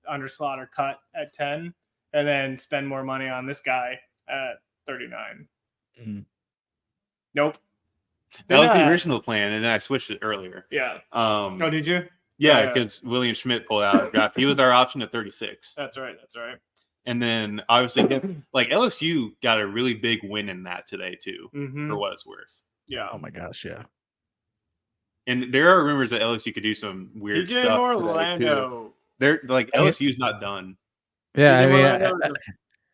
underslot or cut at 10 and then spend more money on this guy at 39. Nope. That was the original plan, and then I switched it earlier. Yeah. Oh, did you? Yeah, because William Schmidt pulled out of the draft. He was our option at 36. That's right. And then obviously, like LSU got a really big win in that today too, for what it's worth. Yeah. Oh my gosh, yeah. And there are rumors that LSU could do some weird stuff Orlando. today too. They're like LSU's not done. Yeah, I mean,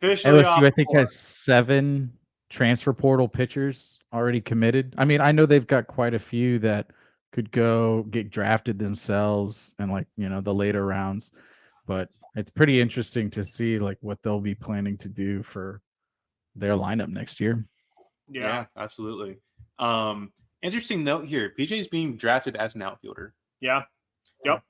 LSU I think has 7 transfer portal pitchers already committed. I mean, I know they've got quite a few that could go get drafted themselves in like, the later rounds, but it's pretty interesting to see like what they'll be planning to do for their lineup next year. Yeah, absolutely. Interesting note here. PJ is being drafted as an outfielder. Yeah. Yep.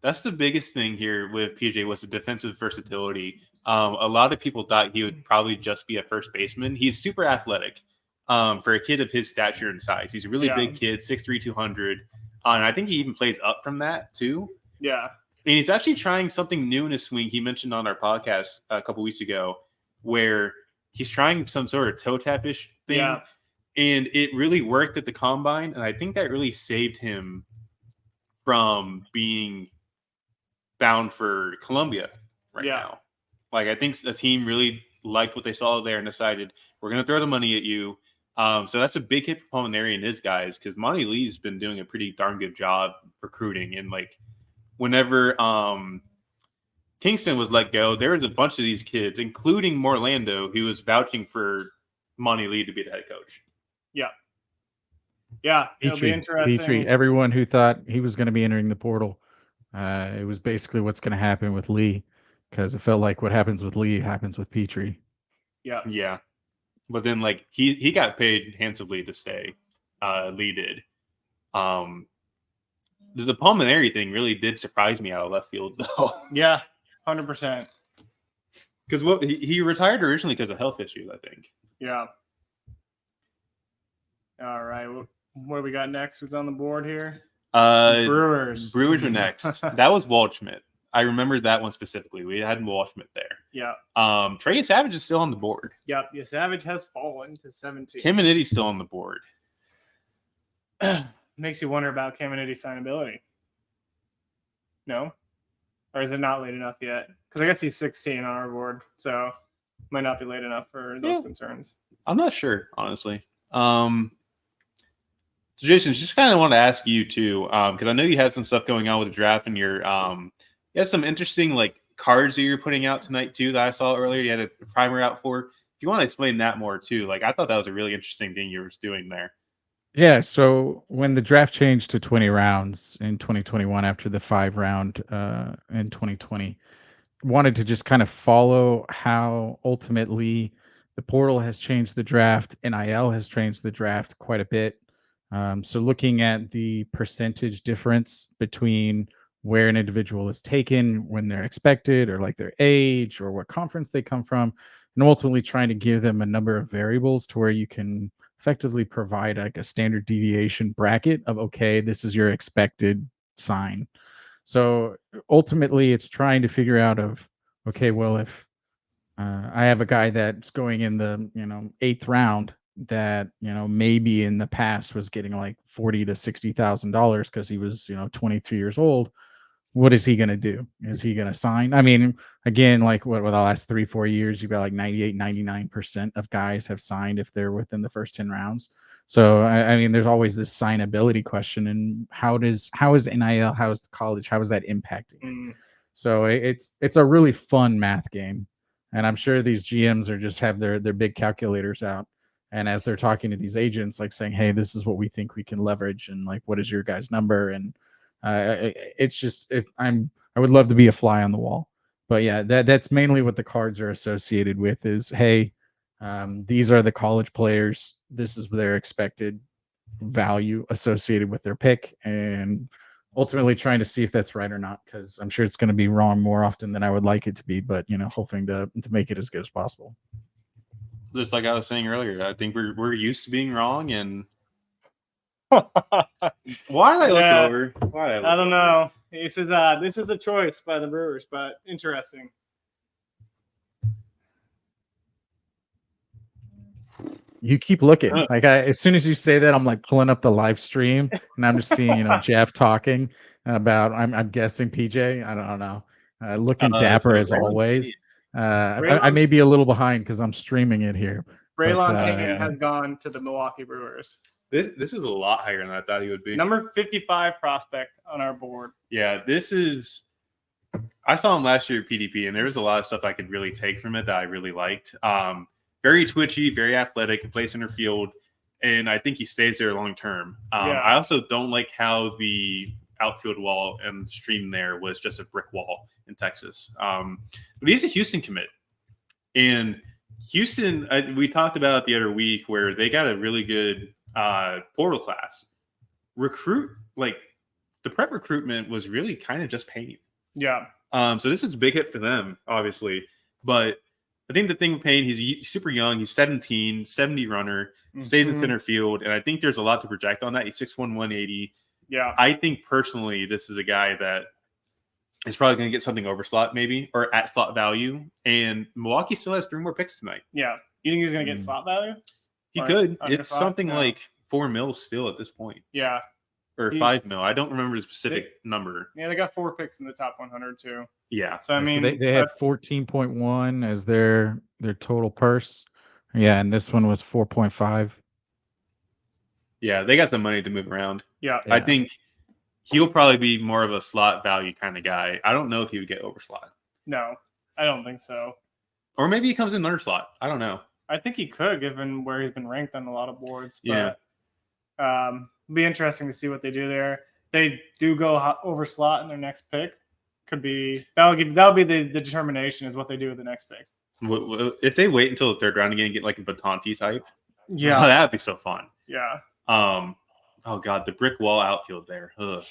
That's the biggest thing here with PJ was the defensive versatility. A lot of people thought he would probably just be a first baseman. He's super athletic for a kid of his stature and size. He's a really big kid, 6'3", 200. And I think he even plays up from that too. Yeah. And he's actually trying something new in his swing. He mentioned on our podcast a couple weeks ago where he's trying some sort of toe tap-ish thing. Yeah. And it really worked at the combine. And I think that really saved him from being bound for Columbia now. Like, I think the team really liked what they saw there and decided, we're going to throw the money at you. So that's a big hit for Palmineri and his guys because Monty Lee's been doing a pretty darn good job recruiting. And, like, whenever Kingston was let go, there was a bunch of these kids, including Morlando, who was vouching for Monty Lee to be the head coach. Yeah. Yeah, it'll be interesting. Petrie, everyone who thought he was going to be entering the portal, it was basically what's going to happen with Lee, because it felt like what happens with Lee happens with Petrie. Yeah. Yeah. But then like he got paid handsomely to stay. Lee did. The pulmonary thing really did surprise me out of left field though. Yeah, 100%. Because he retired originally because of health issues, I think. Yeah. All right. What do we got next? Who's on the board here? Brewers. Brewers are next. That was Waldschmidt. I remember that one specifically. We had Waldschmidt there. Yeah. Trey Savage is still on the board. Yep. Yeah, Savage has fallen to 17. Caminiti's still on the board. Makes you wonder about Caminiti's signability. No? Or is it not late enough yet? Because I guess he's 16 on our board, so might not be late enough for those concerns. I'm not sure, honestly. So Jason, just kind of want to ask you too, because I know you had some stuff going on with the draft, and you had some interesting like cards that you're putting out tonight too that I saw earlier. You had a primer out for. If you want to explain that more too, like I thought that was a really interesting thing you were doing there. Yeah, so when the draft changed to 20 rounds in 2021 after the 5-round in 2020, wanted to just kind of follow how ultimately the portal has changed the draft, NIL has changed the draft quite a bit. So looking at the percentage difference between where an individual is taken, when they're expected, or like their age, or what conference they come from, and ultimately trying to give them a number of variables to where you can effectively provide like a standard deviation bracket of, okay, this is your expected sign. So ultimately it's trying to figure out of, okay, well, if I have a guy that's going in the 8th round that maybe in the past was getting like $40,000 to $60,000 because he was 23 years old, what is he going to do? Is he going to sign? I mean, again, like what the last 3-4 years, you've got like 98-99% of guys have signed if they're within the first 10 rounds. So I mean, there's always this signability question, and how is NIL, how is the college, how is that impacting? So it's a really fun math game, and I'm sure these GMs are just have their big calculators out, and as they're talking to these agents, like saying, hey, this is what we think we can leverage, and like, what is your guys' number? And it's just I would love to be a fly on the wall, but yeah, that's mainly what the cards are associated with. Is, hey, these are the college players. This is their expected value associated with their pick, and ultimately trying to see if that's right or not, because I'm sure it's going to be wrong more often than I would like it to be, but hoping to make it as good as possible. Just like I was saying earlier, I think we're used to being wrong, and why did I look over? I don't know. This is a choice by the Brewers, but interesting. You keep looking. Like as soon as you say that, I'm like pulling up the live stream, and I'm just seeing Jeff talking about. I'm guessing PJ. I don't know. Looking dapper as always. I may be a little behind because I'm streaming it here. Braylon has gone to the Milwaukee Brewers. This is a lot higher than I thought he would be. Number 55 prospect on our board. Yeah, I saw him last year at PDP, and there was a lot of stuff I could really take from it that I really liked. Very twitchy, very athletic, can play center field, and I think he stays there long term. I also don't like how the outfield wall and the stream there was just a brick wall in Texas. But he's a Houston commit. And Houston, we talked about it the other week where they got a really good portal class. The prep recruitment was really kind of just Payne. Yeah. So this is a big hit for them, obviously. But I think the thing with Payne, he's super young. He's 17, 70 runner, stays in center field. And I think there's a lot to project on that. He's 6'1", 180. Yeah. I think personally, this is a guy that is probably going to get something over slot maybe, or at slot value. And Milwaukee still has 3 more picks tonight. Yeah. You think he's going to get slot value? He could. It's something like $4 million still at this point. Yeah. Or $5 million. I don't remember the specific number. Yeah, they got 4 picks in the top 100 too. Yeah. So I mean, so they had 14.1 as their total purse. Yeah, and this one was 4.5. Yeah, they got some money to move around. Yeah. I think he'll probably be more of a slot value kind of guy. I don't know if he would get over slot. No, I don't think so. Or maybe he comes in under slot. I don't know. I think he could, given where he's been ranked on a lot of boards. But yeah. Be interesting to see what they do there. They do go over slot in their next pick. That'll be the determination is what they do with the next pick. If they wait until the third round again and get like a Batanti type, Yeah, that'd be so fun. Yeah. Oh god, the brick wall outfield there. Ugh.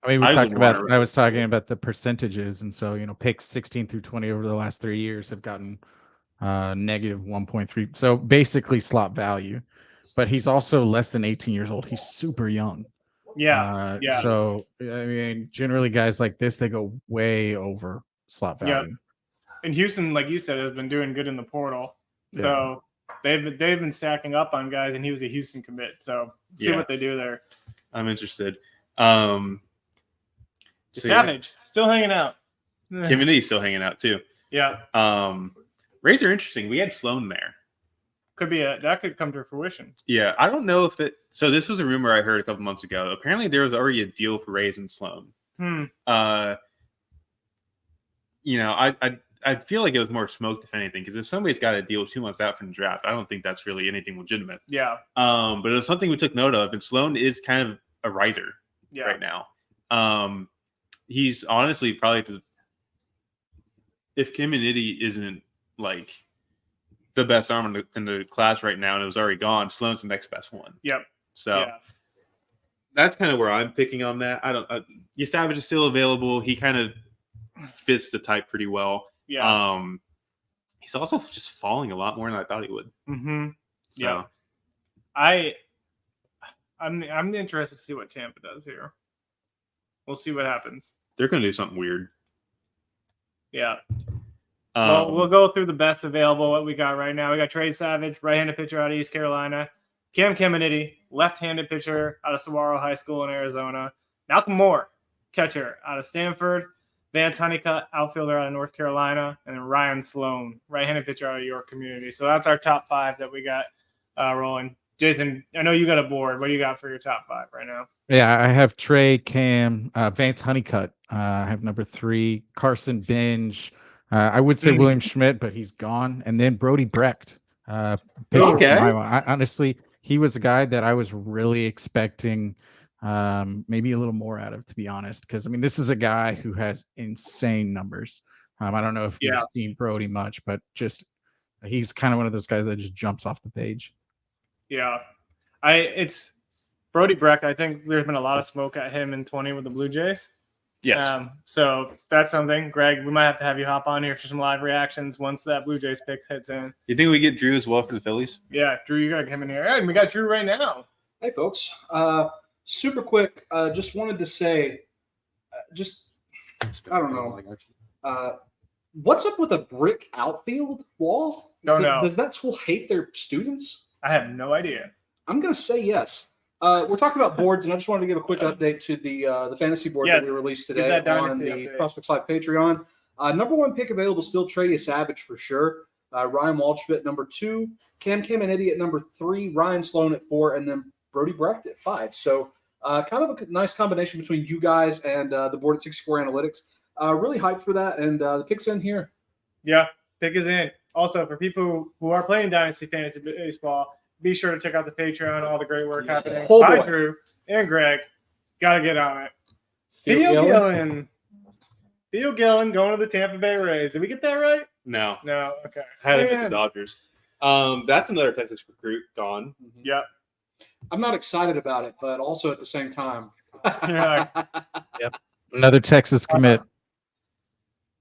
I mean, I was talking about the percentages, and so picks 16 through 20 over the last 3 years have gotten negative 1.3. So basically slot value, but he's also less than 18 years old. He's super young. Yeah. So I mean, generally guys like this, they go way over slot value. Yeah. And Houston, like you said, has been doing good in the portal. So they've been stacking up on guys, and he was a Houston commit. So see what they do there. I'm interested. Savage still hanging out. Kennedy still hanging out too. Yeah. Rays are interesting. We had Sloan there. That could come to fruition. Yeah, I don't know if that. So this was a rumor I heard a couple months ago. Apparently, there was already a deal for Rays and Sloan. I feel like it was more smoke if anything, because if somebody's got a deal 2 months out from the draft, I don't think that's really anything legitimate. Yeah. But it was something we took note of, and Sloan is kind of a riser right now. He's honestly probably if Kennedy isn't like the best arm in the class right now, and it was already gone, Sloan's the next best one. Yep. So that's kind of where I'm picking on that. Savage is still available. He kind of fits the type pretty well. Yeah. He's also just falling a lot more than I thought he would. Mm-hmm. So. Yeah. I'm interested to see what Tampa does here. We'll see what happens. They're going to do something weird. Yeah. Well, we'll go through the best available. What we got right now. We got Trey Savage, right-handed pitcher out of East Carolina. Cam Kennedy, left-handed pitcher out of Saguaro High School in Arizona. Malcolm Moore, catcher out of Stanford. Vance Honeycutt, outfielder out of North Carolina. And then Ryan Sloan, right-handed pitcher out of York Community. So that's our top 5 that we got rolling. Jason, I know you got a board. What do you got for your top 5 right now? Yeah, I have Trey, Cam, Vance Honeycutt. I have number 3, Carson Binge. I would say William Schmidt, but he's gone. And then Brody Brecht, pitcher from Iowa. Honestly, he was a guy that I was really expecting maybe a little more out of, to be honest. Because, I mean, this is a guy who has insane numbers. I don't know if you've seen Brody much, but just he's kind of one of those guys that just jumps off the page. Yeah. It's Brody Brecht. I think there's been a lot of smoke at him in 20 with the Blue Jays. Yes. So that's something. Greg, we might have to have you hop on here for some live reactions once that Blue Jays pick hits in. You think we get Drew as well for the Phillies? Yeah, Drew, you got to come in here. And we got Drew right now. Hey, folks. Super quick. Just wanted to say, I don't know. What's up with a brick outfield wall? Don't know. Does that school hate their students? I have no idea. I'm going to say yes. We're talking about boards, and I just wanted to give a quick update to the fantasy board that we released today on the Prospects Live Patreon. Number 1 pick available still Trey Savage for sure. Ryan Waldschmidt number 2, Cam Kennedy at number 3, Ryan Sloan at 4, and then Brody Brecht at 5. So kind of a nice combination between you guys and the board at 64 Analytics. Really hyped for that, and the pick's in here. Yeah, pick is in. Also, for people who are playing Dynasty Fantasy Baseball, be sure to check out the Patreon, all the great work happening by Drew and Greg. Got to get on it. Theo Gillen going to the Tampa Bay Rays. Did we get that right? No. Okay. I had it with the Dodgers. That's another Texas recruit gone. Yep. I'm not excited about it, but also at the same time. Yep. Another Texas commit.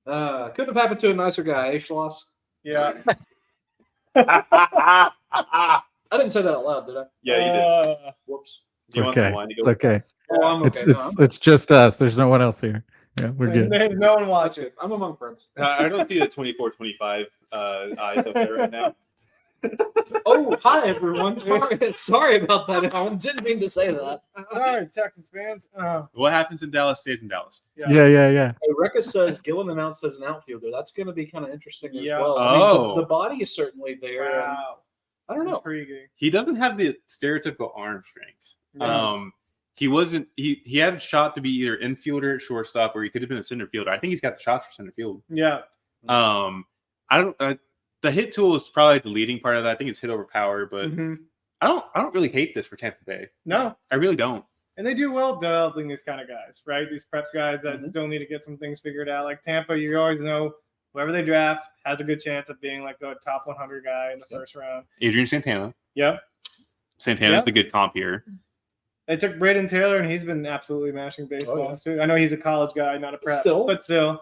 Couldn't have happened to a nicer guy, Schloss. Yeah. I didn't say that out loud, did I? Yeah, you did. Whoops. It's okay. It's okay. Oh, I'm okay. It's just us. There's no one else here. Yeah, we're good. There's no one watching. I'm among friends. I don't see the 24-25 eyes up there right now. Oh, hi everyone. Sorry about that. I didn't mean to say that. Sorry, Texas fans. What happens in Dallas stays in Dallas. Yeah. Hey, Rekka says Gillen announced as an outfielder. That's going to be kind of interesting as well. I mean, the body is certainly there. Wow. I don't know. Intriguing. He doesn't have the stereotypical arm strength. Yeah. He wasn't. He had a shot to be either infielder, shortstop, or he could have been a center fielder. I think he's got the shots for center field. Yeah. I don't. The hit tool is probably the leading part of that. I think it's hit over power, but I I don't really hate this for Tampa Bay. No, I really don't. and they do well developing these kind of guys, right? These prep guys that Mhm. still need to get some things figured out. Like Tampa, you always know whoever they draft has a good chance of being like the top 100 guy in the first round. Adrian Santana. Yep. Santana's Yep. the good comp here. They took Braden Taylor, and he's been absolutely mashing baseballs too. I know he's a college guy, not a prep, but still,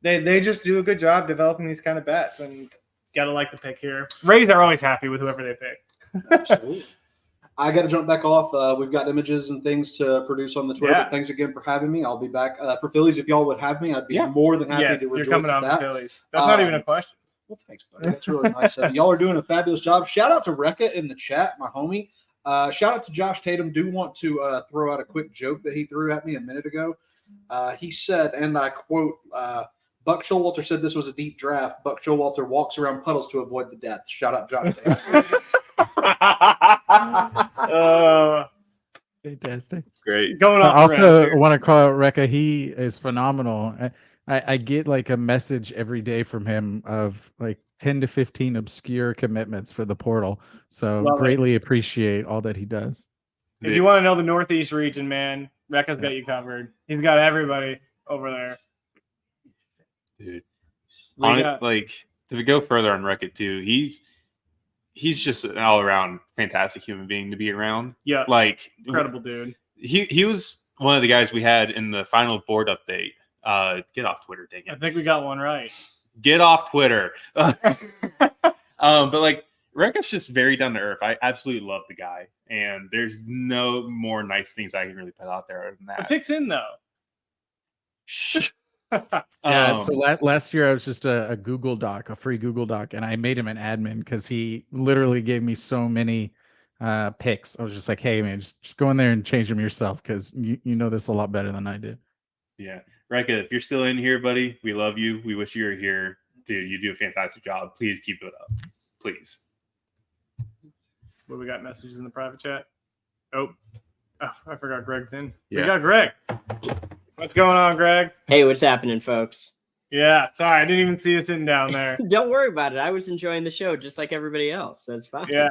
they just do a good job developing these kind of bats, and gotta like the pick here. Rays are always happy with whoever they pick. Absolutely. I got to jump back off. We've got images and things to produce on the Twitter. Yeah. But thanks again for having me. I'll be back for Phillies. If y'all would have me, I'd be Yeah. more than happy Yes, to you're rejoice coming with on the that. Phillies. That's not even a question. Well, thanks, buddy. That's really nice. Y'all are doing a fabulous job. Shout out to Rekka in the chat, my homie. Shout out to Josh Tatum. Do want to throw out a quick joke that he threw at me a minute ago. He said, and I quote, Buck Showalter said this was a deep draft. Buck Showalter walks around puddles to avoid the death. Shout out Josh Tatum. Fantastic. Great. Going I off the also rails want to call out Rekka. He is phenomenal. I get like a message every day from him of like 10 to 15 obscure commitments for the portal. So Love it. greatly appreciate all that he does. If you want to know the Northeast region, man, Rekka's got you covered. He's got everybody over there. Dude. We got- Like to go further on Rekka too, he's just an all around fantastic human being to be around. Yeah, Like incredible dude. he was one of the guys we had in the final board update. Get off Twitter, dang I it. think we got one right. Get off Twitter. But like Rekka's just very down to earth. I absolutely love the guy, and there's no more nice things I can really put out there than The that. pick's in though. Yeah. Um, So last year I was just a Google Doc, a free Google Doc, and I made him an admin because he literally gave me so many picks. I was just like, hey man, just go in there and change them yourself because you know this a lot better than I do. Yeah. Rekka, if you're still in here, buddy, we love you. We wish you were here. Dude, you do a fantastic job. Please keep it up. Please. What we got messages in the private chat? Oh, I forgot Greg's in. Yeah. We got Greg. What's going on, Greg? Hey, what's happening, folks? Yeah, sorry, I didn't even see you sitting down there. Don't worry about it. I was enjoying the show just like everybody else. That's fine. Yeah.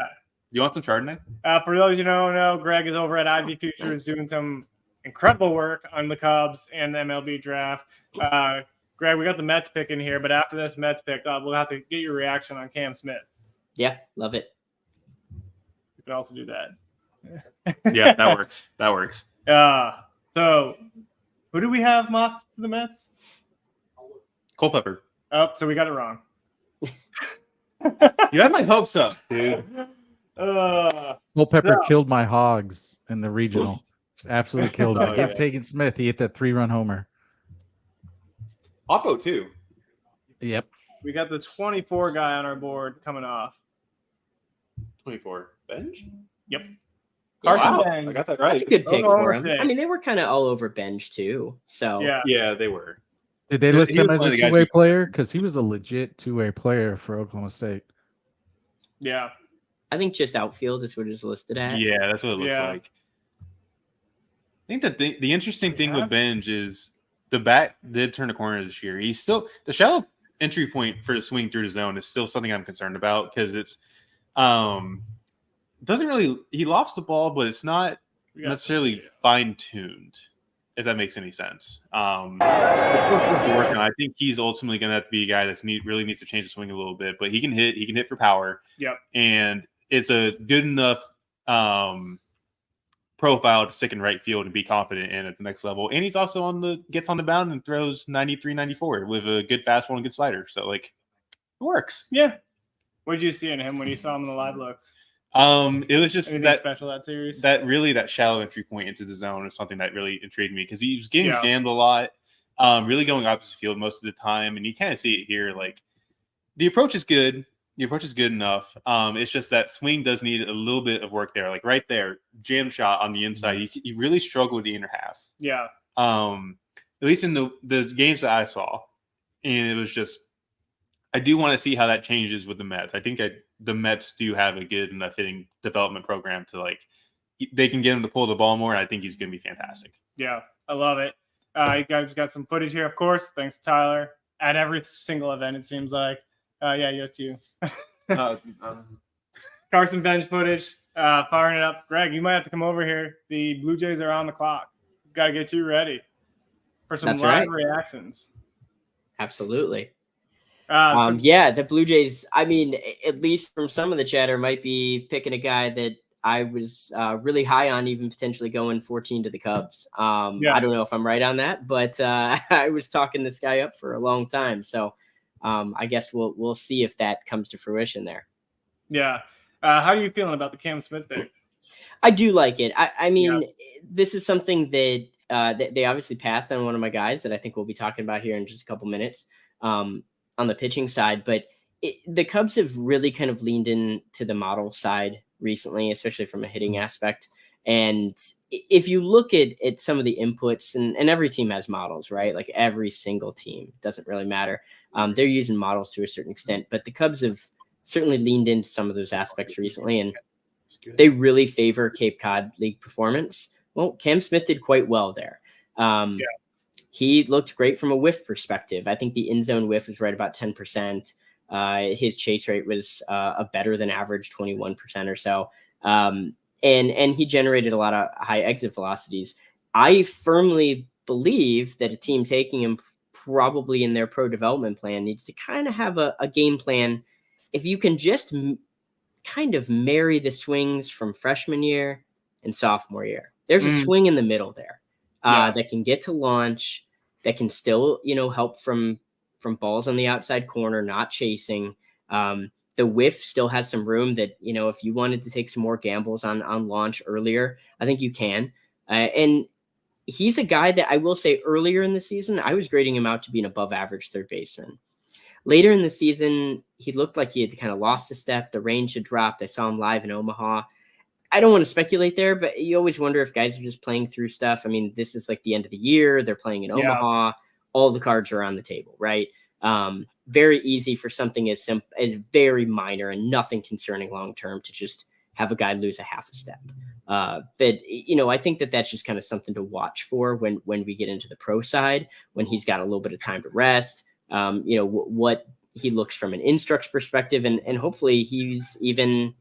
You want some Chardonnay? For those you don't know, Greg is over at Ivy Futures doing some incredible work on the Cubs and the MLB draft. Greg, we got the Mets pick in here, but after this Mets pick, we'll have to get your reaction on Cam Smith. Yeah, love it. You could also do that. Yeah, that works. That works. So who do we have mocked to the Mets? Culpepper. Oh, so we got it wrong. You had my hopes up, dude. Culpepper killed my hogs in the regional. Just absolutely killed them. Oh, Against yeah. Hagen Smith, he hit that 3-run homer. Oppo, too. Yep. We got the 24 guy on our board coming off. 24. Bench? Yep. Yeah, Carson Wow, Bench. I got that That's right. a good pick Oh, for him. okay. I mean, they were kind of all over Bench too. So Yeah. Yeah, they were. Did they He list him was as one a of the guys two-way who- player? Because he was a legit two-way player for Oklahoma State. Yeah. I think just outfield is what it's listed at. Yeah, that's what it looks Yeah. like. I think that the interesting thing have- with Benj is the bat did turn a corner this year. He's still the shallow entry point for the swing through the zone is still something I'm concerned about because it's doesn't really he lofts the ball, but it's not We got necessarily fine tuned. If that makes any sense. I think he's ultimately going to have to be a guy that's really needs to change the swing a little bit, but he can hit. He can hit for power. Yep. And it's a good enough profile to stick in right field and be confident in at the next level. And he's also gets on the mound and throws 93, 94 with a good fastball and good slider. So like it works. Yeah. What did you see in him when you saw him in the live looks? It was just Anything that special that series? that shallow entry point into the zone is something that really intrigued me because he was getting Yeah. jammed a lot, really going opposite field most of the time, and you kind of see it here. Like the approach is good. The approach is good enough. It's just that swing does need a little bit of work there. Like right there, jam shot on the inside. You really struggle with the inner half. Yeah. At least in the games that I saw, and it was just. I do want to see how that changes with the Mets. I think the Mets do have a good enough hitting development program to they can get him to pull the ball more. And I think he's going to be fantastic. Yeah. I love it. You guys got some footage here, of course. Thanks to Tyler. At every single event, it seems like. Yeah, that's you. Carson Bench footage. firing it up. Greg, you might have to come over here. The Blue Jays are on the clock. Got to get you ready for some That's live right. reactions. Absolutely. So Yeah, the Blue Jays, I mean, at least from some of the chatter, might be picking a guy that I was really high on, even potentially going 14 to the Cubs. Yeah. I don't know if I'm right on that, but I was talking this guy up for a long time. So I guess we'll see if that comes to fruition there. Yeah. How are you feeling about the Cam Smith pick? I do like it. I mean, this is something that they obviously passed on one of my guys that I think we'll be talking about here in just a couple minutes on the pitching side. But the Cubs have really kind of leaned into the model side recently, especially from a hitting aspect. And if you look at some of the inputs, and every team has models, right? Like every single team, doesn't really matter. They're using models to a certain extent, but the Cubs have certainly leaned into some of those aspects recently. And they really favor Cape Cod League performance. Well, Cam Smith did quite well there. He looked great from a whiff perspective. I think the in-zone whiff was right about 10%. His chase rate was a better than average 21% or so. And he generated a lot of high exit velocities. I firmly believe that a team taking him probably in their pro development plan needs to kind of have a game plan. If you can just kind of marry the swings from freshman year and sophomore year. There's a swing in the middle there that can get to launch, that can still, help from balls on the outside corner, not chasing. The whiff still has some room that, if you wanted to take some more gambles on launch earlier, I think you can. And he's a guy that I will say earlier in the season, I was grading him out to be an above average third baseman. Later in the season, he looked like he had kind of lost a step. The range had dropped. I saw him live in Omaha. I don't want to speculate there, but you always wonder if guys are just playing through stuff. I mean, this is like the end of the year. They're playing in Omaha. All the cards are on the table, right? Very easy for something as very minor and nothing concerning long-term to just have a guy lose a half a step. But, I think that's just kind of something to watch for when we get into the pro side, when he's got a little bit of time to rest. What he looks from an instructs perspective, and hopefully he's even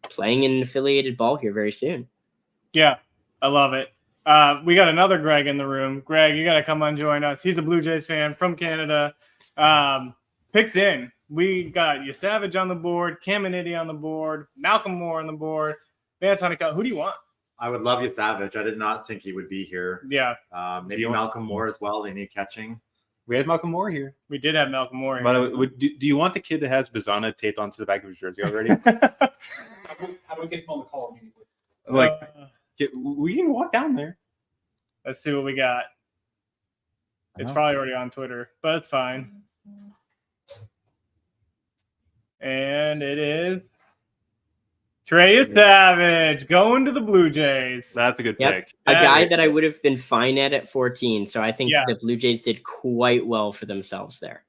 playing in affiliated ball here very soon. Yeah, I love it. We got another Greg in the room. Greg, you got to come on, join us. He's a Blue Jays fan from Canada. Picks in. We got Savage on the board, Caminiti on the board, Malcolm Moore on the board, Vance Honeycutt. Who do you want? I would love Savage. I did not think he would be here. Yeah. Maybe Malcolm Moore as well. They need catching. We had Malcolm Moore here. We did have Malcolm Moore here. But do you want the kid that has Bazana taped onto the back of his jersey already? How do we get him on the call immediately? We can walk down there. Let's see what we got. It's probably already on Twitter, but it's fine. And it is Trey Savage going to the Blue Jays. That's a good pick. A guy that I would have been fine at 14. So I think the Blue Jays did quite well for themselves there.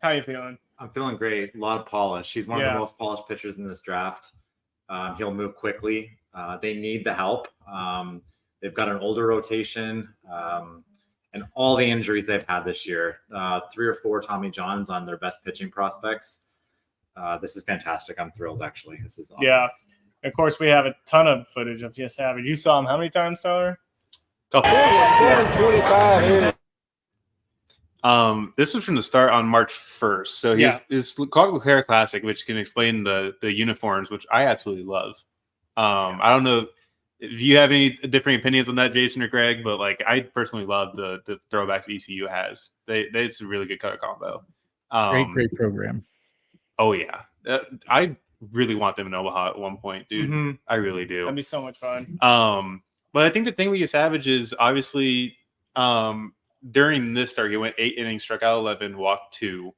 How you feeling? I'm feeling great. A lot of polish. He's one of the most polished pitchers in this draft. He'll move quickly. They need the help. They've got an older rotation and all the injuries they've had this year. 3 or 4 Tommy Johns on their best pitching prospects. This is fantastic. I'm thrilled, actually. This is awesome. Yeah. Of course, we have a ton of footage of Savage. You saw him how many times, Tyler? Couple. This was from the start on March 1st. So it's called Clare Classic, which can explain the uniforms, which I absolutely love. I don't know if you have any differing opinions on that, Jason or Greg, but I personally love the throwbacks ECU has. It's a really good color combo. Great program. Oh yeah, I really want them in Omaha at one point, dude. Mm-hmm. I really do. That'd be so much fun. But I think the thing with Savage is obviously during this start, he went 8 innings, struck out 11, walked 2,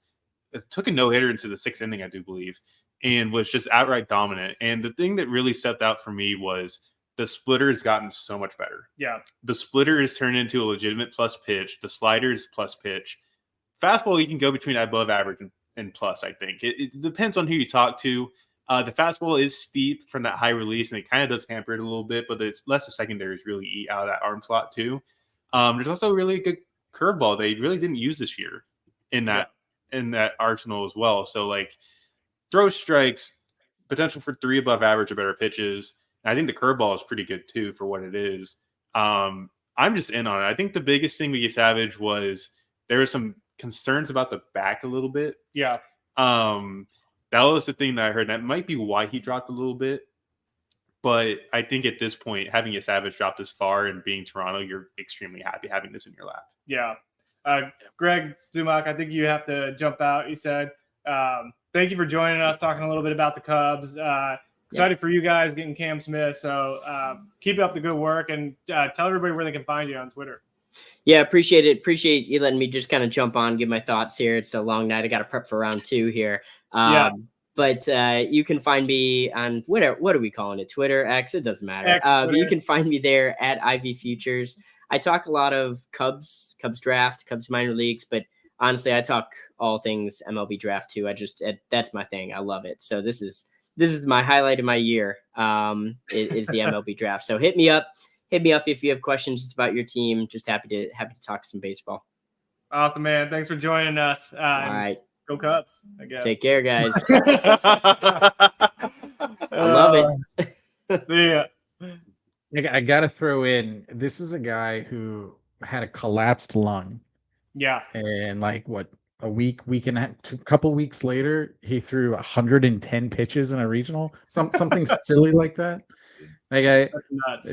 took a no-hitter into the 6th inning, I do believe, and was just outright dominant. And the thing that really stepped out for me was the splitter has gotten so much better. Yeah. The splitter has turned into a legitimate plus pitch. The slider is plus pitch. Fastball, you can go between above average and plus, I think. It depends on who you talk to. The fastball is steep from that high release, and it kind of does hamper it a little bit, but it's less the secondaries really eat out of that arm slot too. There's also a really good curveball they really didn't use this year in that arsenal as well. So throw strikes, potential for 3 above average or better pitches. And I think the curveball is pretty good too for what it is. I'm just in on it. I think the biggest thing with Gay Savage was there were some concerns about the back a little bit. Yeah. That was the thing that I heard. That might be why he dropped a little bit. But I think at this point, having a Savage drop this far and being Toronto, you're extremely happy having this in your lap. Yeah. Greg Zumock, I think you have to jump out. You said, thank you for joining us, talking a little bit about the Cubs. Excited for you guys getting Cam Smith. So keep up the good work and tell everybody where they can find you on Twitter. Yeah, appreciate it. Appreciate you letting me just kind of jump on, give my thoughts here. It's a long night. I got to prep for round 2 here. But you can find me on what are we calling it? Twitter, X, it doesn't matter. But you can find me there at Ivy Futures. I talk a lot of Cubs draft, Cubs minor leagues, but honestly, I talk all things MLB draft too. That's my thing. I love it. So this is my highlight of my year. Is the MLB draft. So hit me up if you have questions about your team. Just happy to talk some baseball. Awesome, man. Thanks for joining us. All right. Go Cubs, I guess. Take care, guys. I love it. Yeah. I got to throw in, this is a guy who had a collapsed lung. Yeah. And like what, a couple weeks later, he threw 110 pitches in a regional, something silly like that. Like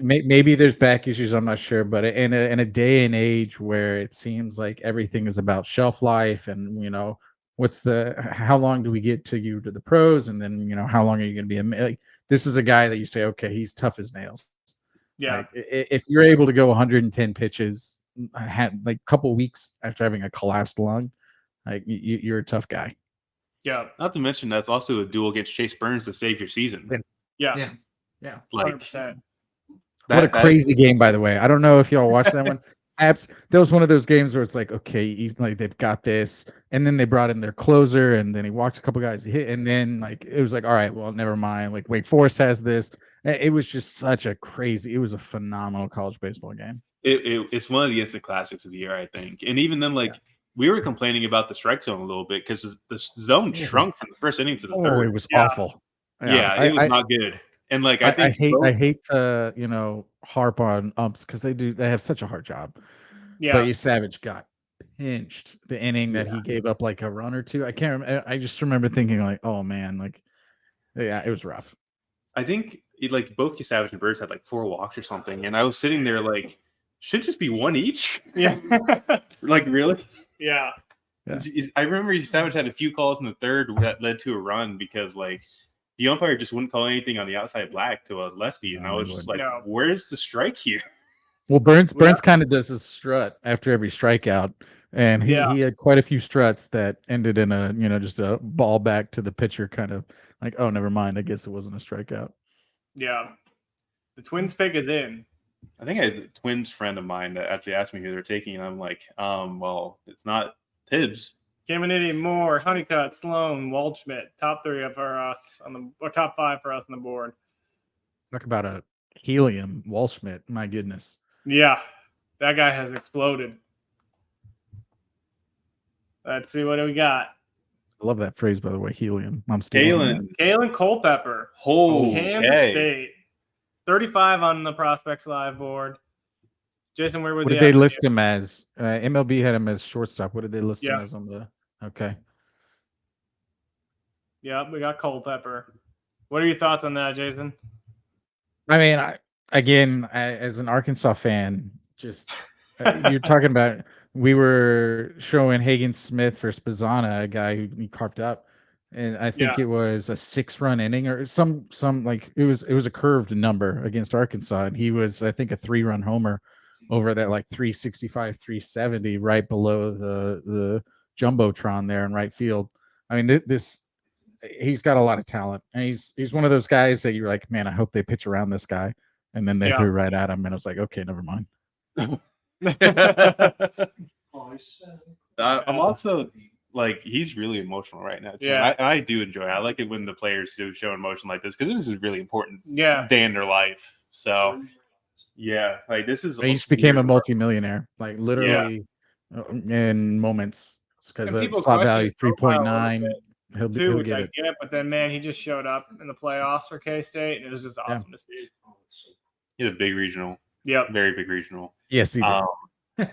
maybe there's back issues, I'm not sure, but in a day and age where it seems like everything is about shelf life and how long do we get to you to the pros, and then how long are you going to be like, this is a guy that you say, okay, he's tough as nails. Yeah. Like, if you're able to go 110 pitches, like a couple weeks after having a collapsed lung, like you're a tough guy. Yeah. Not to mention that's also a duel against Chase Burns to save your season. Yeah. Like 100%. What a crazy game, by the way. I don't know if y'all watched that one. That was one of those games where it's like, okay, like they've got this, and then they brought in their closer, and then he walked a couple guys to hit, and then like it was like, all right, well, never mind. Like Wake Forest has this. It was just it was a phenomenal college baseball game. It's one of the instant classics of the year, I think. And even then, we were complaining about the strike zone a little bit because the zone shrunk from the first inning to the third. It was awful. Yeah, it was not good. And like I hate to harp on umps because they have such a hard job. Yeah. But Savage got pinched the inning that he gave up like a run or two. I can't remember. I just remember thinking like, oh man, like it was rough. I think both Savage and Birds had like 4 walks or something, and I was sitting there like, should just be 1 each. Yeah. Like really? Yeah. I remember Savage had a few calls in the third that led to a run because like the umpire just wouldn't call anything on the outside black to a lefty, and I was just like, where's the strike here? Well, Burns kind of does his strut after every strikeout, and he had quite a few struts that ended in a just a ball back to the pitcher, kind of like, oh, never mind, I guess it wasn't a strikeout. Yeah, the Twins pick is in. I think I had a Twins friend of mine that actually asked me who they're taking, and I'm like, well, it's not Tibbs. Caminiti, Moore, Honeycutt, Sloan, Waldschmidt, top 3 for us or top 5 for us on the board. Talk about a helium, Waldschmidt. My goodness. Yeah, that guy has exploded. Let's see what we got. I love that phrase, by the way, helium. I'm stealing Kalen Culpepper. Kansas State. 35 on the Prospects Live board. Jason, where was what did they list him as? MLB had him as shortstop. What did they list him as on the? Okay. Yeah, we got Culpepper. What are your thoughts on that, Jason? I mean, as an Arkansas fan, just you're talking about. We were showing Hagen Smith for Spazana, a guy who he carved up, and I think it was a 6-run inning or some like it was a curved number against Arkansas, and he was, I think, a 3-run homer over that like 365, 370 right below the jumbotron there in right field. I mean, he's got a lot of talent, and he's one of those guys that you're like, man, I hope they pitch around this guy, and then they threw right at him, and I was like, okay, never mind. I'm also like, he's really emotional right now too. Yeah. I do enjoy it. I like it when the players do show emotion like this because this is a really important day in their life. So like this is. He just became a multimillionaire, like literally in moments, because slot value 3.9. 2, which get I it. get, but then man, he just showed up in the playoffs for K-State, and it was just awesome to see. He's a big regional. Yep. Very big regional. Yes, he did.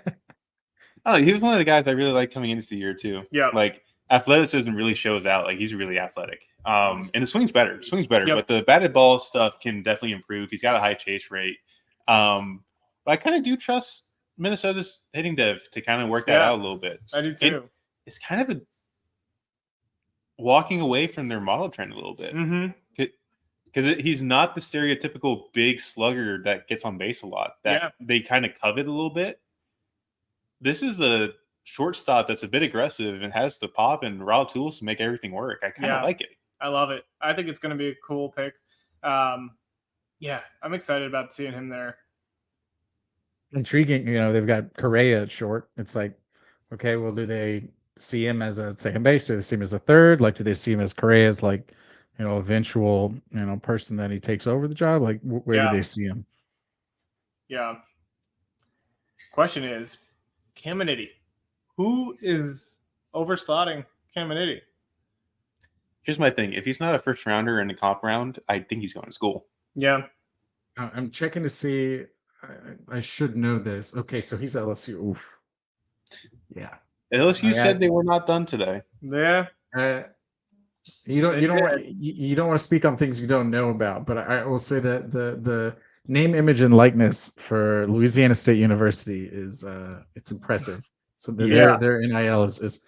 Oh, he was one of the guys I really liked coming into the year too. Yep. Like athleticism really shows out. Like he's really athletic. And the swing's better. Yep. But the batted ball stuff can definitely improve. He's got a high chase rate. But I kind of do trust Minnesota's hitting dev to kind of work that out a little bit. I do too. And it's kind of a walking away from their model trend a little bit. Because he's not the stereotypical big slugger that gets on base a lot. That they kind of covet a little bit. This is a shortstop that's a bit aggressive and has the pop and raw tools to make everything work. I kind of like it. I love it. I think it's going to be a cool pick. I'm excited about seeing him there. Intriguing. They've got Correa at short. It's like, okay, well, do they see him as a second base? Do they see him as a third? Like, do they see him as Correa's like, eventual, person that he takes over the job? Like, where do they see him? Yeah. Question is, Caminiti. Who is overslotting Caminiti? Here's my thing. If he's not a first rounder in a comp round, I think he's going to school. Yeah. I'm checking to see. I should know this. Okay, so he's LSU. Oof. Yeah. LSU said they were not done today. Yeah. You don't want to speak on things you don't know about, but I will say that the name, image, and likeness for Louisiana State University is it's impressive. So their NIL is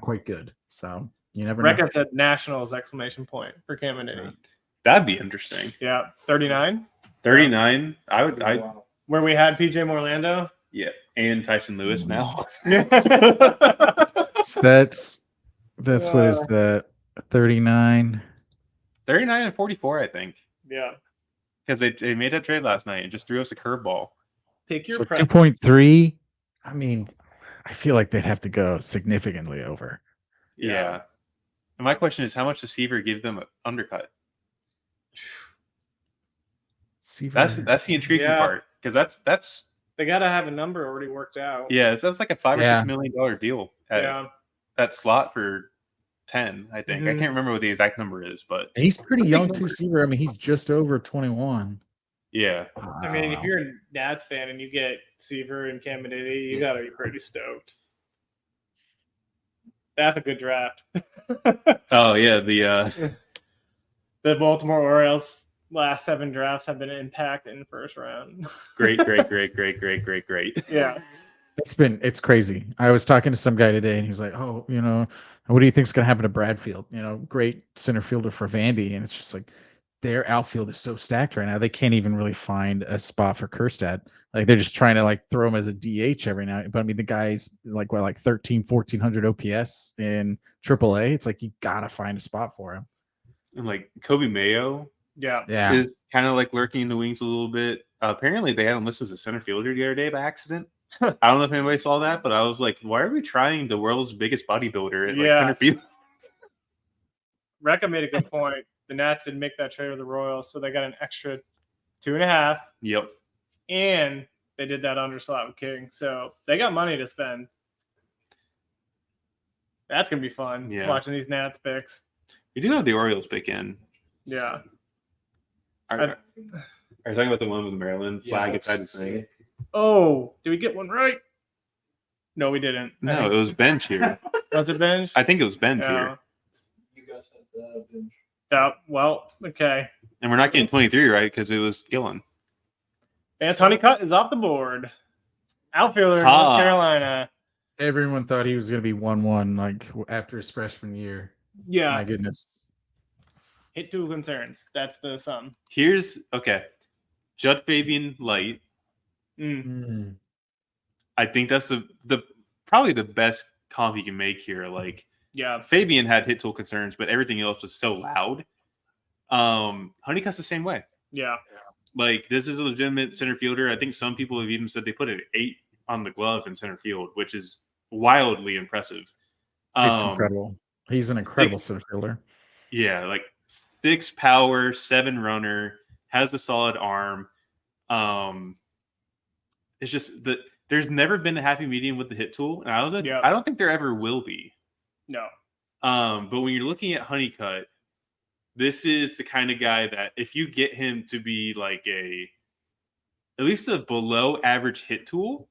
quite good. So you never know. Rekka said Nationals ! For Caminiti. That'd be interesting. Yeah, 39. 39. Where we had PJ Morlando. Yeah, and Tyson Lewis now. So that's what is that? 39. 39 and 44, I think. Yeah. Because they made that trade last night and just threw us a curveball. Pick your 2.3. I mean, I feel like they'd have to go significantly over. Yeah. And my question is, how much does Seaver give them an undercut? That's the intriguing part, because that's they got to have a number already worked out. Yeah, that's like a $5 or $6 million deal at slot for 10. I think I can't remember what the exact number is, but he's pretty young too, Seaver. I mean, he's just over 21. Yeah. I mean, if you're a Nats fan and you get Seaver and Caminiti, you got to be pretty stoked. That's a good draft. Oh yeah, the Baltimore Orioles last 7 drafts have been impacted in the first round. Great. Yeah. It's crazy. I was talking to some guy today and he was like, "Oh, what do you think is going to happen to Bradfield? Great center fielder for Vandy." And it's just like their outfield is so stacked right now. They can't even really find a spot for Kjerstad. Like they're just trying to like throw him as a DH every now. But I mean, the guy's like 1,1400 OPS in AAA. It's like you got to find a spot for him. And like Kobe Mayo is kind of like lurking in the wings a little bit. Apparently they had him listed as a center fielder the other day by accident. I don't know if anybody saw that, but I was like, why are we trying the world's biggest bodybuilder at center field? Rekka made a good point. The Nats didn't make that trade with the Royals, so they got an extra 2.5. Yep. And they did that underslot with King. So they got money to spend. That's going to be fun, watching these Nats picks. You do have the Orioles pick in. Yeah. Are you talking about the one with Maryland flag inside the thing? Oh, did we get one right? No, we didn't. No, it was Bench here. Was it Bench? I think it was Bench here. You guys had Bench. Well, okay. And we're not getting 23 right because it was Gillen. Vance Honeycutt is off the board. Outfielder in North Carolina. Everyone thought he was going to be 1-1 like after his freshman year. Yeah. My goodness. Hit 2 concerns. That's the sum. Judd Fabian light. I think that's the probably the best comp you can make here. Like, Fabian had hit tool concerns, but everything else was so loud. Honeycutt's the same way. Yeah. Like, this is a legitimate center fielder. I think some people have even said they put an 8 on the glove in center field, which is wildly impressive. It's incredible. He's an incredible center fielder. Yeah, like 6 power, 7 runner, has a solid arm. It's just that there's never been a happy medium with the hit tool, and I don't think there ever will be. No. But when you're looking at Honeycutt, this is the kind of guy that if you get him to be like at least a below average hit tool,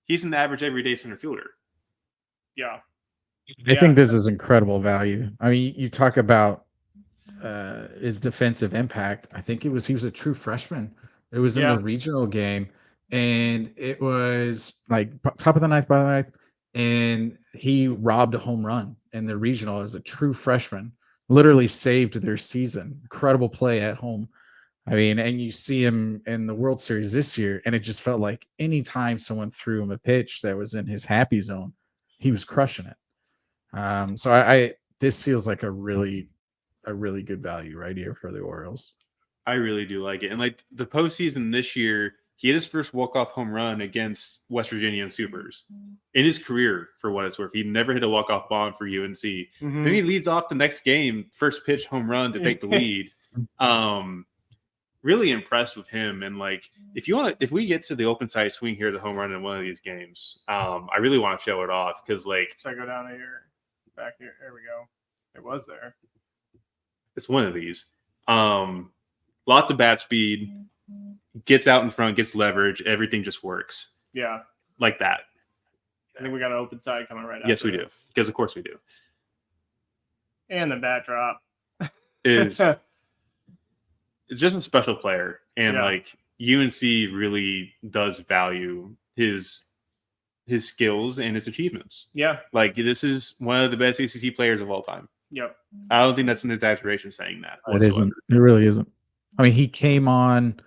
he's an average everyday center fielder. Yeah. I think this is incredible value. I mean, you talk about his defensive impact. I think he was a true freshman. It was in the regional game, and it was like top of the ninth, bottom of the ninth, and he robbed a home run in the regional as a true freshman. Literally saved their season. Incredible play at home. I mean, and you see him in the World Series this year, and it just felt like anytime someone threw him a pitch that was in his happy zone, he was crushing it. So I this feels like a really good value right here for the Orioles. I really do like it. And like the postseason this year, he had his first walk-off home run against West Virginia and Supers in his career, for what it's worth. He never hit a walk-off bomb for UNC. Mm-hmm. Then he leads off the next game, first pitch home run to take the lead. Really impressed with him. And like, if we get to the open side swing here, the home run in one of these games, I really want to show it off because like, should I go down here, back here? There we go. It was there. It's one of these. Lots of bat speed, gets out in front, gets leverage, everything just works. Yeah. Like that. I think we got an open side coming right Yes, we this. do. Because of course we do. And the bat drop. Is just a special player. And like UNC really does value his skills and his achievements. Yeah. Like this is one of the best ACC players of all time. Yep. I don't think that's an exaggeration saying that. It isn't. It really isn't. I mean, he came on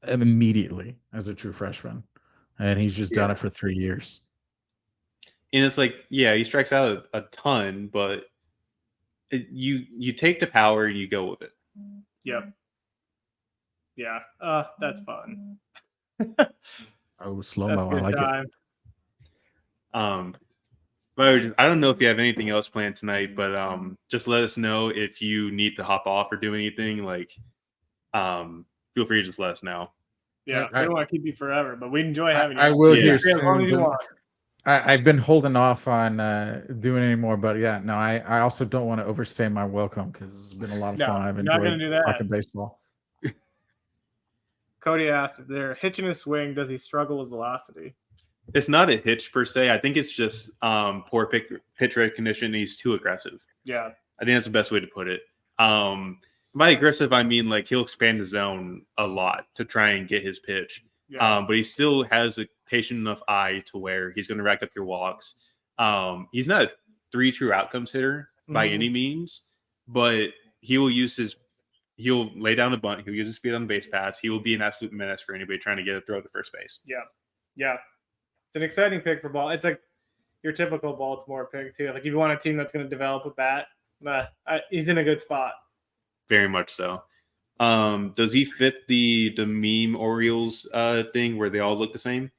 immediately as a true freshman, and he's just done it for 3 years. And it's like, yeah, he strikes out a ton, but you take the power and you go with it. Yep. Yeah. That's fun. Oh, slow-mo. I like it. But I don't know if you have anything else planned tonight, but just let us know if you need to hop off or do anything. Like, feel free to just let us know. Yeah, we don't want to keep you forever, but we enjoy having you. I will hear as long as you want. I've been holding off on doing any more, but yeah, no, I also don't want to overstay my welcome because it's been a lot of fun. I've enjoyed talking baseball. Cody asked if they're hitching his swing, does he struggle with velocity? It's not a hitch per se. I think it's just poor pitch recognition. He's too aggressive. Yeah. I think that's the best way to put it. By aggressive, I mean like he'll expand the zone a lot to try and get his pitch. Yeah. But he still has a patient enough eye to where he's going to rack up your walks. He's not a 3 true outcomes hitter by any means, but he'll lay down a bunt. He'll use his speed on the base pass. He will be an absolute menace for anybody trying to get a throw to first base. Yeah. Yeah. It's an exciting pick for ball. It's like your typical Baltimore pick too. Like if you want a team that's going to develop a bat, he's in a good spot. Very much so. Does he fit the meme Orioles thing where they all look the same?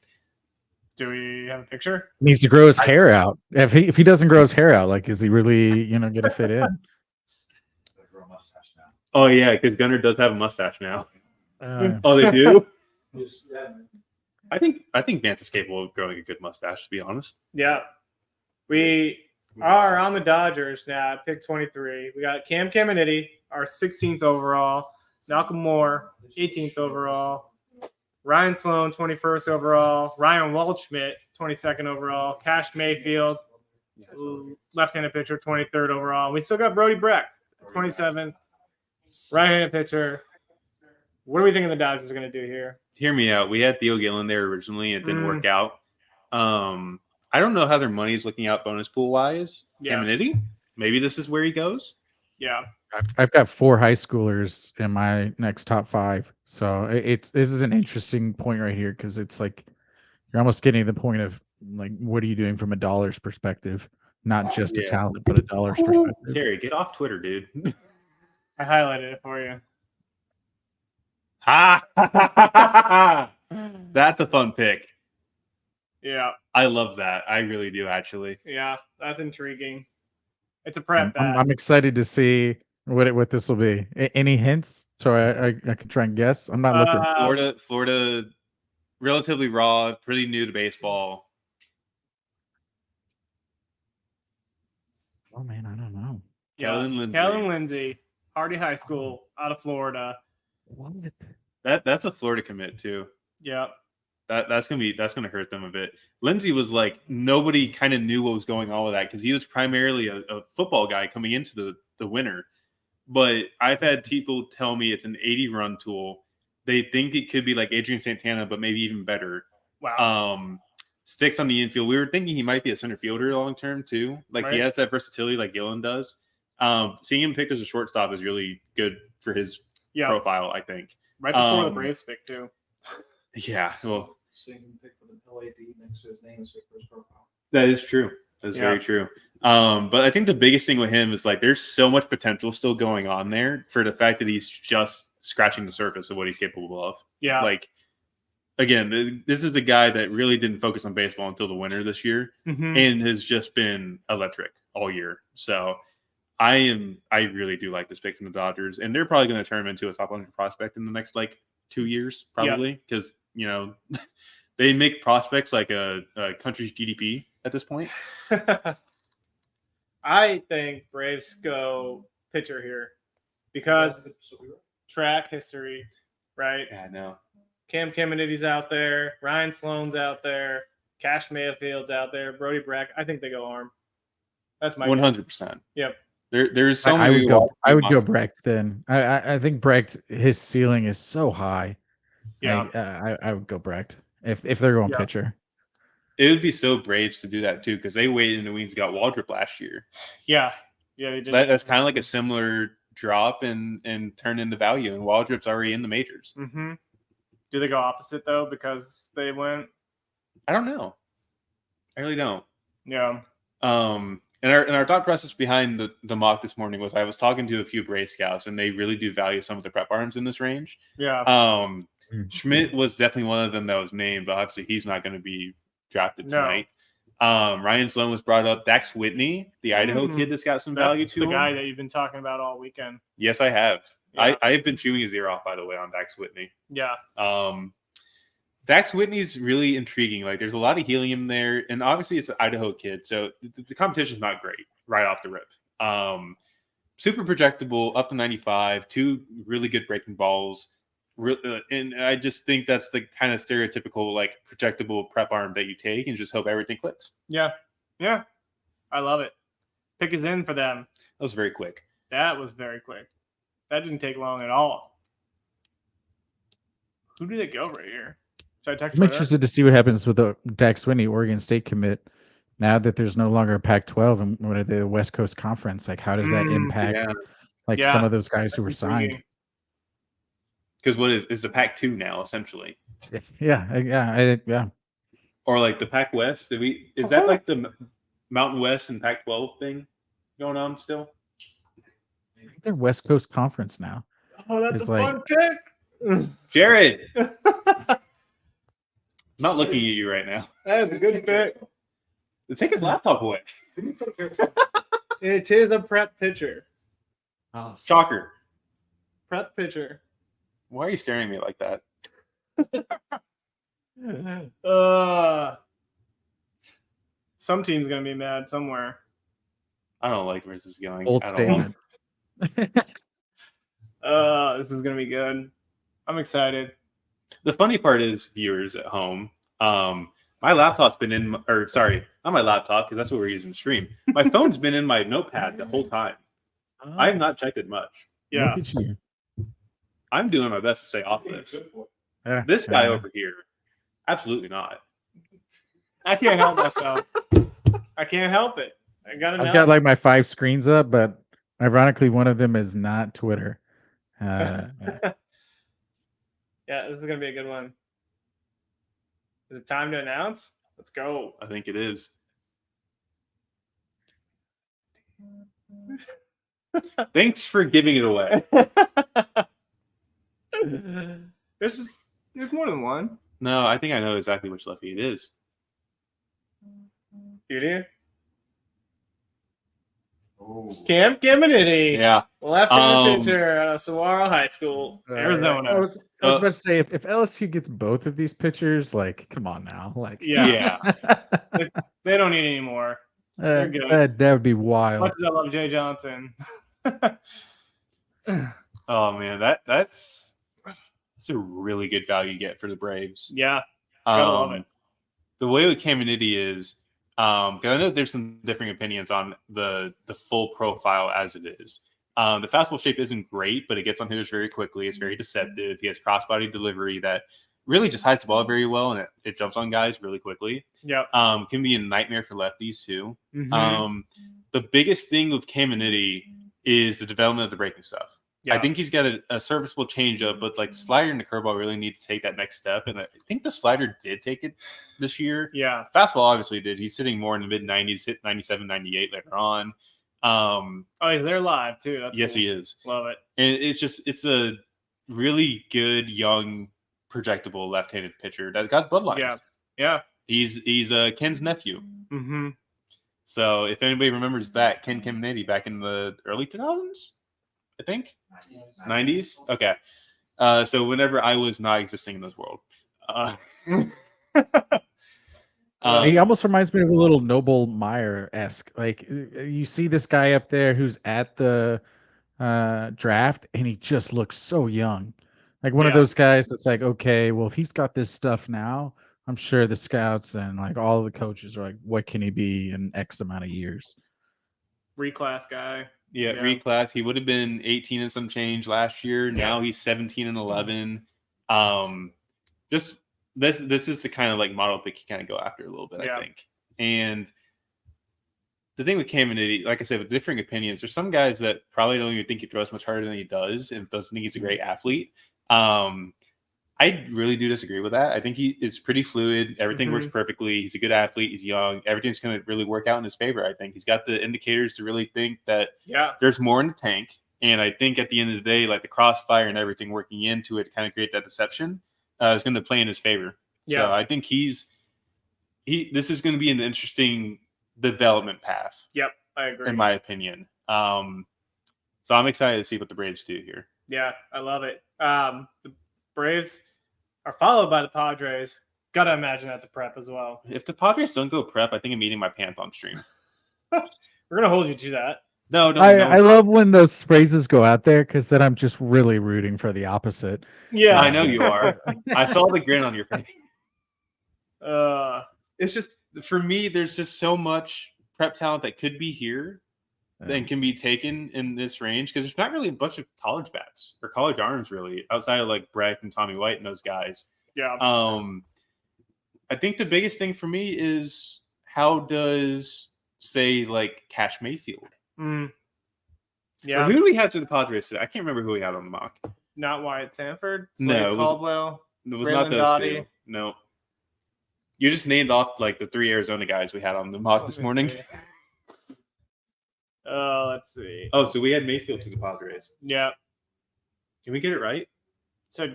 Do we have a picture? He needs to grow his hair out. If he doesn't grow his hair out, like is he really going to fit in? Oh yeah, because Gunnar does have a mustache now. Oh, they do. I think Vance is capable of growing a good mustache, to be honest. Yeah. We are on the Dodgers now at pick 23. We got Cam Caminiti, our 16th overall. Malcolm Moore, 18th overall. Ryan Sloan, 21st overall. Ryan Waldschmidt, 22nd overall. Cash Mayfield, left-handed pitcher, 23rd overall. We still got Brody Brecht, 27th. Right-handed pitcher. What are we thinking the Dodgers are going to do here? Hear me out. We had Theo Gillen there originally. It didn't work out. I don't know how their money is looking out bonus pool wise. Yeah. Caminiti, maybe this is where he goes. Yeah. I've got 4 high schoolers in my next top 5. So this is an interesting point right here because it's like you're almost getting to the point of like, what are you doing from a dollar's perspective? Not just a talent, but a dollar's perspective. Terry, get off Twitter, dude. I highlighted it for you. That's a fun pick. Yeah. I love that. I really do, actually. Yeah, that's intriguing. It's a prep. I'm excited to see what this will be. Any hints? So I can try and guess. I'm not looking. Florida, relatively raw, pretty new to baseball. Oh man, I don't know. Kellen Lindsey. Kellen Lindsey, Hardy High School, out of Florida. What? That's a Florida commit too. Yeah. That's gonna hurt them a bit. Lindsey was like, nobody kind of knew what was going on with that because he was primarily a football guy coming into the winter. But I've had people tell me it's an 80 run tool. They think it could be like Adrian Santana, but maybe even better. Wow. Sticks on the infield. We were thinking he might be a center fielder long term too. Like he has that versatility like Gillen does. Seeing him picked as a shortstop is really good for his profile, I think. Right before the Braves pick too. Yeah, well, seeing him pick with an LAD next to his name is for his profile. that is true. That's very true. But I think the biggest thing with him is like there's so much potential still going on there for the fact that he's just scratching the surface of what he's capable of. Yeah. Like, again, this is a guy that really didn't focus on baseball until the winter this year and has just been electric all year. So I really do like this pick from the Dodgers, and they're probably going to turn him into a top 100 prospect in the next like 2 years, probably, because they make prospects like a country's GDP at this point. I think Braves go pitcher here because track history, right? Yeah, I know. Cam Kennedys out there, Ryan Sloan's out there, Cash Mayfield's out there, Brody Breck. I think they go arm. That's my 100%. Yep. There's so I many. would go Brecht then. I think Brecht, his ceiling is so high. Yeah. I would go Brecht if they're going pitcher. It would be so Braves to do that too, because they waited in the wings, got Waldrop last year. Yeah. They did. That's kind of like a similar drop and turn into value, and Waldrop's already in the majors. Mm-hmm. Do they go opposite though because they went? I don't know. I really don't. Yeah. And our thought process behind the mock this morning was I was talking to a few Braves scouts, and they really do value some of the prep arms in this range. Yeah. Schmidt was definitely one of them that was named, but obviously he's not going to be drafted tonight. Ryan Sloan was brought up. Dax Whitney, the Idaho kid that's got some value to the him. guy that you've been talking about all weekend. Yes, I have. Yeah. I have been chewing his ear off, by the way, on Dax Whitney. Yeah. Dax Whitney's really intriguing. Like, there's a lot of helium there, and obviously it's an Idaho kid, so the competition's not great right off the rip. Super projectable, up to 95, 2 really good breaking balls, and I just think that's the kind of stereotypical like projectable prep arm that you take and just hope everything clicks. Yeah. I love it. Pick is in for them. That was very quick. That was very quick. That didn't take long at all. Who do they go right here? Should I text I'm interested to see what happens with the Dax Whitney Oregon State commit now that there's no longer a Pac-12 and what are the West Coast Conference. Like, how does that impact some of those guys who were signed? Because what is the Pac-2 now essentially? Yeah. Or like the Pac West? Is that like the Mountain West and Pac-12 thing going on still? I think they're West Coast Conference now. Oh, that's It's a like- fun pick. Jared, I'm not looking at you right now. That is a good pick. Take his laptop away. It is a prep pitcher. Oh. Shocker. Prep pitcher. Why are you staring at me like that? Some team's gonna be mad somewhere. I don't like where this is going. Bold statement. This is gonna be good. I'm excited. The funny part is, viewers at home, my laptop's been in, not my laptop, because that's what we're using to stream. My phone's been in my notepad the whole time. I have not checked it much. Yeah. Look at you. I'm doing my best to stay off this. Yeah, This guy over here, absolutely not. I can't help myself. I can't help it. I gotta know. I've got like my 5 screens up, but ironically, one of them is not Twitter. Yeah, this is gonna be a good one. Is it time to announce? Let's go. I think it is. Thanks for giving it away. There's more than one. No, I think I know exactly which lefty it is. You do? Cam Kennedy. Yeah. Left-handed pitcher out of Saguaro High School, Arizona. I was about to say, if LSU gets both of these pitchers, like, come on now. Like, Yeah. They don't need any more. They're good. That would be As wild. much as I love Jay Johnson. Oh man, that's a really good value get for the Braves. Yeah, gotta love it. The way with Caminiti is, because I know there's some differing opinions on the full profile as it is. The fastball shape isn't great, but it gets on hitters very quickly. It's very deceptive. He has crossbody delivery that really just hides the ball very well, and it jumps on guys really quickly. Yep. Can be a nightmare for lefties too. Mhm. The biggest thing with Caminiti is the development of the breaking stuff. Yeah. I think he's got a serviceable changeup, but like the slider and the curveball really need to take that next step. And I think the slider did take it this year. Yeah. Fastball obviously did. He's sitting more in the mid 90s, hit 97, 98 later on. Oh, he's there live too. That's yes, cool. he is. Love it. And it's a really good, young, projectable left-handed pitcher that got bloodlines. Yeah. Yeah. He's Ken's nephew. Mm-hmm. So if anybody remembers that, Ken Caminiti back in the early 2000s, I think 90s. Okay. So whenever I was not existing in this world, he almost reminds me of a little Noble Meyer-esque. Like you see this guy up there who's at the draft, and he just looks so young. Like one of those guys that's like, okay, well, if he's got this stuff now, I'm sure the scouts and like all the coaches are like, what can he be in X amount of years? Reclass guy. Yeah, reclass. He would have been 18 and some change last year. Now he's 17 and 11. Just this is the kind of like model pick you kind of go after a little bit, I think. And the thing with Caminiti, like I said, with differing opinions, there's some guys that probably don't even think he throws much harder than he does and doesn't think he's a great athlete. I really do disagree with that. I think he is pretty fluid. Everything works perfectly. He's a good athlete. He's young. Everything's going to really work out in his favor, I think. He's got the indicators to really think that there's more in the tank. And I think at the end of the day, like the crossfire and everything working into it to kind of create that deception is going to play in his favor. Yeah. So I think this is going to be an interesting development path. Yep, I agree. In my opinion. So I'm excited to see what the Braves do here. Yeah, I love it. The Braves are followed by the Padres. Gotta imagine that's a prep as well. If the Padres don't go prep, I think I'm eating my pants on stream. We're gonna hold you to that. No. I love when those phrases go out there because then I'm just really rooting for the opposite. Yeah, I know you are. I saw the grin on your face. It's just for me. There's just so much prep talent that could be here and can be taken in this range because there's not really a bunch of college bats or college arms really outside of like Brett and Tommy White and those guys. Yeah. I think the biggest thing for me is how does say like Cash Mayfield. Yeah. Or who do we have to the Padres today? I can't remember who we had on the mock. Not Wyatt Sanford. No, Caldwell. It was not those two. No. You just named off like the 3 Arizona guys we had on the mock this morning. Let's see. Oh, so we had Mayfield to the Padres. Yeah. Can we get it right? So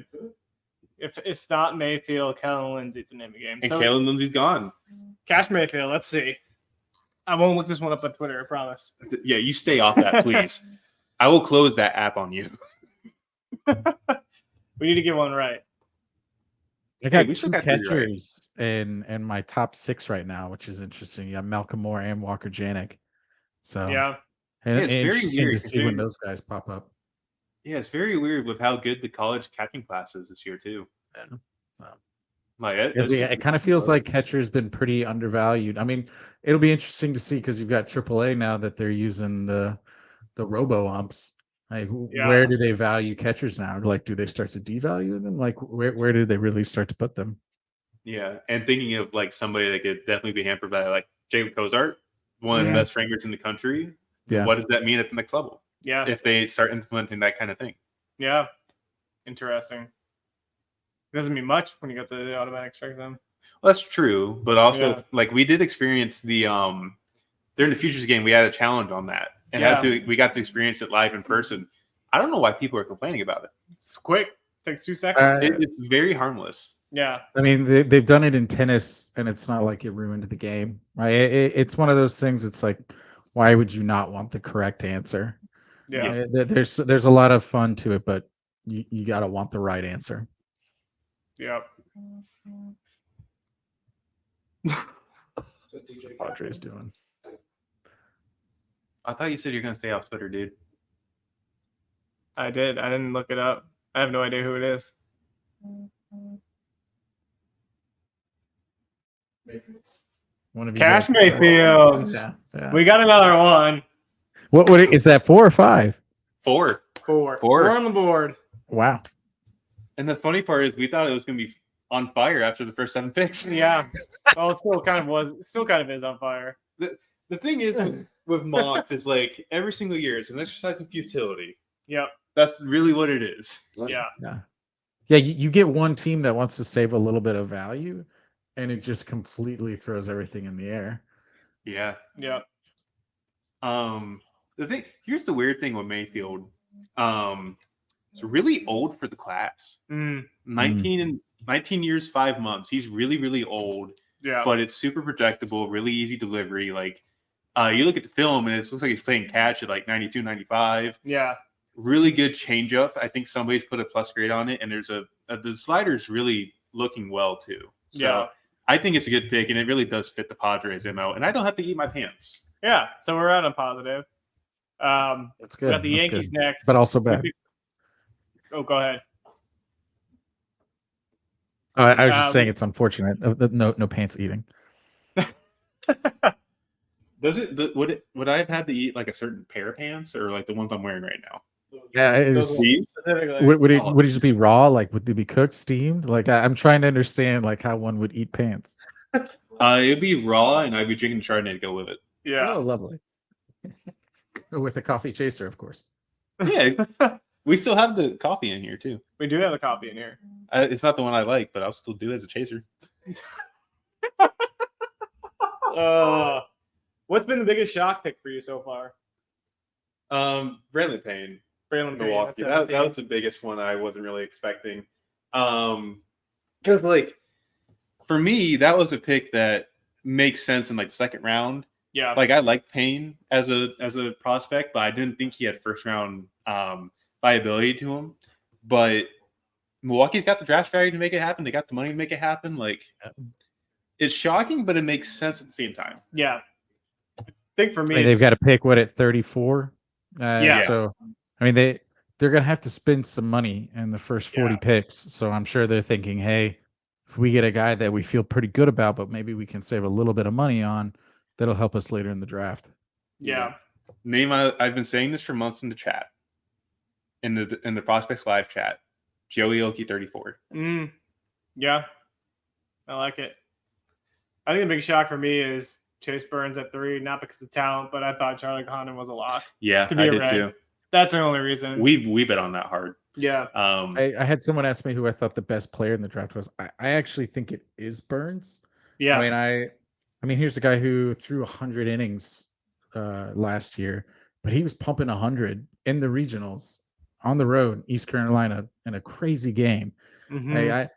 if it's not Mayfield, Kellen Lindsey's the name of the game. And Kellen Lindsey's gone. Cash Mayfield, let's see. I won't look this one up on Twitter, I promise. Yeah, you stay off that, please. I will close that app on you. We need to get one right. I got two catchers in my top 6 right now, which is interesting. Yeah, Malcolm Moore and Walker Janik. So and it's very very interesting weird to see when those guys pop up. Yeah, it's very weird with how good the college catching class is this year too. It kind of feels like catcher's been pretty undervalued. I mean, it'll be interesting to see because you've got AAA now that they're using the robo umps. Like, where do they value catchers now? Like, do they start to devalue them? Like, where do they really start to put them? Yeah, and thinking of like somebody that could definitely be hampered by like Jacob Cozart, one of the best framers in the country. Yeah, what does that mean at the next level? Yeah, if they start implementing that kind of thing. Yeah, interesting. It doesn't mean much when you got the automatic strike zone. Well, that's true, but also like we did experience the during the futures game, we had a challenge on that, and we got to experience it live in person. I don't know why people are complaining about it. It's quick, takes 2 seconds. It's very harmless. Yeah, I mean they've done it in tennis, and it's not like it ruined the game. Right? It's one of those things. It's like, why would you not want the correct answer? Yeah, there's a lot of fun to it, but you got to want the right answer. Yeah. Padres doing. I thought you said you're gonna stay off Twitter, dude. I did. I didn't look it up. I have no idea who it is. One of you Cash guys- Mayfield. Yeah. We got another one. What is that? 4 or 5? 4. Four on the board. Wow. And the funny part is, we thought it was gonna be on fire after the first 7 picks. Yeah. Well, it still kind of was. It still kind of is on fire. The thing is with mocks is like every single year it's an exercise in futility. Yep. That's really what it is. Yeah. Yeah, you get one team that wants to save a little bit of value, and it just completely throws everything in the air. Yeah. Yeah. Here's the weird thing with Mayfield. It's really old for the class. 19 years, 5 months. He's really, really old. Yeah. But it's super projectable, really easy delivery. Like you look at the film and it looks like he's playing catch at like 92, 95. Yeah. Really good changeup. I think somebody's put a plus grade on it, and there's the slider's really looking well too. So Yeah. I think it's a good pick, and it really does fit the Padres MO. And I don't have to eat my pants. Yeah. So we're at a positive. That's good. We got the That's Yankees good. next. But also bad. Oh, go ahead. I was just saying it's unfortunate. No pants eating. Would I have had to eat like a certain pair of pants or like the ones I'm wearing right now? Yeah, it was, Specifically. would it just be raw? Like, would they be cooked, steamed? Like, I'm trying to understand like how one would eat pants. It'd be raw, and I'd be drinking Chardonnay to go with it. Yeah. Oh, lovely. With a coffee chaser, of course. Yeah, we still have the coffee in here too. We do have a copy in here. It's not the one I like, but I'll still do it as a chaser. What's been the biggest shock pick for you so far? Braylon Payne, Braylon Payne, Milwaukee. that's That was the biggest one I wasn't really expecting. Because like for me, that was a pick that makes sense in like the second round. Yeah. Like I like Payne as a prospect, but I didn't think he had first round viability to him. But Milwaukee's got the draft strategy to make it happen. They got the money to make it happen. Like it's shocking, but it makes sense at the same time. Yeah. I think for me, I mean, they've got to pick at 34. Yeah. So I mean they're gonna have to spend some money in the first 40 picks. So I'm sure they're thinking, hey, if we get a guy that we feel pretty good about, but maybe we can save a little bit of money on, that'll help us later in the draft. Yeah. I've been saying this for months in the chat, in the Prospects Live chat. Joey Oakey 34. Yeah. I like it. I think the big shock for me is Chase Burns at 3, not because of talent, but I thought Charlie Condon was a lock. Yeah, to be I a did Red. too. That's the only reason. We bet on that hard. Yeah. I had someone ask me who I thought the best player in the draft was. I actually think it is Burns. Yeah. I mean, here's a guy who threw 100 innings last year, but he was pumping 100 in the regionals on the road, East Carolina, in a crazy game. Again,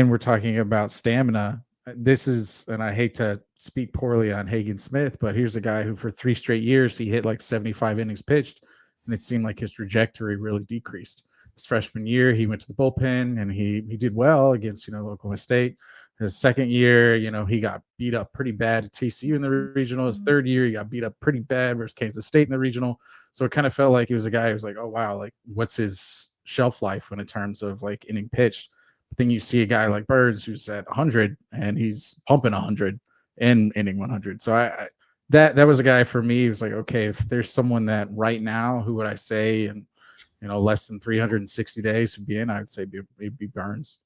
we're talking about stamina. This is, and I hate to speak poorly on Hagen Smith, but here's a guy who for 3 straight years he hit like 75 innings pitched, and it seemed like his trajectory really decreased. His freshman year, he went to the bullpen and he did well against Oklahoma State. His second year, he got beat up pretty bad at TCU in the regional. His third year, he got beat up pretty bad versus Kansas State in the regional. So it kind of felt like he was a guy who was like, oh wow, like what's his shelf life in terms of like inning pitched? But then you see a guy like Burns who's at 100 and he's pumping 100 in inning 100. So that was a guy for me. He was like, okay, if there's someone that right now, who would I say, and less than 360 days would be in, I would say it'd be Burns.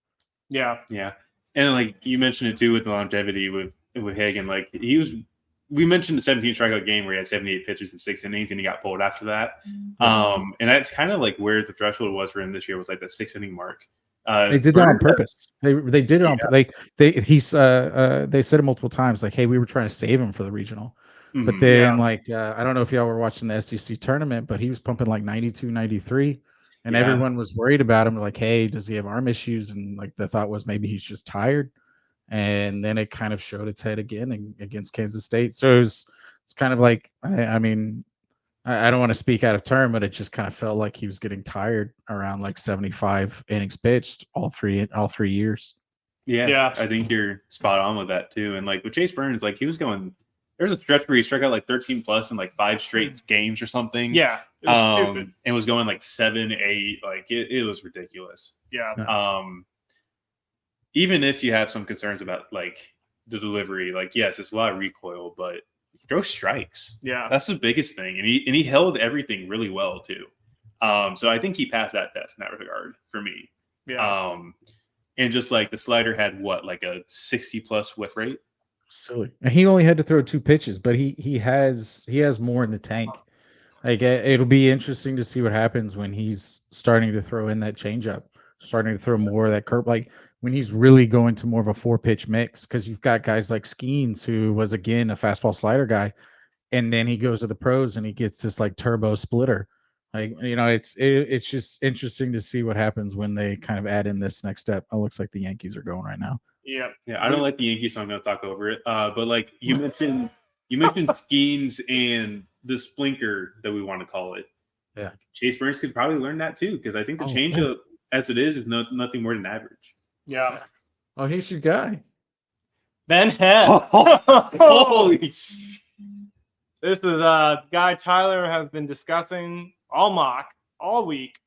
Yeah. Yeah. And like you mentioned it too with the longevity with Hagen, like we mentioned the 17 strikeout game where he had 78 pitches in 6 innings and he got pulled after that. And that's kind of like where the threshold was for him this year was like the 6-inning mark. They did that on purpose. They did it on they said it multiple times like, hey, we were trying to save him for the regional. But then I don't know if y'all were watching the SEC tournament, but he was pumping like 92, 93. And everyone was worried about him, like, hey, does he have arm issues? And like the thought was maybe he's just tired. And then it kind of showed its head again against Kansas State. So it's kind of like, I mean, I don't want to speak out of turn, but it just kind of felt like he was getting tired around like 75 innings pitched all three years. Yeah. I think you're spot on with that too. And like with Chase Burns, like he was going There's a stretch where he struck out like 13 plus in like 5 straight games or something. Yeah, it was stupid. And was going like 7, 8. Like it was ridiculous. Yeah. Even if you have some concerns about like the delivery, like yes, it's a lot of recoil, but he throws strikes. Yeah. That's the biggest thing, and he held everything really well too. So I think he passed that test in that regard for me. Yeah. And just like the slider had like a 60+ whiff rate. Silly. And he only had to throw 2 pitches, but he has more in the tank. Like it'll be interesting to see what happens when he's starting to throw in that changeup, starting to throw more of that curve. Like when he's really going to more of a 4-pitch mix, because you've got guys like Skeens, who was again a fastball slider guy, and then he goes to the pros and he gets this like turbo splitter. Like it's just interesting to see what happens when they kind of add in this next step. It looks like the Yankees are going right now. Yeah. I don't like the Yankees, so I'm going to talk over it. But like you mentioned Skeens and the splinker that we want to call it. Yeah, Chase Burns could probably learn that too, because I think the changeup as it is nothing more than average. Yeah. Oh, here's your guy, Ben Head. Holy! This is a guy Tyler has been discussing all week.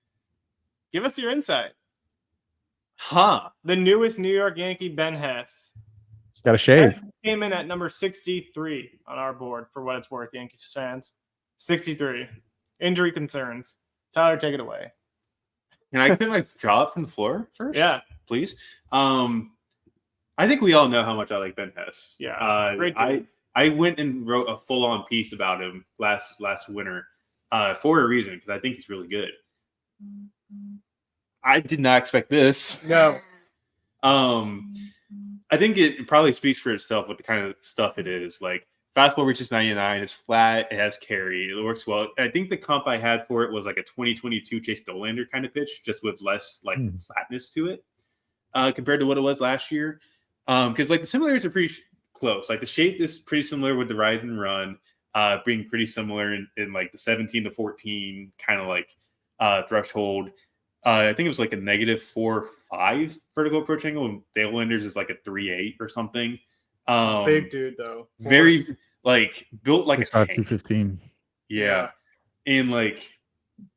Give us your insight. The newest New York Yankee, Ben Hess. He's got a shave. Hess came in at number 63 on our board, for what it's worth, Yankees fans. 63. Injury concerns. Tyler, take it away. Can I get my jaw up from the floor first? Yeah. Please. I think we all know how much I like Ben Hess. Yeah. Great dude. I went and wrote a full-on piece about him last winter for a reason, because I think he's really good. I did not expect this. No. I think it probably speaks for itself with the kind of stuff it is. Like fastball reaches 99, it's flat, it has carry, it works well. I think the comp I had for it was like a 2022 Chase Dollander kind of pitch, just with less like flatness to it compared to what it was last year. Because like the similarities are pretty close. Like the shape is pretty similar with the ride and run, being pretty similar in like the 17 to 14 kind of like threshold. I think it was like a -4.5 vertical approach angle, and Dolander's is like a 3.8 or something. Big dude though. Very like built like a tank. 215. Yeah. And like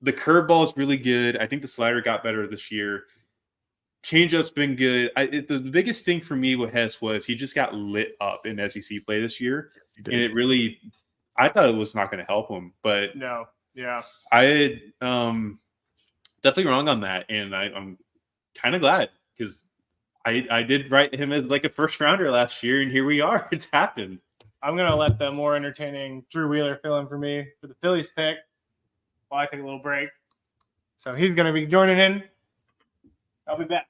the curveball is really good. I think the slider got better this year. Changeup's been good. The biggest thing for me with Hess was he just got lit up in SEC play this year. Yes, and it really, I thought it was not going to help him, but no. Yeah. I had definitely wrong on that. And I'm kind of glad, because I did write him as like a first rounder last year, and here we are. It's happened. I'm going to let the more entertaining Drew Wheeler fill in for me for the Phillies pick while I take a little break. So he's going to be joining in. I'll be back.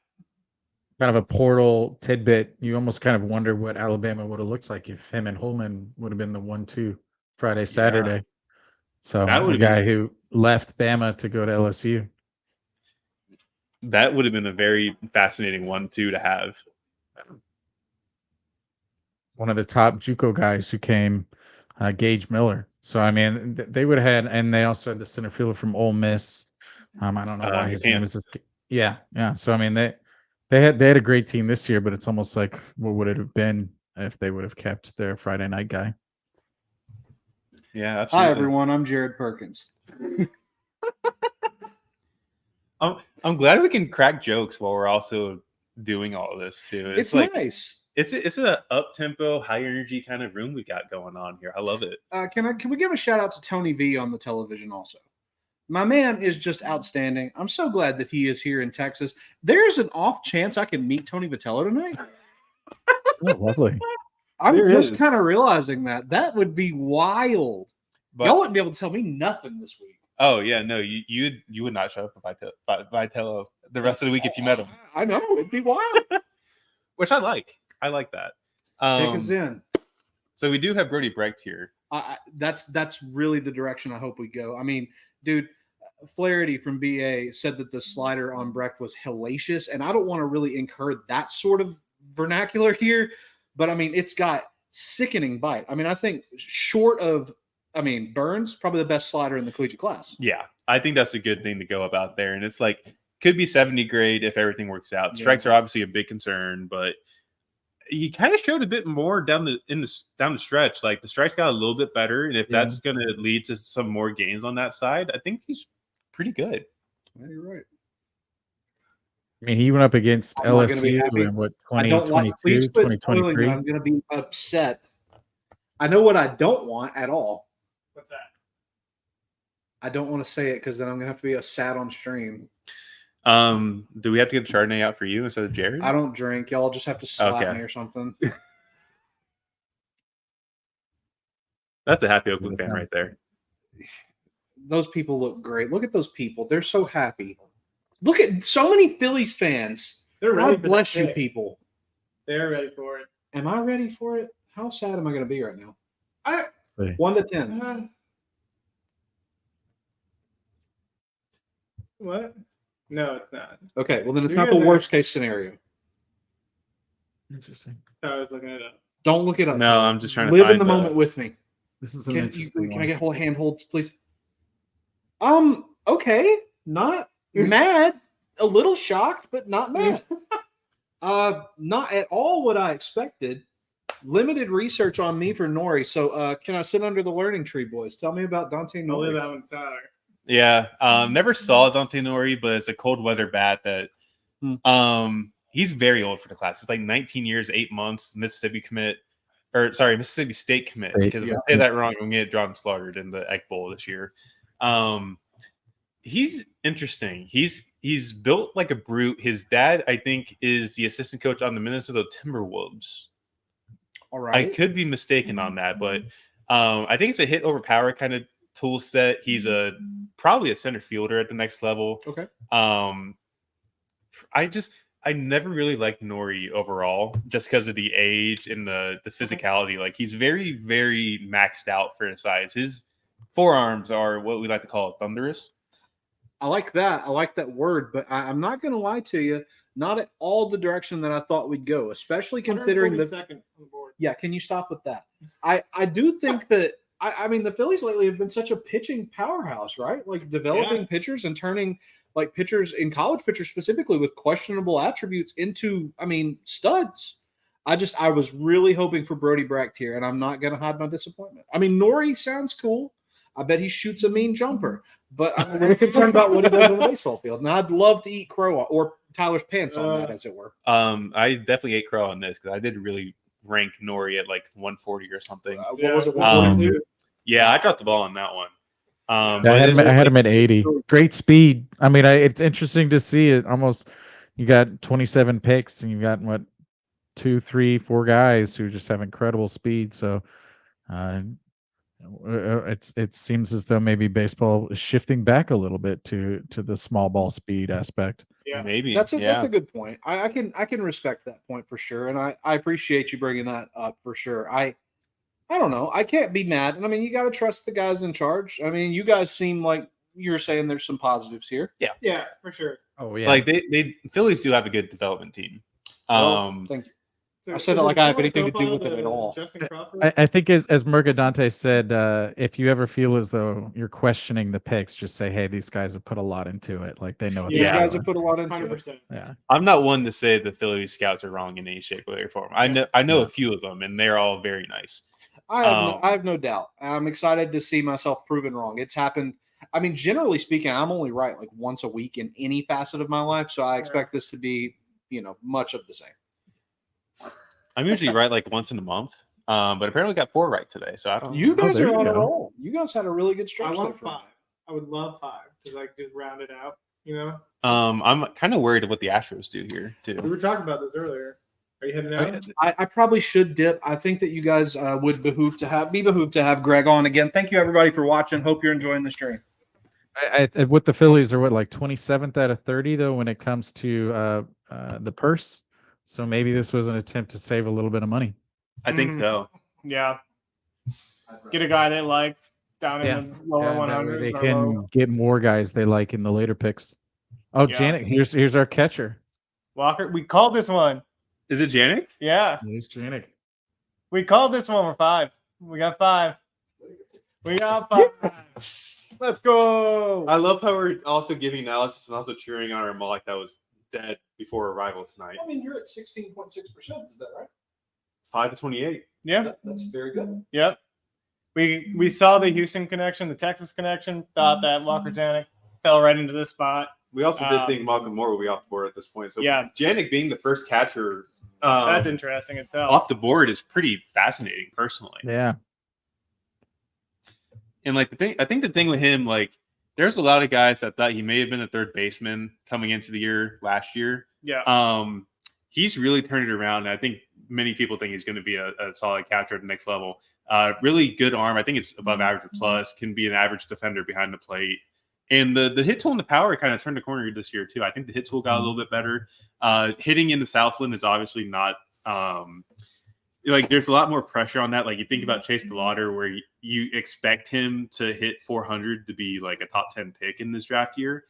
Kind of a portal tidbit. You almost kind of wonder what Alabama would have looked like if him and Holman would have been the 1-2 Friday, Saturday. Yeah. So the guy who left Bama to go to LSU. That would have been a very fascinating 1-2 to have. One of the top JUCO guys who came, Gage Miller. So, I mean, they would have had, and they also had the center fielder from Ole Miss. I don't know why his name was this. Yeah. So, I mean, they had a great team this year, but it's almost like what would it have been if they would have kept their Friday night guy? Yeah, absolutely. Hi, everyone. I'm Jared Perkins. I'm glad we can crack jokes while we're also doing all of this too. It's like, nice. It's an up tempo, high energy kind of room we got going on here. I love it. Can we give a shout out to Tony V on the television also? My man is just outstanding. I'm so glad that he is here in Texas. There's an off chance I can meet Tony Vitello tonight. Oh, lovely. I'm just kind of realizing that would be wild. But y'all wouldn't be able to tell me nothing this week. Oh yeah, no, you would not show up for Vitello the rest of the week if you met him. I know, it'd be wild. Which I like. I like that. Take us in. So we do have Brody Brecht here. That's really the direction I hope we go. I mean, dude, Flaherty from BA said that the slider on Brecht was hellacious, and I don't want to really incur that sort of vernacular here, but I mean, it's got sickening bite. I mean, I think short of, Burns, probably the best slider in the collegiate class. Yeah, I think that's a good thing to go about there, and it's like could be 70 grade if everything works out. Strikes are obviously a big concern, but he kind of showed a bit more down the stretch. Like the strikes got a little bit better, and if that's going to lead to some more gains on that side, I think he's pretty good. Yeah, you're right. I mean, he went up against I'm not gonna be LSU happy. in what I don't like. 2022, Please quit spoiling it. 2023. I'm going to be upset. I know what I don't want at all. What's that? I don't want to say it because then I'm going to have to be sad on stream. Do we have to get the Chardonnay out for you instead of Jared? I don't drink. Y'all just have to slap Okay. me or something. That's a happy Oakland fan right there. Those people look great. Look at those people. They're so happy. Look at so many Phillies fans. They're ready God for bless the you, pick. people. They're ready for it. Am I ready for it? How sad am I going to be right now? See. 1 to 10. What? No, it's not. Okay, well then it's You're not the good, worst case scenario. Interesting. I was looking it up. Don't look it up. No, I'm just trying to live find in the moment with me. This is an Can interesting I one. get handholds, please? Okay, not mad. A little shocked, but not mad. Not at all what I expected. Limited research on me for Nori. So, can I sit under the learning tree, boys? Tell me about Dante I'll leave Nori. that one to Tyler. Yeah, never saw Dante Nori, but it's a cold weather bat that he's very old for the class. It's like 19 years, 8 months, Mississippi State commit. Because if I say that wrong, I'm gonna get drawn slaughtered in the Egg Bowl this year. He's interesting. He's built like a brute. His dad, I think, is the assistant coach on the Minnesota Timberwolves. All right. I could be mistaken on that, but I think it's a hit over power kind of tool set. He's probably a center fielder at the next level. Okay. I never really liked Nori overall, just because of the age and the physicality. Like he's very, very maxed out for his size. His forearms are what we like to call thunderous. I like that. I like that word, but I'm not going to lie to you. Not at all the direction that I thought we'd go, especially considering the second on the board. Yeah, can you stop with that? I do think that I mean the Phillies lately have been such a pitching powerhouse, right? Like developing pitchers and turning like pitchers in college pitchers specifically with questionable attributes into, I mean, studs. I was really hoping for Brody Brecht here, and I'm not going to hide my disappointment. I mean, Nori sounds cool. I bet he shoots a mean jumper, but I'm a little concerned about what he does on the baseball field. And I'd love to eat crow or Tyler's pants on that, as it were. I definitely ate crow on this because I did really rank Nori at like 140 or something. What was it? 142? Yeah, I dropped the ball on that one. I had him at 80. Great speed. I mean, it's interesting to see it. Almost, you got 27 picks, and you got 2, 3, 4 guys who just have incredible speed. So, it seems as though maybe baseball is shifting back a little bit to the small ball speed aspect. Yeah, maybe that's a good point. I can respect that point for sure, and I appreciate you bringing that up for sure. I don't know. I can't be mad, and I mean you got to trust the guys in charge. I mean, you guys seem like you're saying there's some positives here. Yeah, for sure. Oh yeah, like they Phillies do have a good development team. Thank you. I said that like I have anything to do with it at all. I think as Mercadante said, if you ever feel as though you're questioning the picks, just say, "Hey, these guys have put a lot into it. Like they know what These they're guys doing." have put a lot into 100%. it. Yeah, I'm not one to say the Phillies scouts are wrong in any shape, way, or form. I know a few of them, and they're all very nice. I have no doubt. I'm excited to see myself proven wrong. It's happened. I mean, generally speaking, I'm only right like once a week in any facet of my life, so I expect this to be, much of the same. I'm usually right like once in a month, but apparently got 4 right today. So I don't. You guys there are you on a go. roll. You guys had a really good I stretch. want there for me. 5. I would love 5 to like just round it out. I'm kind of worried of what the Astros do here We too. were talking about this earlier. Are you heading out? I probably should dip. I think that you guys would be behooved to have Greg on again. Thank you everybody for watching. Hope you're enjoying the stream. with the Phillies are like 27th out of 30 though when it comes to the purse. So maybe this was an attempt to save a little bit of money. I think so. Yeah. Get a guy they like down in the lower And that way 100s. they or can low. get more guys they like in the later picks. Oh, Yeah. Janet, here's our catcher. Walker. We called this one. Is it Janik? Yeah. Here's Janet. We called this one for 5. We got 5. We got 5. Yes. Let's go. I love how we're also giving analysis and also cheering on our Malik that was dead before arrival tonight. I mean, you're at 16.6%. Is that right? 5-28. Yeah. That's very good. Yep. We saw the Houston connection, the Texas connection. Thought that Walker Janik fell right into this spot. We also did think Malcolm Moore will be off the board at this point. So yeah, Janik being the first catcher that's interesting itself. off the board is pretty fascinating, personally. Yeah. And like I think the thing with him, like, there's a lot of guys that thought he may have been a third baseman coming into the year last year. Yeah. He's really turned it around. And I think many people think he's going to be a solid catcher at the next level. Really good arm. I think it's above average plus, can be an average defender behind the plate. And the hit tool and the power kind of turned the corner this year, too. I think the hit tool got a little bit better. Hitting in the Southland is obviously not like, there's a lot more pressure on that. Like, you think about Chase DeLauder, where you expect him to hit 400 to be like a top 10 pick in this draft year.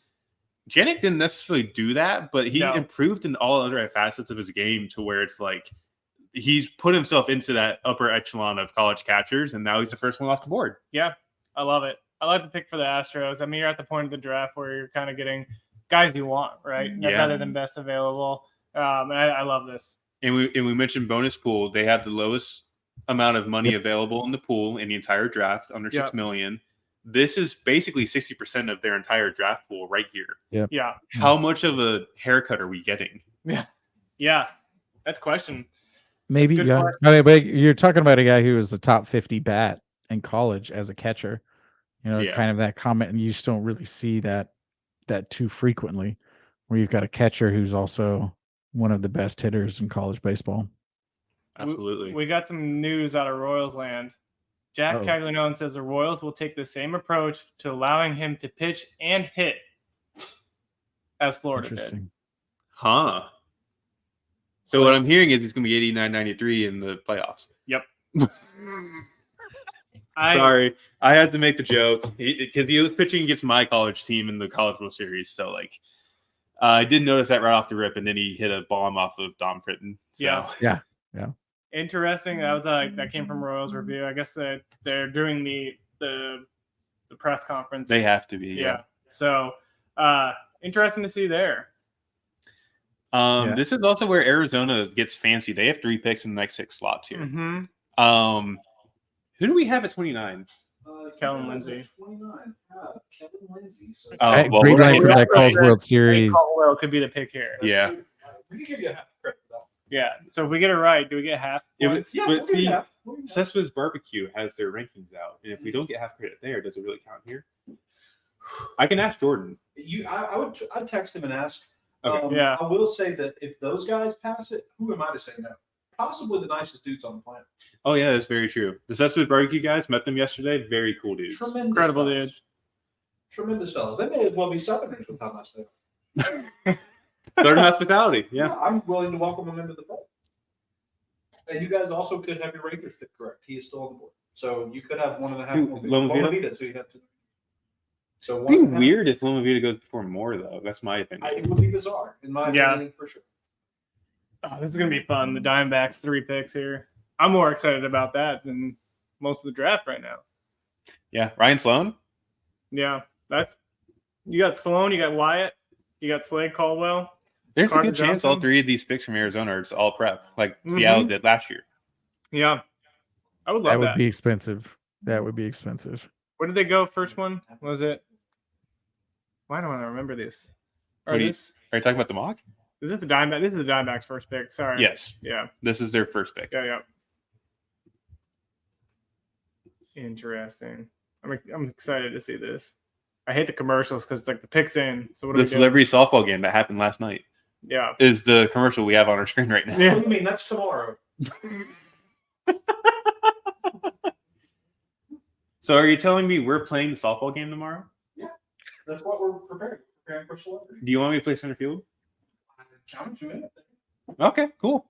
Janik didn't necessarily do that, but he improved in all other facets of his game to where it's like he's put himself into that upper echelon of college catchers, and now he's the first one off the board. Yeah, I love it. I like the pick for the Astros. I mean, you're at the point of the draft where you're kind of getting guys you want, right? Yeah. Better than best available. I love this. And we mentioned bonus pool. They have the lowest amount of money available in the pool in the entire draft, under $6 million. This is basically 60% of their entire draft pool right here. Yeah. How much of a haircut are we getting? Yeah. That's question. Maybe, That's a yeah. good I mean, but you're talking about a guy who was a top 50 bat in college as a catcher. You know, kind of that comment, and you just don't really see that too frequently, where you've got a catcher who's also one of the best hitters in college baseball. Absolutely. We got some news out of Royals land. Jack Caglianone says the Royals will take the same approach to allowing him to pitch and hit as Florida did. Huh. So what I'm hearing is it's going to be 89-93 in the playoffs. Yep. Sorry, I had to make the joke because he was pitching against my college team in the College World Series. So, like, I did notice that right off the rip, and then he hit a bomb off of Dom Fritton. So. Yeah. Interesting. That was that came from Royals Review. I guess that they're doing the press conference. They have to be. Yeah. So, interesting to see there. This is also where Arizona gets fancy. They have 3 picks in the next 6 slots here. Mm-hmm. Who do we have at 29? Kellen Lindsey. 29. Kevin Lindsey. So Great line for that College World Series. Caldwell could be the pick here. Yeah. We can give you a half credit for that. Yeah. So if we get it right, do we get half? But see, Cespedes Barbecue has their rankings out, and if we don't get half credit there, does it really count here? I can ask Jordan. I'd text him and ask. Okay. I will say that if those guys pass it, who am I to say no? Possibly the nicest dudes on the planet. Oh yeah, that's very true. The Cespedes Barbecue guys, met them yesterday. Very cool dudes. Incredible dudes. Tremendous fellas. They may as well be Southerners with how nice they are. Southern hospitality. Yeah. I'm willing to welcome them into the fold. And you guys also could have your Rangers pick correct. He is still on the board, so you could have 1.5. Loma Vita, so you have 2. So it'd be weird if Loma Vita goes before Moore, though. That's my opinion. It would be bizarre, in my opinion, for sure. Oh, this is going to be fun. The Diamondbacks 3 picks here. I'm more excited about that than most of the draft right now. Yeah. Ryan Sloan? Yeah. You got Sloan, you got Wyatt, you got Slade Caldwell. There's Carter a good chance Johnson. all 3 of these picks from Arizona are all prep, like Seattle did last year. Yeah. I would love that. That would be expensive. That would be expensive. Where did they go first one? Was it? Why don't I remember this? Are you talking about the mock? Is it the Diamondbacks? This is the Diamondbacks' first pick. Sorry. Yes. Yeah. This is their first pick. Yeah. Interesting. I'm excited to see this. I hate the commercials because it's like the pick's in. So what the celebrity softball game that happened last night. Yeah. Is the commercial we have on our screen right now. What do you mean? That's tomorrow. So are you telling me we're playing the softball game tomorrow? Yeah. That's what we're preparing for celebrity. Do you want me to play center field? Challenge you in. Okay, cool.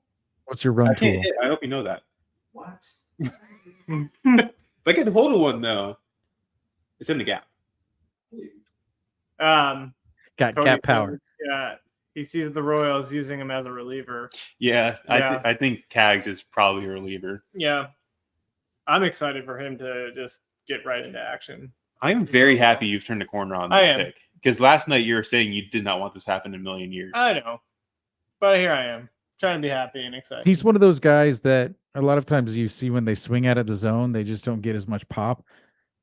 What's your run tool? I hope you know that. What? If I can hold one though, it's in the gap. Got gap power. Yeah, he sees the Royals using him as a reliever. Yeah. I think Cags is probably a reliever. Yeah, I'm excited for him to just get right into action. I'm very happy you've turned the corner on this pick because last night you were saying you did not want this to happen in a million years. I know, but here I am trying to be happy and excited. He's one of those guys that a lot of times you see when they swing out of the zone, they just don't get as much pop.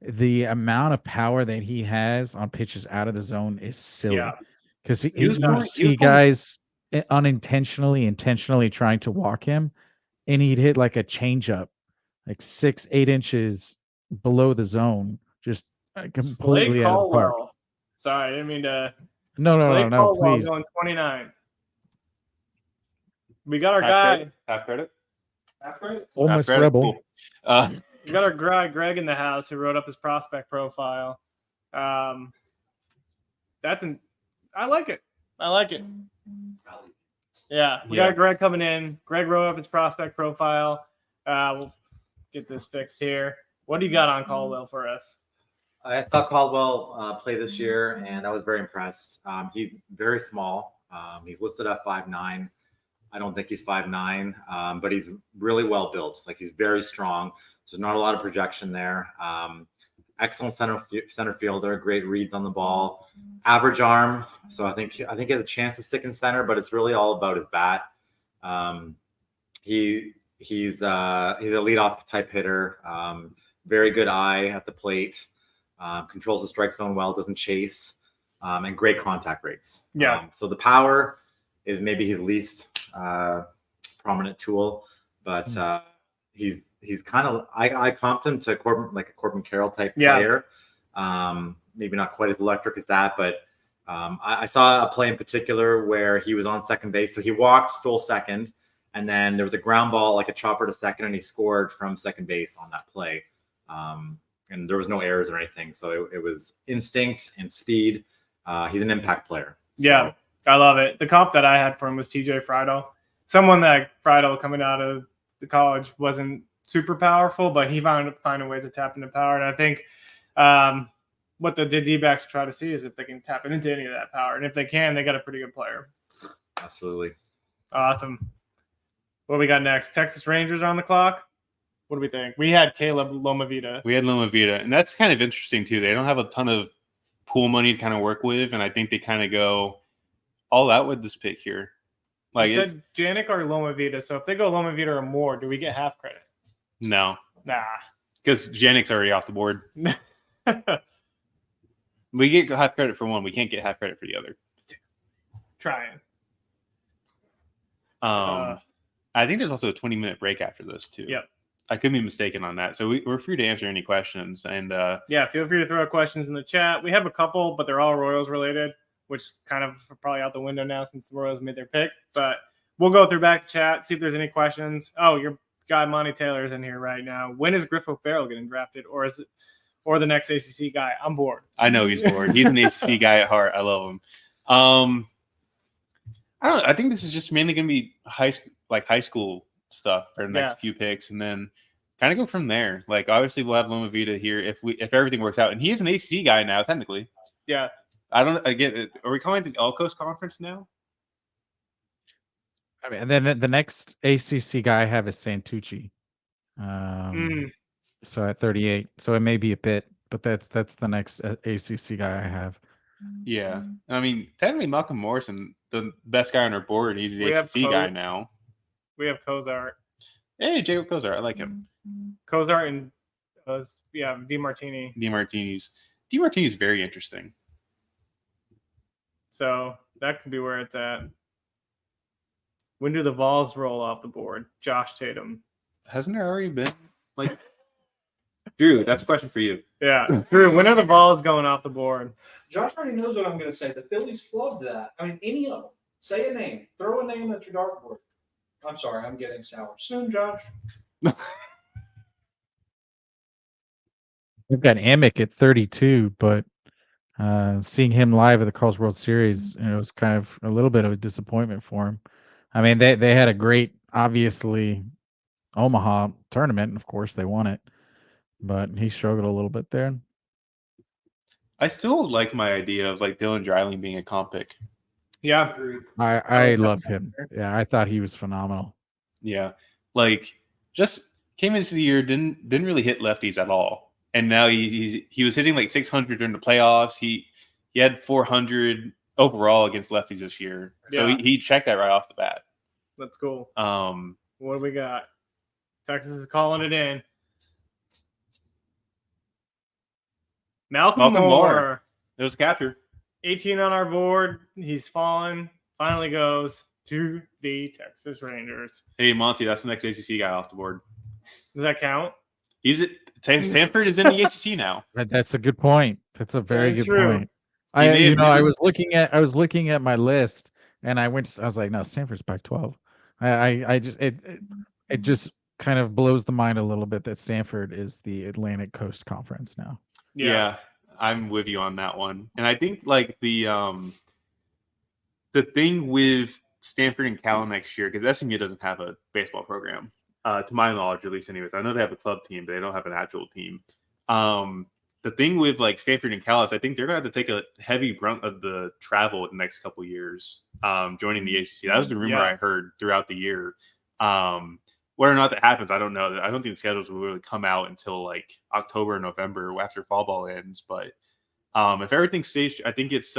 The amount of power that he has on pitches out of the zone is silly. Yeah. Because He was you going- see guys intentionally trying to walk him, and he'd hit like a changeup, like 6-8 inches below the zone, just completely Slade out of the park. Caldwell. Sorry, I didn't mean to. No, Slade Caldwell please. going 29. We got our Half guy. credit? Half credit? Half credit? Almost Half credit? rebel. Cool. We got our guy Greg in the house who wrote up his prospect profile. I like it. I like it. Yeah, we got Greg coming in. Greg wrote up his prospect profile. We'll get this fixed here. What do you got on Caldwell for us? I saw Caldwell play this year, and I was very impressed. He's very small. He's listed at 5'9". I don't think he's 5'9", but he's really well built. Like, he's very strong. There's not a lot of projection there. Excellent center fielder, great reads on the ball, average arm. So I think he has a chance to stick in center, but it's really all about his bat. He's a leadoff type hitter. Very good eye at the plate. Controls the strike zone well, doesn't chase, and great contact rates. Yeah. So the power is maybe his least prominent tool, but he's kind of, I comped him to Corbin Carroll type player. Maybe not quite as electric as that, but I saw a play in particular where he was on second base. So he walked, stole second, and then there was a ground ball, like a chopper to second, and he scored from second base on that play. And there was no errors or anything. So it was instinct and speed. He's an impact player. So. Yeah, I love it. The comp that I had for him was TJ Friedel. Someone that Friedel coming out of the college wasn't super powerful, but he found finding ways to tap into power. And I think what the D-backs try to see is if they can tap into any of that power. And if they can, they got a pretty good player. Absolutely. Awesome. What do we got next? Texas Rangers are on the clock. What do we think? We had Caleb Lomavita. We had Lomavita, and that's kind of interesting too. They don't have a ton of pool money to kind of work with, and I think they kind of go all out with this pick here. Like, you said Janik or Lomavita. So if they go Lomavita or more, do we get half credit? No. Nah. Because Janik's already off the board. We get half credit for one. We can't get half credit for the other. Trying. I think there's also a 20-minute break after this too. Yep. I could be mistaken on that. So we're free to answer any questions. And yeah, feel free to throw out questions in the chat. We have a couple, but they're all Royals related, which kind of are probably out the window now since the Royals made their pick. But we'll go through back to chat, see if there's any questions. Oh, your guy Monty Taylor is in here right now. When is Griff O'Farrell getting drafted, or the next ACC guy? I'm bored. I know he's bored. He's an ACC guy at heart. I love him. I don't know. I think this is just mainly going to be high school stuff for the next few picks, and then kind of go from there. Like, obviously, we'll have Lomavita here if everything works out, and he is an ACC guy now, technically. Yeah. I get it. Are we calling it the All Coast Conference now? I mean, and then the next ACC guy I have is Santucci. So at 38. So it may be a bit, but that's the next ACC guy I have. Yeah. I mean, technically Malcolm Morrison, the best guy on our board, he's the ACC guy now. We have Cozart. Hey, Jacob Cozart. I like him. Cozart and DeMartini. DeMartini's very interesting. So that could be where it's at. When do the Vols roll off the board? Josh Tatum. Hasn't there already been? Like, Drew, that's a question for you. Yeah. Drew, when are the Vols going off the board? Josh already knows what I'm going to say. The Phillies flubbed that. I mean, any of them. Say a name. Throw a name at your dartboard. I'm sorry, I'm getting sour. Soon, Josh. We've got Amick at 32, but seeing him live at the Carl's World Series, it was kind of a little bit of a disappointment for him. I mean, they had a great, obviously, Omaha tournament, and of course they won it, but he struggled a little bit there. I still like my idea of like Dylan Dreiling being a comp pick. Yeah. I loved him. Yeah, I thought he was phenomenal. Yeah. Like, just came into the year, didn't really hit lefties at all. And now he was hitting like 600 during the playoffs. He had 400 overall against lefties this year. So he checked that right off the bat. That's cool. Um, What do we got? Texas is calling it in. Malcolm Moore. It was capture. 18 on our board. He's fallen. Finally goes to the Texas Rangers. Hey, Monty, that's the next ACC guy off the board. Does that count? Stanford is in the ACC now. That's a good point. That's a very good point. He may have I was looking at my list, and I was like, no, Stanford's Pac-12. It just kind of blows the mind a little bit that Stanford is the Atlantic Coast Conference now. Yeah, I'm with you on that one. And I think like the thing with Stanford and Cal next year, because SMU doesn't have a baseball program, to my knowledge, at least anyways. I know they have a club team, but they don't have an actual team. The thing with like Stanford and Cal is I think they're going to have to take a heavy brunt of the travel in the next couple of years, joining the ACC. That was the rumor I heard throughout the year. Whether or not that happens, I don't know. I don't think the schedules will really come out until like October or November after fall ball ends. But if everything stays, I think it's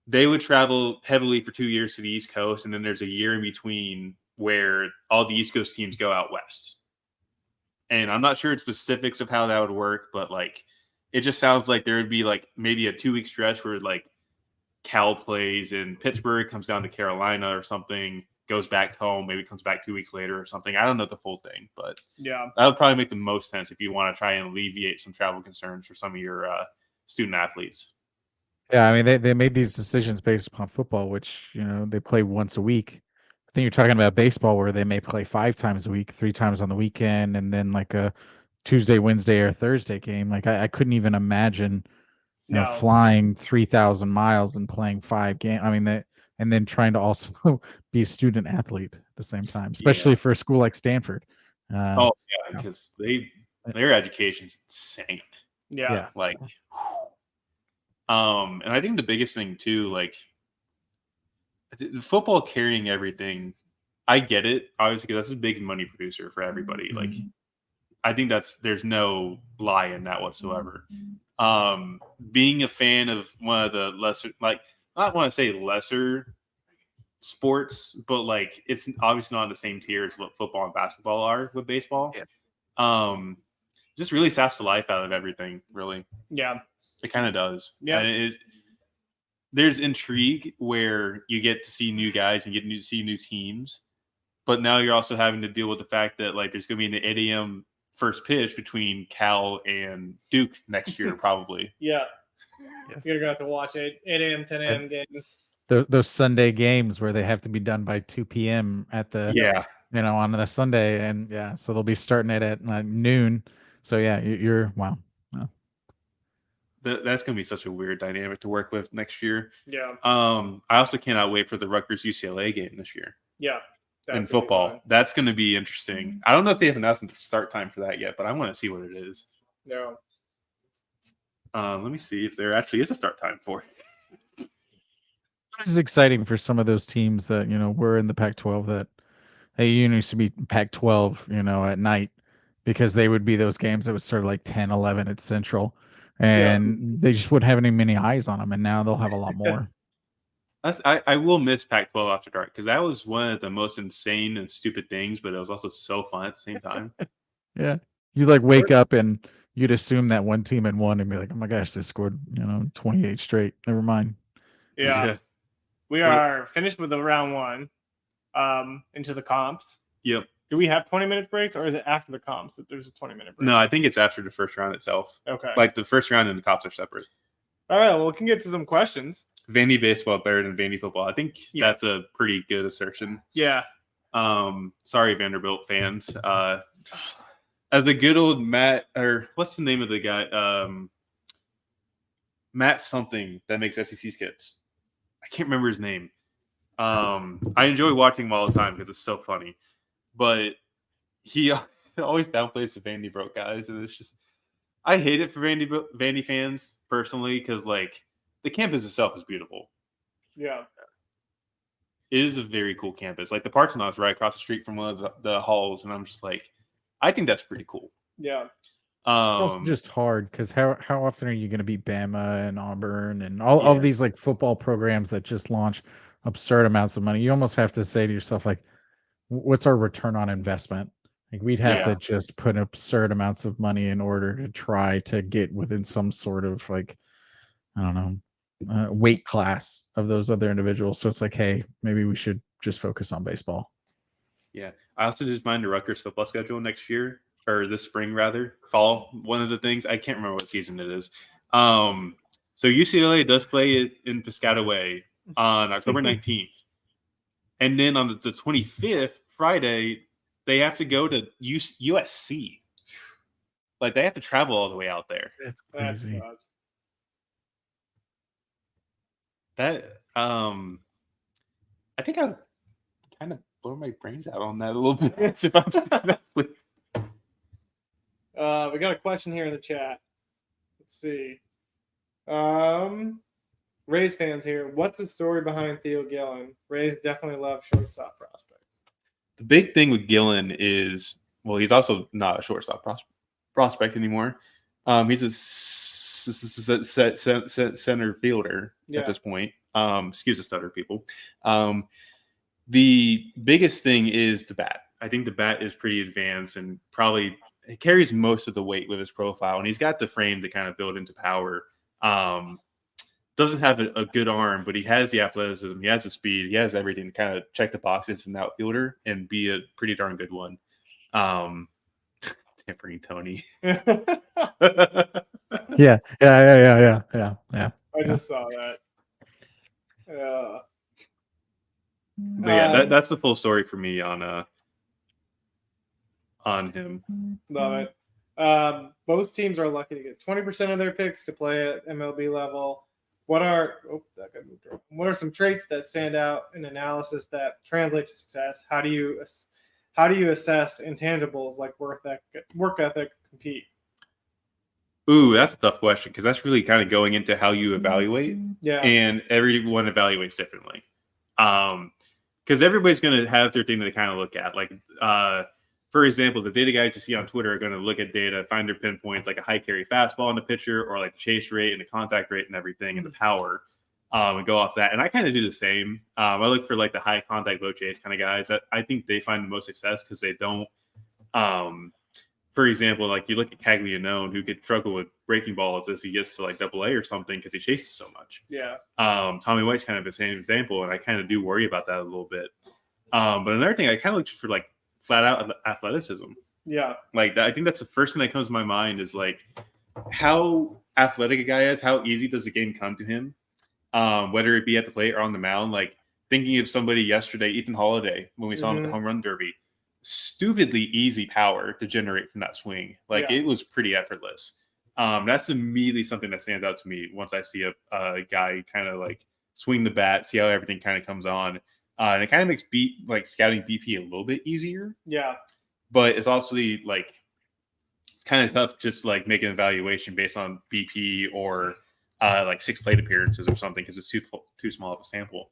they would travel heavily for 2 years to the East Coast, and then there's a year in between where all the East Coast teams go out west. And I'm not sure specifics of how that would work, but like it just sounds like there would be like maybe a 2-week stretch where like Cal plays in Pittsburgh, comes down to Carolina or something, goes back home, maybe comes back 2 weeks later or something. I don't know the full thing, but that would probably make the most sense if you want to try and alleviate some travel concerns for some of your student athletes. Yeah, I mean they made these decisions based upon football, which they play once a week. I think you're talking about baseball where they may play 5 times a week, 3 times on the weekend, and then like a Tuesday, Wednesday, or Thursday game. Like I couldn't even imagine, flying 3,000 miles and playing 5 games. I mean and then trying to also be a student athlete at the same time, especially for a school like Stanford. Because their education's insane. Yeah. Like, and I think the biggest thing too, like the football carrying everything. I get it, obviously, because that's a big money producer for everybody. Mm-hmm. Like, I think there's no lie in that whatsoever. Being a fan of one of the lesser, like, I don't want to say lesser sports, but like it's obviously not on the same tier as what football and basketball are with baseball. Yeah. Just really saps the life out of everything, really. Yeah. It kind of does. Yeah. And there's intrigue where you get to see new guys and get to see new teams, but now you're also having to deal with the fact that like there's going to be an 8 a.m. first pitch between Cal and Duke next year, probably. Yeah. Yes. You're going to have to watch 8 a.m., 10 a.m. games. Those Sunday games where they have to be done by 2 p.m. at the on the Sunday, and so they'll be starting it at noon. So you're wow. That's going to be such a weird dynamic to work with next year. Yeah. I also cannot wait for the Rutgers UCLA game this year. Yeah. In football, that's going to be interesting. I don't know if they have announced the start time for that yet, but I want to see what it is. No. Let me see if there actually is a start time for it. It's exciting for some of those teams that were in the Pac-12 that used to be Pac-12 at night, because they would be those games that would start like 10, 11 at Central, and they just wouldn't have many eyes on them, and now they'll have a lot more. I will miss Pac-12 after dark, because that was one of the most insane and stupid things, but it was also so fun at the same time. Yeah, you like wake up and you'd assume that one team had won and be like, oh my gosh, they scored 28 straight. Never mind. Yeah. We are finished with the round one. Into the comps. Yep. Do we have 20-minute breaks, or is it after the comps that there's a 20-minute break? No, I think it's after the first round itself. Okay. Like the first round and the comps are separate. All right. Well, we can get to some questions. Vandy baseball better than Vandy football. I think that's a pretty good assertion. Yeah. Sorry, Vanderbilt fans. As the good old Matt, or what's the name of the guy? Matt something that makes FCC skits. I can't remember his name. I enjoy watching him all the time because it's so funny. But he always downplays the Vandy guys, and it's just I hate it for Vandy fans personally, because like the campus itself is beautiful. Yeah, it is a very cool campus. Like the Parthenon is right across the street from one of the halls, and I'm just like, I think that's pretty cool. Yeah, It's also just hard because how often are you going to beat Bama and Auburn and all of these like football programs that just launch absurd amounts of money? You almost have to say to yourself, like, what's our return on investment? Like, we'd have to just put absurd amounts of money in order to try to get within some sort of, like, I don't know, weight class of those other individuals. So it's like, hey, maybe we should just focus on baseball. Yeah. I also just mind the Rutgers football schedule next year, or this spring rather, fall. One of the things, I can't remember what season it is. So UCLA does play it in Piscataway on October 19th. And then on the 25th, Friday, they have to go to USC. Like, they have to travel all the way out there. That's crazy. That I think I kind of blow my brains out on that a little bit. If I'm just we got a question here in the chat. Let's see. Rays fans here. What's the story behind Theo Gillen? Rays definitely love shortstop prospects. The big thing with Gillen is, well, he's also not a shortstop prospect anymore. He's a center fielder at this point. Excuse the stutter, people. The biggest thing is the bat. I think the bat is pretty advanced and probably carries most of the weight with his profile, and he's got the frame to kind of build into power. Doesn't have a good arm, but he has the athleticism, he has the speed, he has everything to kind of check the boxes as an outfielder and be a pretty darn good one. Tampering Tony. Yeah. I just saw that. But yeah, that's the full story for me on him. Love it. Most teams are lucky to get 20% of their picks to play at MLB level. What are some traits that stand out in analysis that translate to success? How do you assess intangibles like work ethic, compete? Ooh, that's a tough question because that's really kind of going into how you evaluate. Yeah. And everyone evaluates differently. Because everybody's going to have their thing that they kind of look at. Like, for example, the data guys you see on Twitter are going to look at data, find their pinpoints, like a high carry fastball in the pitcher, or like chase rate and the contact rate and everything, and the power, and go off that. And I kind of do the same. I look for like the high contact, low chase kind of guys. That I think they find the most success because they don't. For example, like you look at Caglianone, who could struggle with breaking balls as he gets to like AA or something because he chases so much. Yeah. Tommy White's kind of the same example, and I kind of do worry about that a little bit. But another thing, I kind of look for like flat out athleticism. Yeah. Like I think that's the first thing that comes to my mind is like how athletic a guy is, how easy does the game come to him, whether it be at the plate or on the mound. Like thinking of somebody yesterday, Ethan Holiday, when we saw him at the home run derby, stupidly easy power to generate from that swing. Like it was pretty effortless. That's immediately something that stands out to me once I see a guy kind of like swing the bat, see how everything kind of comes on. And it kind of makes scouting BP a little bit easier. Yeah. But it's also like it's kind of tough just like making an evaluation based on BP or like 6 plate appearances or something because it's too small of a sample.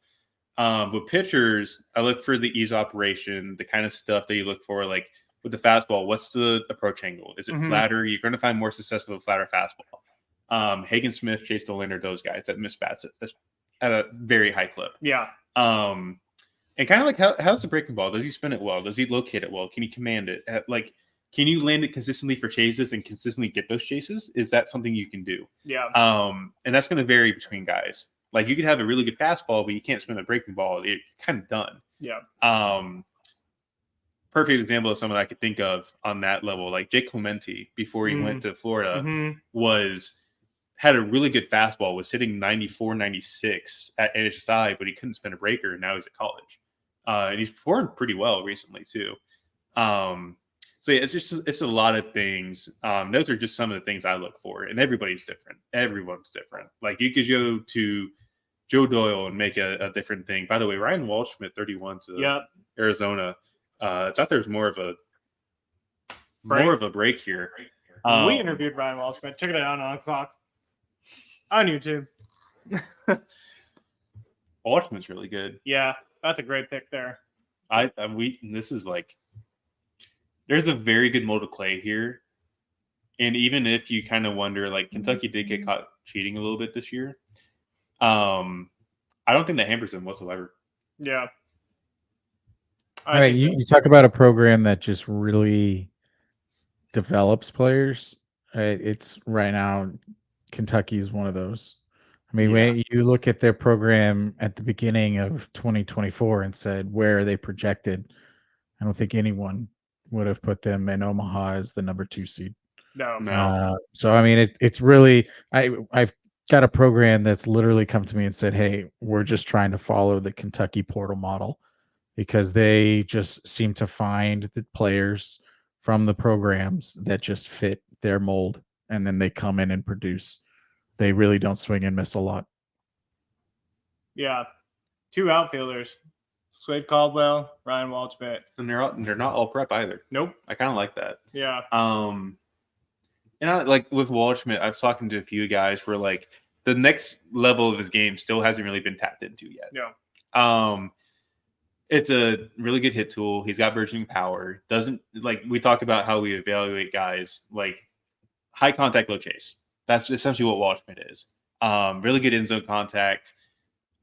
With pitchers, I look for the ease operation, the kind of stuff that you look for, like with the fastball, what's the approach angle? Is it flatter? You're going to find more success with a flatter fastball. Hagen Smith, Chase Dollander, those guys that miss bats at a very high clip. Yeah. And kind of like how's the breaking ball? Does he spin it well? Does he locate it well? Can he command it? Like, can you land it consistently for chases and consistently get those chases? Is that something you can do? Yeah. And that's going to vary between guys. Like you could have a really good fastball, but you can't spin a breaking ball. You're kind of done. Yeah. Perfect example of someone I could think of on that level, like Jake Clemente before he went to Florida, had a really good fastball, was hitting 94, 96 at NHSI, but he couldn't spin a breaker, and now he's at college. And he's performed pretty well recently too. So yeah, it's a lot of things. Those are just some of the things I look for, and everybody's different. Everyone's different. Like you could go to Joe Doyle and make a different thing. By the way, Ryan Waldschmidt, 31 to Arizona. I thought there was more of a break here. We interviewed Ryan Waldschmidt. Check it out on Clock on YouTube. Waldschmidt's really good. Yeah, that's a great pick there. This is like there's a very good mold of clay here. And even if you kind of wonder, like Kentucky did get caught cheating a little bit this year, I don't think that hampers them whatsoever. Yeah. I mean, you talk about a program that just really develops players. It's right now, Kentucky is one of those. I mean, when you look at their program at the beginning of 2024 and said, where are they projected? I don't think anyone would have put them in Omaha as the number 2 seed. No. So, I mean, it's really, I've got a program that's literally come to me and said, hey, we're just trying to follow the Kentucky portal model, because they just seem to find the players from the programs that just fit their mold, and then they come in and produce. They really don't swing and miss a lot. Yeah. 2 outfielders, Slade Caldwell, Ryan Waldschmidt. And they're not all prep either. Nope. I kind of like that. Yeah. And I, like with Waldschmidt, I've talked to a few guys where like the next level of his game still hasn't really been tapped into yet. Yeah. It's a really good hit tool. He's got burgeoning power. Doesn't, like, we talk about how we evaluate guys, like high contact, low chase. That's essentially what Waldschmidt is. Really good end zone contact.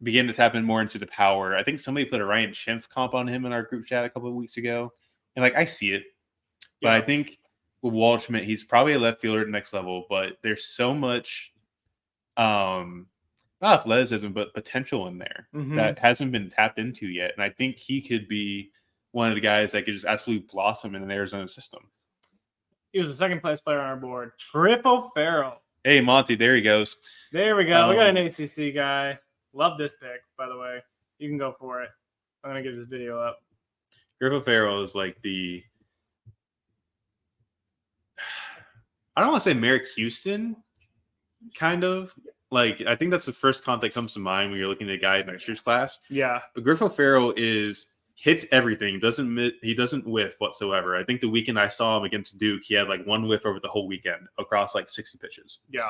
Begin to tap in more into the power. I think somebody put a Ryan Schimpf comp on him in our group chat a couple of weeks ago. And like, I see it. But I think with Waldschmidt, he's probably a left fielder at the next level, but there's so much not athleticism, but potential in there that hasn't been tapped into yet. And I think he could be one of the guys that could just absolutely blossom in an Arizona system. He was the second place player on our board. Griffo Farrell. Hey, Monty, there he goes. There we go. We got an ACC guy. Love this pick, by the way. You can go for it. I'm going to give this video up. Griffo Farrell is like the, I don't want to say Merrick Houston, kind of. Like, I think that's the first comp that comes to mind when you're looking at a guy in next year's class. Yeah. But Griffo Farrell hits everything. He doesn't whiff whatsoever. I think the weekend I saw him against Duke, he had like 1 whiff over the whole weekend across like 60 pitches. Yeah.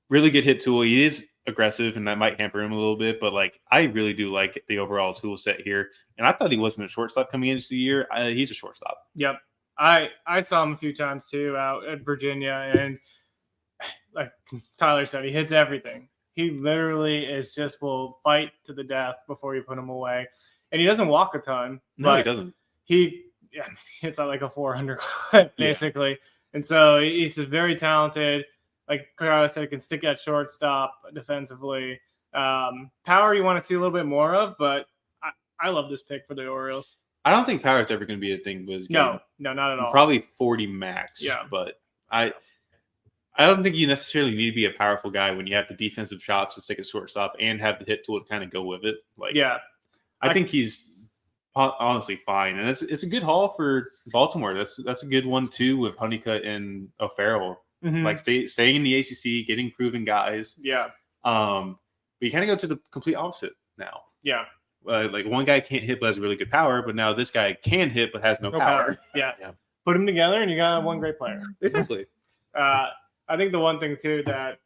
Really good hit tool. He is aggressive, and that might hamper him a little bit. But like, I really do like the overall tool set here. And I thought he wasn't a shortstop coming into the year. He's a shortstop. Yep. I saw him a few times too out at Virginia, and like Tyler said, he hits everything. He literally will fight to the death before you put him away. And he doesn't walk a ton. No, he doesn't. He hits at like a 400 clip, basically. Yeah. And so he's just very talented. Like Kyle said, he can stick at shortstop defensively. Power you want to see a little bit more of, but I love this pick for the Orioles. I don't think power is ever going to be a thing with his game. No, not at all. Probably 40 max. Yeah. But I don't think you necessarily need to be a powerful guy when you have the defensive chops to stick at shortstop and have the hit tool to kind of go with it. Like, yeah, I think he's honestly fine, and it's a good haul for Baltimore. That's a good one too with Honeycutt and O'Farrell. Like staying in the ACC, getting proven guys. Yeah. But you kind of go to the complete opposite now. Yeah. Like one guy can't hit but has really good power, but now this guy can hit but has no power. Yeah. Put them together and you got one great player. Exactly. I think the one thing too that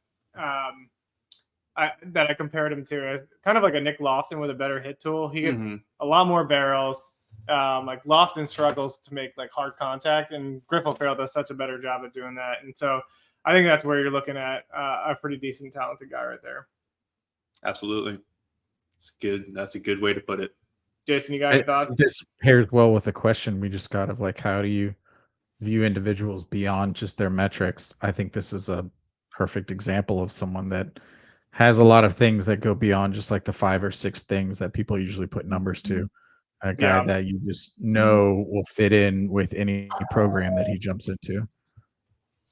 I compared him to is kind of like a Nick Lofton with a better hit tool. He gets a lot more barrels. Like Lofton struggles to make like hard contact, and Griffo Farrell does such a better job at doing that. And so I think that's where you're looking at a pretty decent, talented guy right there. Absolutely. It's good. That's a good way to put it. Jason, you got any thoughts? This pairs well with a question we just got of like, how do you view individuals beyond just their metrics? I think this is a perfect example of someone that has a lot of things that go beyond just like the 5 or 6 things that people usually put numbers to. A guy that you just know will fit in with any program that he jumps into.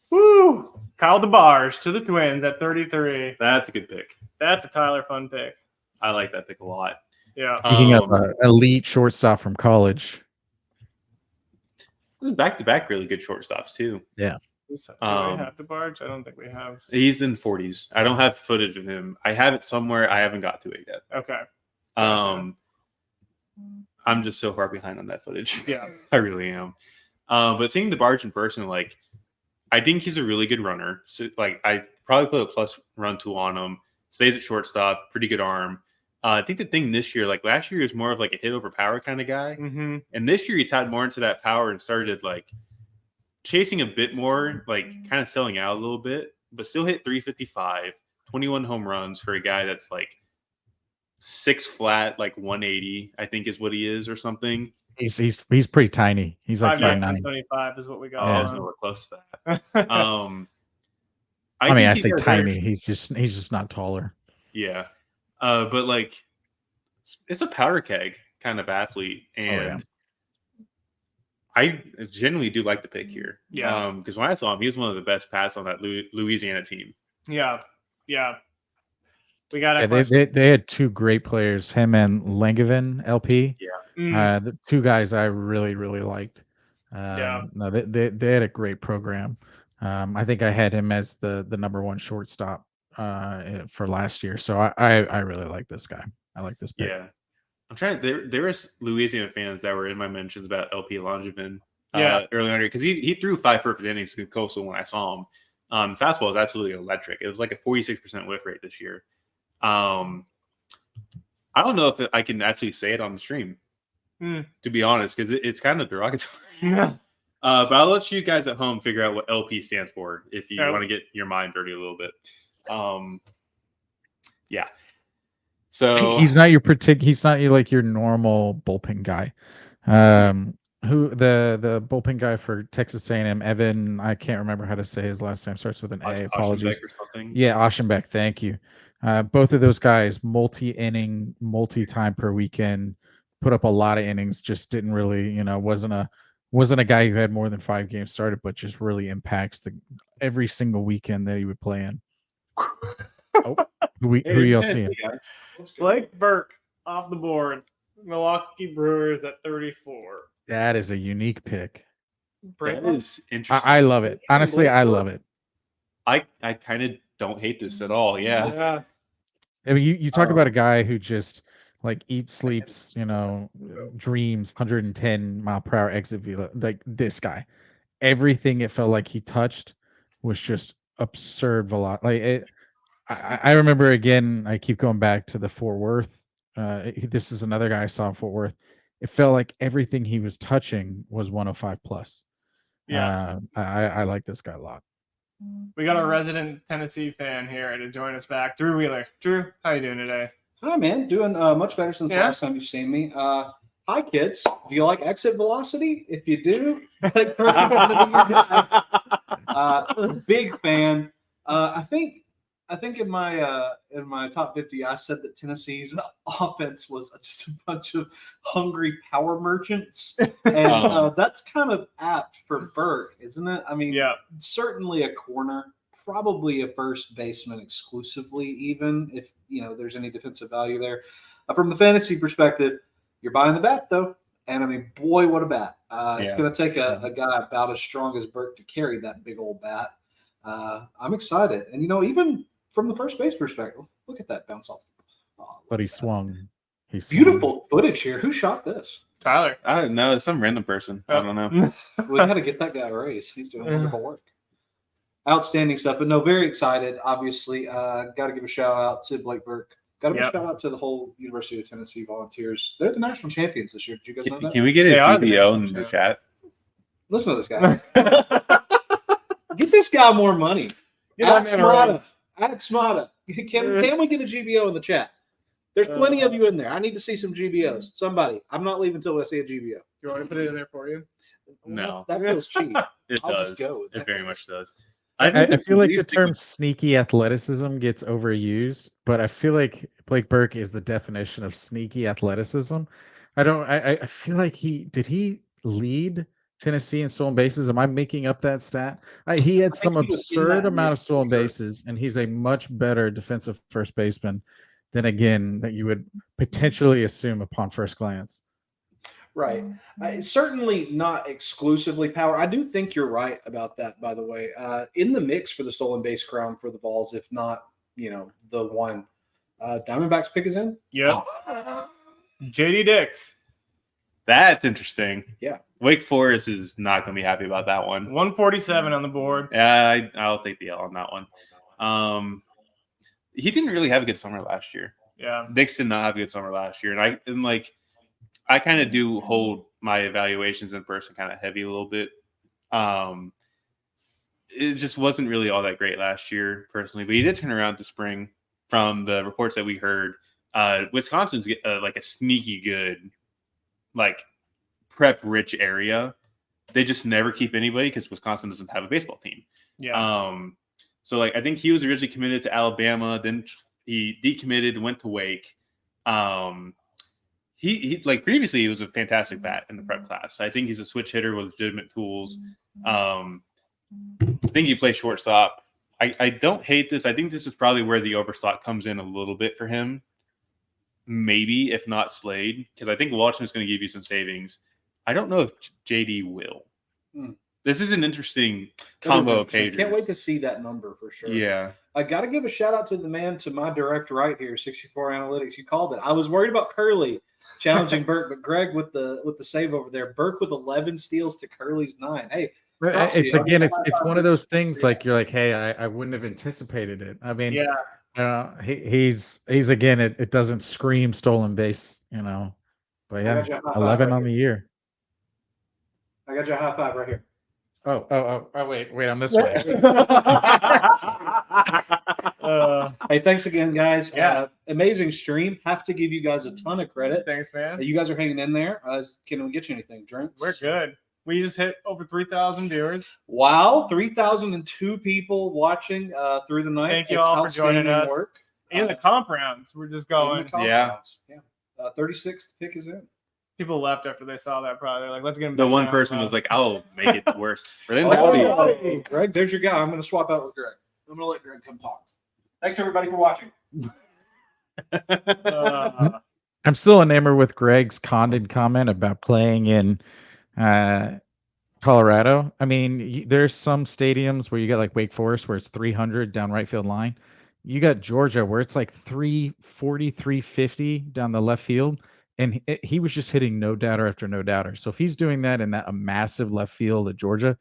Woo! Kyle DeBarge to the Twins at 33. That's a good pick. That's a Tyler fun pick. I like that pick a lot. Yeah. Speaking of elite shortstop from college. Back-to-back really good shortstops too. Yeah. Do we have DeBarge? I don't think we have. He's in 40s. I don't have footage of him. I have it somewhere. I haven't got to it yet. Okay. Gotcha. I'm just so far behind on that footage. Yeah. I really am. But seeing DeBarge in person, like, I think he's a really good runner. So, like, I probably put a plus run tool on him. Stays at shortstop, pretty good arm. I think the thing this year, like last year, he was more of like a hit over power kind of guy. And this year, he tapped more into that power and started like chasing a bit more, like kind of selling out a little bit, but still hit 355, 21 home runs for a guy that's like 6 flat, like 180, I think is what he is or something. He's pretty tiny. He's like 5'9". 5'9", is what we got. I was nowhere close to that. I mean, I think say he's tiny. better. He's just not taller. Yeah. But like it's a powder keg kind of athlete. And I genuinely do like the pick here. Yeah. Because when I saw him, he was one of the best pass on that Louisiana team. Yeah. Yeah. We got they had 2 great players, him and Langevin LP. Yeah. The 2 guys I really, really liked. No, they had a great program. I think I had him as the number 1 shortstop for last year. So I really like this guy. I like this pick. Yeah. I'm trying to, there was Louisiana fans that were in my mentions about LP Langevin early on because he threw 5 perfect innings through Coastal when I saw him. Fastball is absolutely electric. It was like a 46% whiff rate this year. I don't know if I can actually say it on the stream, to be honest, because it's kind of derogatory. Yeah. But I'll let you guys at home figure out what LP stands for if you want to get your mind dirty a little bit. Yeah. So he's not your normal bullpen guy. Who the bullpen guy for Texas A&M, Evan, I can't remember how to say his last name, starts with an A. Apologies. or something. Yeah, Oschenbeck, thank you. Both of those guys, multi-inning, multi-time per weekend, put up a lot of innings, just didn't really, wasn't a guy who had more than 5 games started, but just really impacts every single weekend that he would play in. Who y'all seeing? Blake Burke off the board. Milwaukee Brewers at 34. That is a unique pick. That is interesting. I love it. Honestly, I love it. I kind of don't hate this at all. Yeah. I mean, you talk about a guy who just like eats, sleeps, dreams 110 mile per hour exit velo. Like this guy, everything it felt like he touched was just absurd velocity. I remember again. I keep going back to the Fort Worth. This is another guy I saw in Fort Worth. It felt like everything he was touching was 105 plus. Yeah. I like this guy a lot. We got a resident Tennessee fan here to join us back. Drew Wheeler. Drew, how you doing today? Hi, man. Doing much better since the last time you've seen me. Hi, kids. Do you like exit velocity? If you do, big fan. I think in my top 50, I said that Tennessee's offense was just a bunch of hungry power merchants, and that's kind of apt for Burke, isn't it? I mean, certainly a corner, probably a first baseman exclusively, even if there's any defensive value there. From the fantasy perspective, you're buying the bat though, and I mean, boy, what a bat! It's going to take a guy about as strong as Burke to carry that big old bat. I'm excited, and even from the first base perspective, look at that bounce off. But he swung. Beautiful footage here. Who shot this? Tyler. I don't know. It's some random person. I don't know. We got to get that guy a raise. He's doing wonderful work. Outstanding stuff. But no, very excited. Obviously, got to give a shout out to Blake Burke. Got to give a shout out to the whole University of Tennessee Volunteers. They're the national champions this year. Did you guys know that? Can we get a GBO in the chat? Listen to this guy. Get this guy more money. Add Smata. Can we get a GBO in the chat? There's plenty of you in there. I need to see some GBOs. Somebody. I'm not leaving until I see a GBO. You want me to put it in there for you? No. That feels cheap. It does. It very much does. I feel like the term sneaky athleticism gets overused, but I feel like Blake Burke is the definition of sneaky athleticism. I feel like did he lead Tennessee in stolen bases? Am I making up that stat? He had some absurd amount of stolen bases, and he's a much better defensive first baseman than that you would potentially assume upon first glance. Right. Certainly not exclusively power. I do think you're right about that, by the way. In the mix for the stolen base crown for the Vols, if not, the one. Diamondbacks pick is in? Yep. JD Dix. That's interesting. Yeah. Wake Forest is not going to be happy about that one. 147 on the board. Yeah, I'll take the L on that one. He didn't really have a good summer last year. Yeah. Dix did not have a good summer last year. I kind of do hold my evaluations in person kind of heavy a little bit. It just wasn't really all that great last year, personally. But he did turn around to spring from the reports that we heard. Wisconsin's like a sneaky good, like prep-rich area. They just never keep anybody because Wisconsin doesn't have a baseball team. Yeah. So like I think he was originally committed to Alabama, then he decommitted, went to Wake. He like previously he was a fantastic bat in the prep class. I think he's a switch hitter with legitimate tools. I think he plays shortstop. I don't hate this. I think this is probably where the overslot comes in a little bit for him. Maybe, if not Slade, because I think Washington's going to give you some savings. I don't know if JD will. This is an interesting combo of pages. Can't wait to see that number for sure. Yeah. I got to give a shout out to the man to my direct right here, 64 Analytics. You called it. I was worried about Curley challenging Burke, but Greg with the save over there. Burke with 11 steals to Curley's 9. Hey, it's one of those things like you're like, hey, I wouldn't have anticipated it. I mean, he's again, it doesn't scream stolen base, but yeah, 11 on the year. I got you a high five right here. Oh, wait, I'm this way. Hey, thanks again, guys. Yeah. Amazing stream. Have to give you guys a ton of credit. Thanks, man. You guys are hanging in there. Can we get you anything? Drinks? We're good. We just hit over 3,000 viewers. Wow, 3,002 people watching through the night. Thank you all for joining us. Work. In the comp rounds, we're just going. Yeah. 36th pick is in. People left after they saw that. Probably they're like, let's get him. The back one down, person bro. was like, I'll make it worse. But then Oh, Greg, there's your guy. I'm going to swap out with Greg. I'm going to let Greg come talk. Thanks, everybody, for watching. I'm still enamored with Greg's Condon comment about playing in Colorado. I mean, there's some stadiums where you get like Wake Forest where it's 300 down right field line. You got Georgia where it's like 340, 350 down the left field. And he was just hitting no doubter after no doubter. So if he's doing that in a massive left field at Georgia,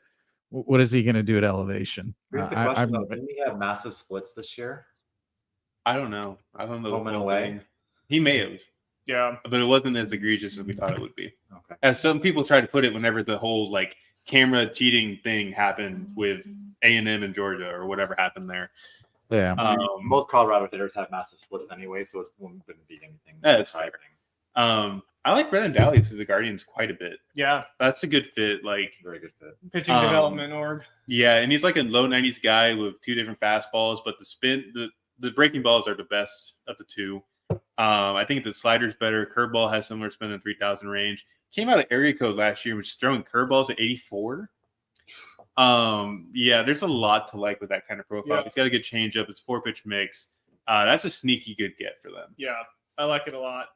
what is he going to do at elevation? Here's the question, though. Didn't he have massive splits this year? I don't know. Home and away. He may have. Yeah. But it wasn't as egregious as we thought it would be. Okay. As some people try to put it whenever the whole like camera cheating thing happened with A&M and Georgia or whatever happened there. Yeah. Most Colorado hitters have massive splits anyway, so it wouldn't be anything That's surprising. I like Brennan Daly to the Guardians quite a bit. Yeah. That's a good fit. Like Very good fit. Pitching development org. Yeah, and he's like a low 90s guy with two different fastballs, but the breaking balls are the best of the two. I think the slider's better. Curveball has similar spin in 3,000 range. Came out of area code last year, which is throwing curveballs at 84. Yeah, there's a lot to like with that kind of profile. Yeah. He's got a good changeup. It's 4-pitch mix. That's a sneaky good get for them. Yeah, I like it a lot.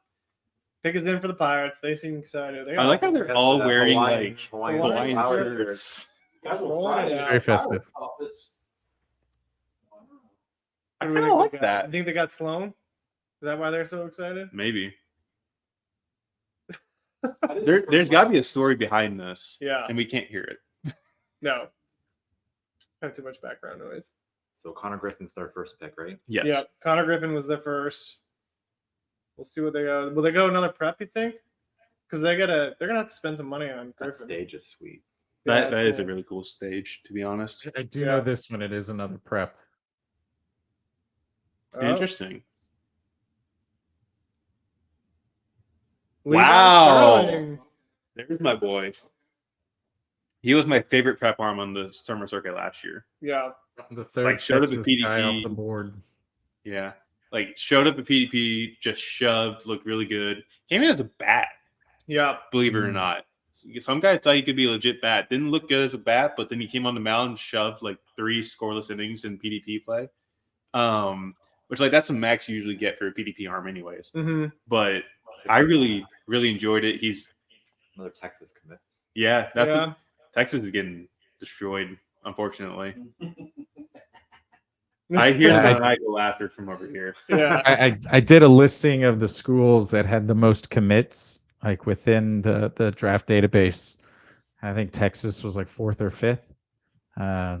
Pick is in for the Pirates. They seem excited. I like how they're all wearing Hawaiian shirts. Very festive. I kind of like that. You think they got Sloan? Is that why they're so excited? Maybe. There's got to be a story behind this. Yeah. And we can't hear it. No. Have too much background noise. So Connor Griffin's their first pick, right? Yes. Yeah. Connor Griffin was the first. We'll see what they go. Will they go another prep, you think? Because they're gonna have to spend some money on That Griffin. stage is sweet. That is a really cool stage, to be honest. I do know this one. It is another prep. Interesting. Levi Wow. Sterling. There's my boy. He was my favorite prep arm on the summer circuit last year. Yeah. The third Like, showed up at Texas guy off PDP. the board. Yeah. Like showed up at PDP, just shoved, looked really good. Came in as a bat, Yeah. believe it or not. Some guys thought he could be a legit bat. Didn't look good as a bat, but then he came on the mound and shoved like 3 scoreless innings in PDP play. Which like that's the max you usually get for a PDP arm anyways. Mm-hmm. But I really, really enjoyed it. He's Another Texas commit. Texas is getting destroyed, unfortunately. I hear that and I go after from over here. Yeah. I did a listing of the schools that had the most commits, like within the draft database. I think Texas was like 4th or 5th.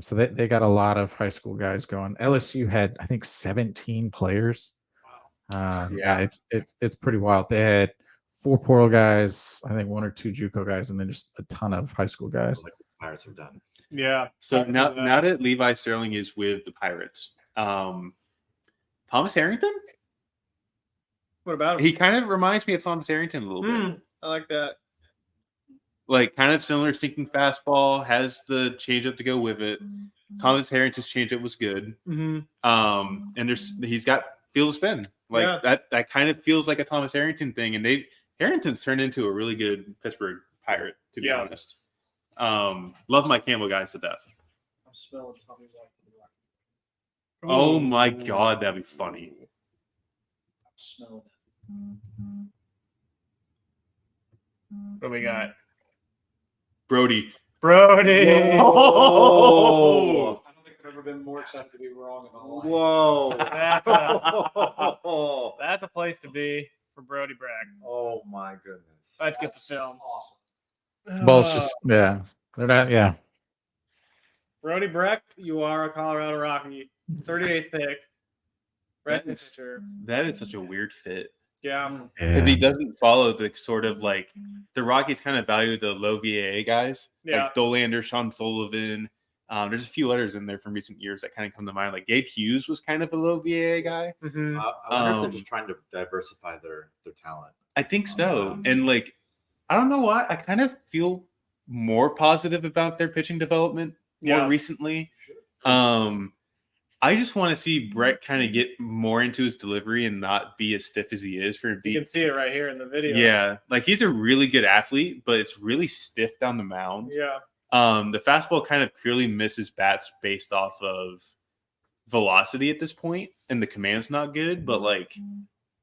So they got a lot of high school guys going. LSU had, I think, 17 players. Yeah, it's pretty wild. They had 4 portal guys, I think 1 or 2 JUCO guys, and then just a ton of high school guys. Like Pirates are done. Yeah. So now that Levi Sterling is with the Pirates, Thomas Harrington, What about him? he kind of reminds me of Thomas Harrington a little bit. I like that. Like kind of similar sinking fastball, has the changeup to go with it. Thomas Harrington's changeup was good. And he's got field of spin. Like that kind of feels like a Thomas Harrington thing. And Harrington's turned into a really good Pittsburgh Pirate, to be honest. Love my Campbell guys to death. I'm smelling Tommy White. Oh my God, that'd be funny. I'm smelling it. What do we got? Brody. Whoa. I don't think I've ever been more excited to be wrong in my life. Whoa. That's a place to be for Brody Bragg. Oh my goodness. Let's get the film. Awesome. Well, it's just they're not. Yeah, Brody Breck, you are a Colorado Rocky, 38th pick. Red pitcher. That is such a weird fit. Yeah. Because he doesn't follow the sort of like the Rockies kind of value the low VAA guys. Yeah. Like Dolander, Sean Sullivan. There's a few others in there from recent years that kind of come to mind. Like Gabe Hughes was kind of a low VAA guy. I wonder if they're just trying to diversify their talent. I think so. And like, I don't know why. I kind of feel more positive about their pitching development more recently. I just want to see Brett kind of get more into his delivery and not be as stiff as he is for You can see it right here in the video. Yeah, like he's a really good athlete, but it's really stiff down the mound. Yeah. The fastball kind of purely misses bats based off of velocity at this point, and the command's not good, but like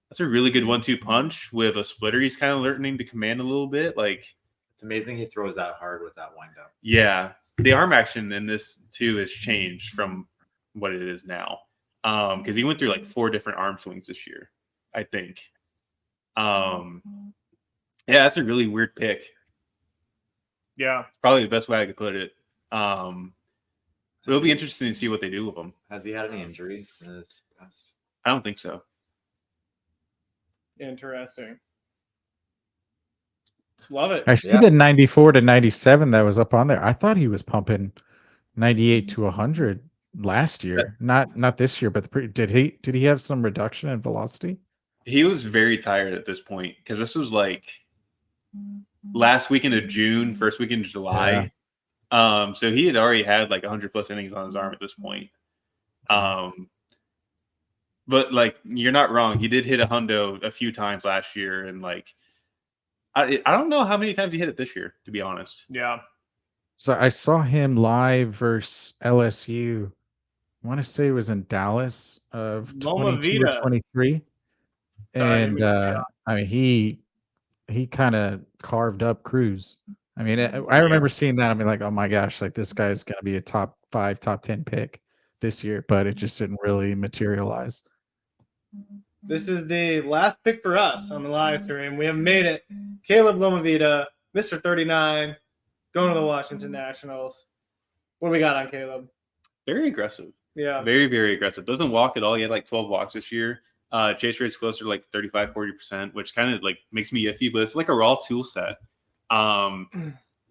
that's a really good 1-2 punch with a splitter. He's kind of learning to command a little bit. Like it's amazing he throws that hard with that windup. Yeah, the arm action in this too has changed from what it is now, because he went through like 4 different arm swings this year, I think. Yeah, that's a really weird pick. Yeah, probably the best way I could put it. It'll be interesting to see what they do with him. Has he had any injuries in his past? I don't think so. Interesting. Love it. I see the 94 to 97 that was up on there. I thought he was pumping 98 to 100 last year. Not this year, but did he have some reduction in velocity? He was very tired at this point because this was like last weekend of June, first weekend of July. Yeah. So he had already had like 100 plus innings on his arm at this point. But like you're not wrong. He did hit a hundo a few times last year, and like I don't know how many times he hit it this year, to be honest. Yeah. So I saw him live versus LSU. I want to say it was in Dallas of 22 or 23. And I mean he kind of carved up Cruz. I mean, I remember seeing that. I mean, like, oh my gosh, like this guy's going to be a top 5, top 10 pick this year, but it just didn't really materialize. This is the last pick for us on the live stream. We have made it. Caleb Lomavita, Mr. 39, going to the Washington Nationals. What do we got on Caleb? Very aggressive. Yeah. Very, very aggressive. Doesn't walk at all. He had like 12 walks this year. Chase rate's closer to like 35, 40%, which kind of like makes me iffy, but it's like a raw tool set.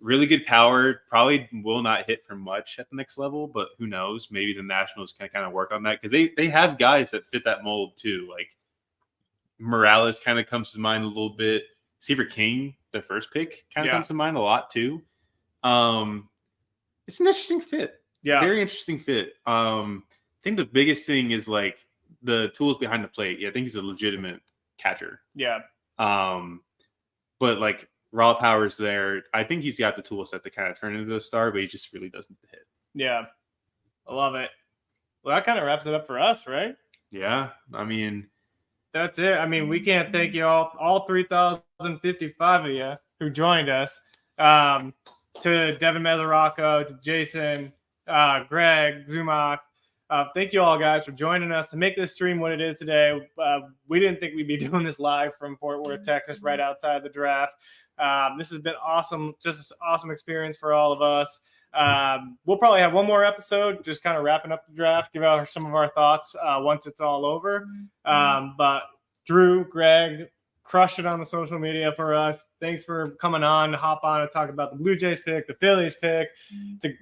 Really good power. Probably will not hit for much at the next level, but who knows? Maybe the Nationals can kind of work on that because they have guys that fit that mold too. Like Morales kind of comes to mind a little bit. Seaver King, the first pick, kind of comes to mind a lot too. It's an interesting fit. Yeah, very interesting fit. I think the biggest thing is like the tools behind the plate. Yeah, I think he's a legitimate catcher. Yeah. But like raw power's there. I think he's got the tool set to kind of turn into a star, but he just really doesn't hit. Yeah. I love it. Well, that kind of wraps it up for us, right? Yeah. I mean, that's it. I mean, we can't thank you all 3,055 of you who joined us. To Devin Mesoraco, to Jason, Greg, Zumak. Thank you all, guys, for joining us to make this stream what it is today. We didn't think we'd be doing this live from Fort Worth, Texas, right outside the draft. This has been awesome, just an awesome experience for all of us. We'll probably have one more episode, just kind of wrapping up the draft, give out some of our thoughts once it's all over. But Drew, Greg, crushed it on the social media for us. Thanks for coming on to hop on and talk about the Blue Jays pick, the Phillies pick, to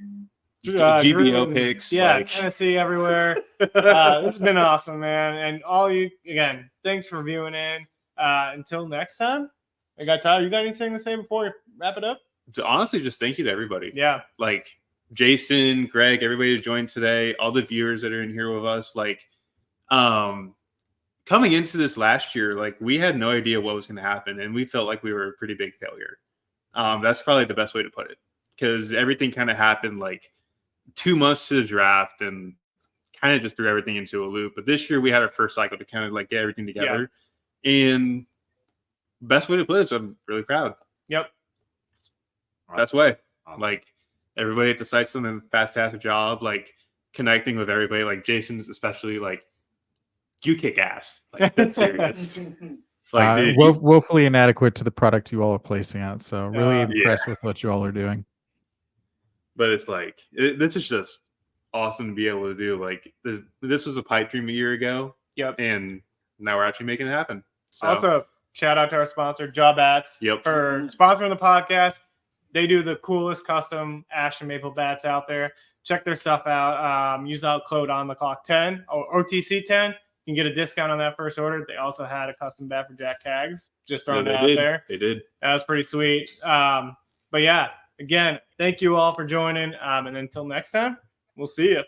GBO picks. Yeah, Tennessee everywhere. This has been awesome, man. And all you, again, thanks for viewing in. Until next time, Tyler, you got anything to say before we wrap it up? Honestly, just thank you to everybody. Yeah. Like Jason, Greg, everybody who's joined today, all the viewers that are in here with us. Like, coming into this last year, like we had no idea what was going to happen, and we felt like we were a pretty big failure. That's probably the best way to put it, because everything kind of happened like 2 months to the draft and kind of just threw everything into a loop. But this year we had our first cycle to kind of like get everything together. And best way to put it is I'm really proud. Yep. Best way. Like everybody at the site's done a fantastic job, like connecting with everybody. Like Jason, especially, like you kick ass. Like that's serious. Like dude, woefully inadequate to the product you all are placing out. So really impressed with what you all are doing. But it's like this is just awesome to be able to do. Like this was a pipe dream a year ago. Yep. And now we're actually making it happen. So. Also, shout out to our sponsor, Job Bats, for sponsoring the podcast. They do the coolest custom ash and maple bats out there. Check their stuff out. Use out code on the clock 10 or OTC 10. You can get a discount on that first order. They also had a custom bat for Jack Cags. Just throwing it out there. They did. That was pretty sweet. But yeah, again, thank you all for joining. And until next time, we'll see you.